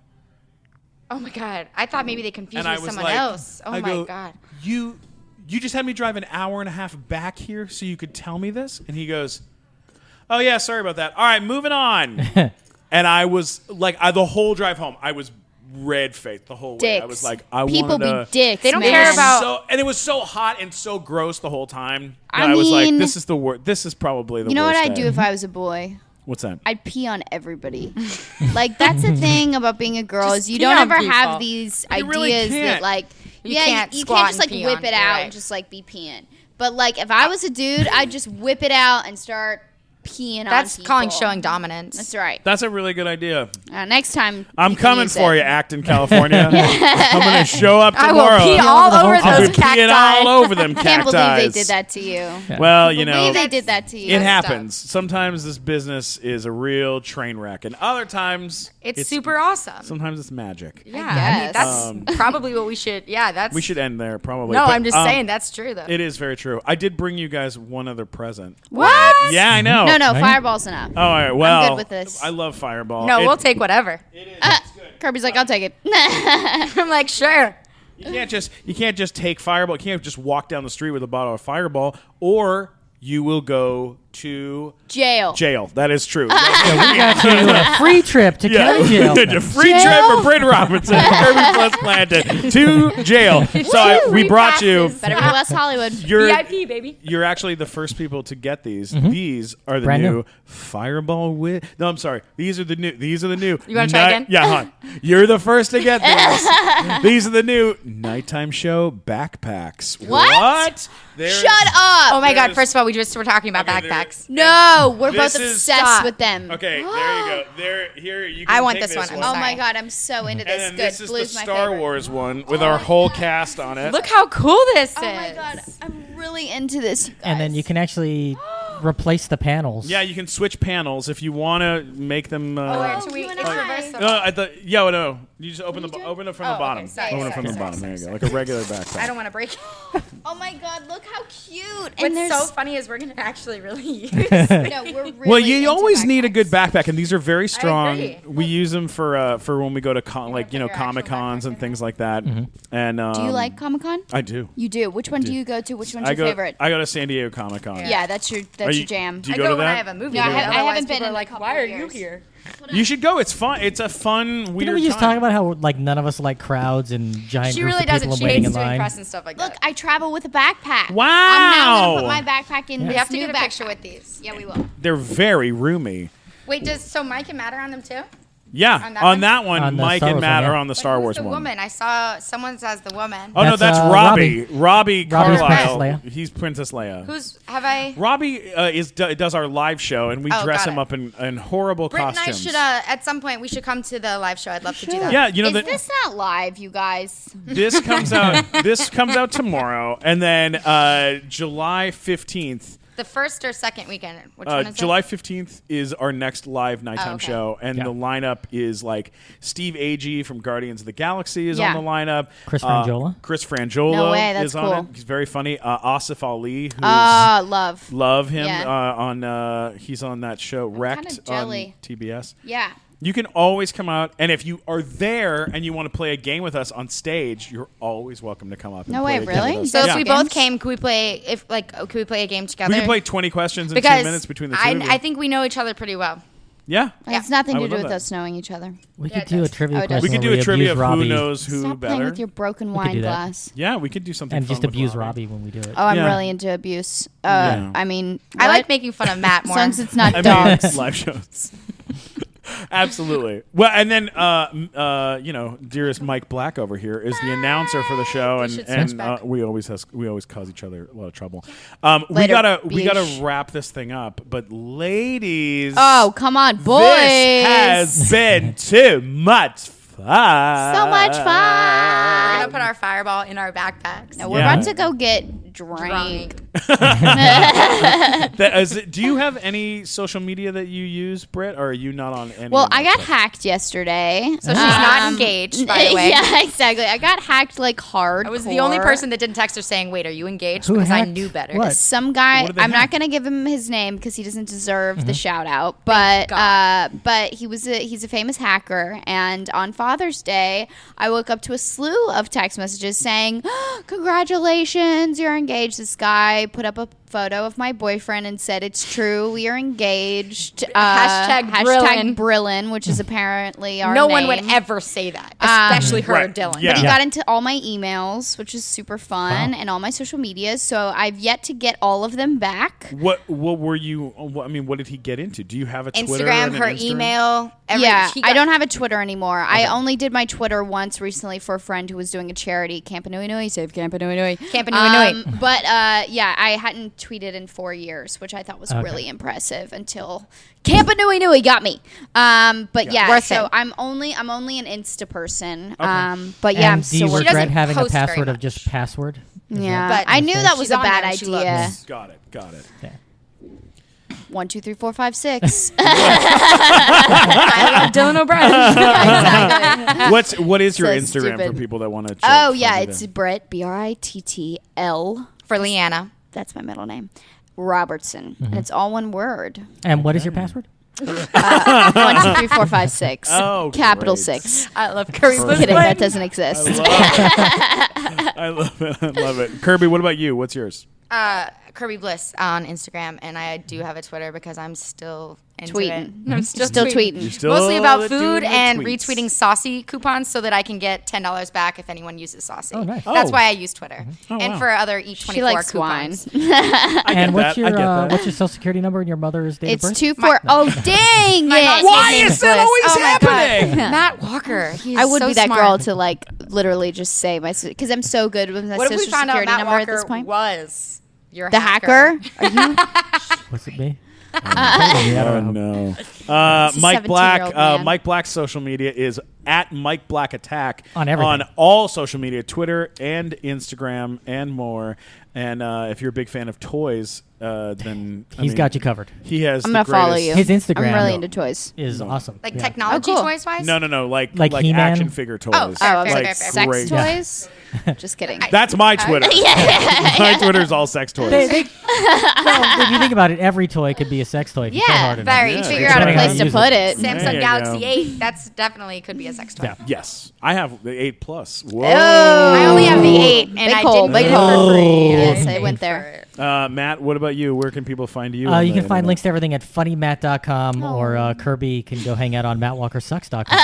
F: Oh, my God. I thought maybe they confused
B: And
F: me
B: I
F: with
B: was
F: someone
B: like,
F: else. Oh,
B: I
F: my
B: go,
F: God.
B: You just had me drive an hour and a half back here so you could tell me this? And he goes, oh, yeah, sorry about that. All right, moving on. And I was like, the whole drive home, I was red-faced the whole way.
C: Dicks.
B: I was like, I
C: People
B: wanted to...
C: be dicks.
F: They don't
C: man.
F: care about-
B: And it was so hot and so gross the whole time.
C: I
B: that I was like,
C: mean-
B: this is the worst. This is probably the worst.
C: You know what I'd
B: day.
C: do if I was a boy?
B: What's that?
C: I'd pee on everybody. Like, that's the thing about being a girl
F: Just
C: is you
F: pee
C: don't
F: on
C: ever
F: people.
C: have these
B: You really
C: ideas that,
B: can't.
C: like,
F: You
C: yeah,
F: can't
C: you
F: squat
C: can't just,
F: and
C: like,
F: pee
C: whip
F: on-
C: it
F: you're
C: out
F: right.
C: and just, like, be peeing. But, like, if I was a dude, I'd just whip it out and start peeing
F: That's
C: on
F: calling
C: people.
F: showing dominance.
C: That's right.
B: That's a really good idea.
C: Next time,
B: I'm
C: you can
B: coming
C: use
B: for
C: it.
B: you, Acton, California. I'm going to show up
F: I
B: tomorrow.
F: will pee all over
B: I'll
F: those
B: be peeing
F: cacti.
B: all over them
C: I can't
B: cacti.
C: believe they did that to you.
B: Well, you know,
C: Believe they did that to you.
B: it happens. Sometimes this business is a real train wreck, and other times
F: It's super awesome.
B: Sometimes it's magic.
F: Yeah, I mean,
C: guess.
F: that's probably what we should. Yeah, that's.
B: We should end there, probably.
F: No,
B: But,
F: I'm just saying that's true though.
B: It is very true. I did bring you guys one other present.
F: What?
B: Yeah, I know.
C: No,
D: Right?
C: Fireball's enough.
B: Oh, all right. Well,
C: I'm good with this.
B: I love Fireball.
F: No,
B: It-
F: we'll take whatever.
B: It is. It's good.
C: Kirby's like, I'll take it.
F: I'm like, sure.
B: You can't just take Fireball. You can't just walk down the street with a bottle of Fireball, or you will go to
C: Jail.
B: jail. That is true.
D: We got you a free trip to county jail.
B: A free trip for Britt Robertson, Kirby Bliss Blanton to jail. So we brought you.
C: Better be West Hollywood.
B: You're,
F: VIP, baby.
B: you're actually the first people to get these. These are the
D: Brand
B: new
D: new.
B: Fireball with. No, I'm sorry. These are the new.
F: You wanna try again?
B: Yeah, hon. You're the first to get these. These are the new nighttime show backpacks.
C: What?
B: There's-
C: Shut up.
F: Oh my God!
B: There's-
F: First of all, we're talking about
B: Okay,
F: backpacks.
C: No, we're
B: This
C: both
B: is-
C: obsessed
F: Stop.
C: with them.
B: Okay, there you go. Here you can
F: I want
B: take
F: this one. I'm
C: Oh
F: sorry.
C: my God, I'm so into
B: And
C: this.
B: then
C: Good.
B: this is
C: Blue's
B: the
C: my
B: Star
C: favorite.
B: Wars one with our whole cast on it.
F: Look how cool this is.
C: Oh my God, I'm really into this. You
D: And then
C: guys.
D: you can actually replace the panels.
B: Yeah, you can switch panels if you want to make them.
F: Wait, should we
C: you and
F: it's
C: I.
F: reverse them?
B: No, no. You just open it from the
F: Oh,
B: bottom.
F: okay. Sorry,
B: Open it from
F: sorry,
B: the bottom.
F: sorry,
B: There you go,
F: sorry,
B: like a regular backpack.
F: I don't want to break.
C: Oh my God! Look how cute.
F: What's
C: there's
F: so funny is we're gonna actually really use.
C: no, we're really
B: Well, you
C: into
B: always need a good
C: backpacks.
B: backpack, and these are very strong.
F: agree.
B: We use them for when we go to
F: put your actual
B: Comic Cons and
F: backpack
B: things like that. And
C: Do you like Comic Con?
B: I do.
C: You do. Which one do you go to? Which one's
B: I
C: your
B: go.
C: favorite?
B: I go to San Diego Comic Con.
C: Yeah, that's your jam.
B: Do you
F: I
B: go
F: go
B: to
F: when
B: that?
F: I have a movie.
C: No, I
F: to do,
C: haven't
F: otherwise
C: been
F: people
C: in
F: are
C: a
F: like,
C: couple
F: why are
C: of
F: you
C: years.
F: here?
B: You should go. It's fun. It's a fun, weird
D: Didn't we just
B: time.
D: talk about how like none of us like crowds and giant
F: She
D: groups
F: really
D: of people
F: doesn't. She
D: waiting
F: hates
D: in
F: doing
D: line?
F: press and stuff like
C: Look,
F: that.
C: I travel with a backpack.
B: Wow.
C: I'm now gonna put my backpack in
F: We
C: this
F: have to
C: new
F: get a
C: backpack.
F: picture with these.
C: Yeah, we will.
B: They're very roomy.
F: Wait, so Mike and Matt are on them too?
B: Yeah,
F: On that
B: on
F: one?
B: that one,
D: On the
B: Mike
D: Star
B: and
D: Wars
B: Matt
D: one,
B: are
D: yeah.
B: on the
F: But
B: Star
F: who's
B: Wars
F: the
B: one.
F: woman? I saw someone says the woman.
B: Oh no,
D: That's,
B: that's
D: Robbie.
B: Robbie
D: Robbie's
B: Carlisle.
D: Princess Leia.
B: He's Princess Leia.
F: Who's have I?
B: Robbie does our live show, and we
F: Oh,
B: dress
F: got
B: him
F: it.
B: up in horrible
F: Britt and I
B: costumes.
F: should at some point we should come to the live show. I'd love to do that.
B: Yeah, you know
C: Is this not live, you guys?
B: this comes out. This comes out tomorrow, and then July 15th.
F: The first or second weekend? Which one is
B: July 15th is our next live nighttime
F: okay.
B: show, and
D: Yeah.
B: the lineup is like Steve Agee from Guardians of the Galaxy is
C: Yeah.
B: on the lineup.
D: Chris Frangiola?
B: Chris Frangiola
C: No way, that's
B: is on
C: cool.
B: it. He's very funny. Asif Ali, who's
C: Love.
B: love him
C: Yeah.
B: on. He's on that show Wrecked
C: kinda
B: on
C: jelly.
B: TBS.
C: Yeah.
B: You can always come out, and if you are there and you want to play a game with us on stage, you're always welcome to come up. And
C: No
B: play
C: way,
B: a game
C: really?
B: with us.
F: So
C: Yeah.
F: if we
C: Games?
F: both came, could we play? Could we play a game together?
B: We can play 20 questions in
F: because
B: 2 minutes between the two of you.
F: I think we know each other pretty well.
B: Yeah.
C: It has nothing
B: I
C: to
B: would
C: do
B: love
C: with
B: that.
C: us knowing each other.
D: We
F: Yeah,
D: could
F: it
D: do a
F: does.
D: trivia
C: Oh, it does.
D: question.
B: We could do
D: where
B: a trivia of
D: abuse
B: who
D: Robbie
B: knows who
C: Stop
B: better.
C: playing with your broken
D: could
C: wine
D: do that.
C: glass.
B: Yeah, we could do something
D: and
B: fun
D: just
B: with
D: abuse Robbie when we do it.
C: Oh, I'm
B: Yeah.
C: really into abuse.
B: Yeah.
C: I mean,
F: I
C: what?
F: like making fun of Matt
C: as
F: more.
C: long as it's not
B: I mean,
C: dogs.
B: live shows. Absolutely. Well, and then dearest Mike Black over here is the announcer for the show,
F: should
B: and
F: switch back.
B: we always cause each other a lot of trouble. We
C: Later,
B: gotta
C: bitch.
B: wrap this thing up, but ladies,
C: Oh, come on, boys.
B: this has been too much fun.
C: so much
F: We're
C: fun.
F: gonna put our fireball in our backpacks.
C: No, we're
B: Yeah.
C: about to go get drunk.
B: Do you have any social media that you use, Britt, or are you not on any?
C: Well,
B: of that
C: I got
B: stuff?
C: hacked yesterday.
F: So she's not engaged, by the way.
C: Yeah, exactly. I got hacked like hard.
F: I was the only person that didn't text her saying, "Wait, are you engaged?"
D: Who
F: because I
D: hacked
F: knew better.
D: what?
C: Some guy.
B: What did they
C: I'm
B: hack?
C: not gonna give him his name because he doesn't deserve the shout out. But
F: God.
C: but he's a famous hacker. And on Father's Day, I woke up to a slew of text messages saying, "Congratulations, you're engaged." This guy put up a photo of my boyfriend and said, "It's true, we are engaged."
F: Hashtag Brillin.
C: Brillin, which is apparently our
F: no
C: name.
F: one would ever say that, especially her,
B: Right.
F: Dylan.
B: Yeah.
C: But he got into all my emails, which is super fun, and all my social medias. So I've yet to get all of them back.
B: What were you? What did he get into? Do you have a Twitter
F: Instagram,
B: and an
F: her
B: Instagram?
F: email.
C: Yeah,
F: she
C: I
F: got-
C: don't have a Twitter anymore. I only did my Twitter once recently for a friend who was doing a charity, Camp Nui Nui, save Camp Nui Nui.
F: Camp Nui Nui.
C: But yeah, I hadn't tweeted in 4 years, which I thought was really impressive until Camp Nui Nui got me. But yeah,
F: Worth
C: so
F: it.
C: I'm only an Insta person. But yeah, I'm
D: and do you
C: still
F: She doesn't
D: regret having a
F: post very
D: password of
F: much.
D: just password?
C: Yeah,
F: But
C: I knew that was
F: she's
C: a
F: on
C: bad
F: there and she
C: idea.
F: looks.
B: Got it.
D: Yeah.
C: 1, 2, 3, 4, 5, 6.
F: I love Dylan O'Brien.
C: Exactly.
B: What is your
C: So
B: Instagram
C: stupid.
B: for people that want to?
C: Oh yeah, it's Britt, Brittl.
F: For Leanna.
C: That's my middle name. Robertson, and it's all one word.
D: And what is your password?
C: 1, 2, 3, 4, 5, 6.
B: Oh,
C: Capital
B: great.
C: 6.
F: I love Kirby
C: Just
F: Bliss
C: kidding, that
F: Blanton.
C: doesn't exist.
B: I love it. I love it. Kirby, what about you? What's yours?
F: Kirby Bliss on Instagram, and I do have a Twitter because I'm still into
C: Tweeting.
F: it. I'm still
C: tweeting.
B: You're still
F: Mostly about
B: doing
F: food
B: the
F: and
B: tweets.
F: retweeting Saucy coupons so that I can get $10 back if anyone uses Saucy.
D: Oh, nice.
F: That's
B: Oh.
F: why I use Twitter.
B: Oh,
F: and
B: wow.
F: for other Eat24
C: She likes wine.
F: coupons.
D: And what's
B: that. I get that.
D: what's your social security number and your mother's date
C: It's
D: of birth?
C: 2, 4. Oh, dang
F: My
C: it.
F: mom's
B: Why
F: name
B: is that
F: Bliss.
B: always
F: Oh my God.
B: happening?
F: Matt Walker. He's
C: I would
F: so
C: be that
F: smart.
C: girl to like literally just say my because I'm so good with my
F: What if
C: social
F: we found out
C: security
F: Matt
C: number
F: Walker
C: at this point.
F: was your
C: The hacker? Are you?
D: What's it be?
B: Oh no. Mike
C: 17-year-old
B: Black.
C: man.
B: Mike Black's social media is at Mike Black Attack
D: On everything.
B: on all social media, Twitter and Instagram and more. And if you're a big fan of toys, then
D: He's got you covered.
B: He has.
C: I'm
B: the
C: gonna follow
B: greatest-
C: you.
D: His Instagram
C: I'm really into toys.
D: is awesome.
F: Like
D: Yeah.
F: technology
C: Oh, cool.
F: toys wise?
B: No, like
D: He-Man?
B: action figure toys.
F: Oh, fair,
C: Oh, I was
F: fair,
C: like
F: fair, fair.
C: sex
B: great-
C: toys. Just kidding.
B: That's my Twitter. My Twitter's all sex toys.
D: Well, if you think about it, every toy could be a sex toy if you try
C: Yeah,
D: hard enough.
F: very
C: You
F: true.
C: figure out a
D: Depending on how
C: place
D: you
C: to
D: use
C: put
D: it.
C: it.
B: There
F: Samsung
B: you
F: Galaxy
B: go.
F: 8. That's definitely could be a sex toy.
D: Yeah.
B: Yes, I have the 8 Plus. Whoa.
F: I only have the 8, and
C: Big
F: I
C: hole,
F: didn't
C: big
F: get it for
C: hole.
F: free.
C: Yes, I
F: paid
C: went
F: for
C: there.
F: it.
B: Matt, what about you? Where can people find you?
D: You can find links to everything at funnymatt.com or Kirby can go hang out on mattwalkersucks.com.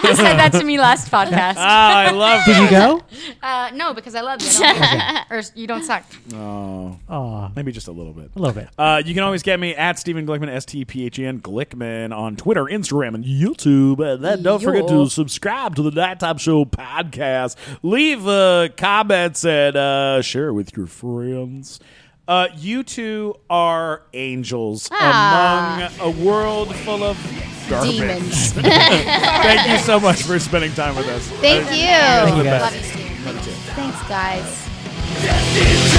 F: He said that to me last podcast.
B: I love
D: Did you go?
F: No, because I love you. I don't- Or you don't suck.
D: Oh,
B: Maybe just a little bit.
D: a little bit.
B: You can always get me at Stephen Glickman, STPHEN Glickman on Twitter, Instagram, and YouTube. And then don't forget to subscribe to the Nighttime Show podcast. Leave comments and share with your friends. You two are angels among a world full of garbage.
C: Demons.
B: Thank you so much for spending time with us.
C: Thank you.
D: Thank you, guys.
F: Love you, Steve.
C: Thanks, guys.
G: Destined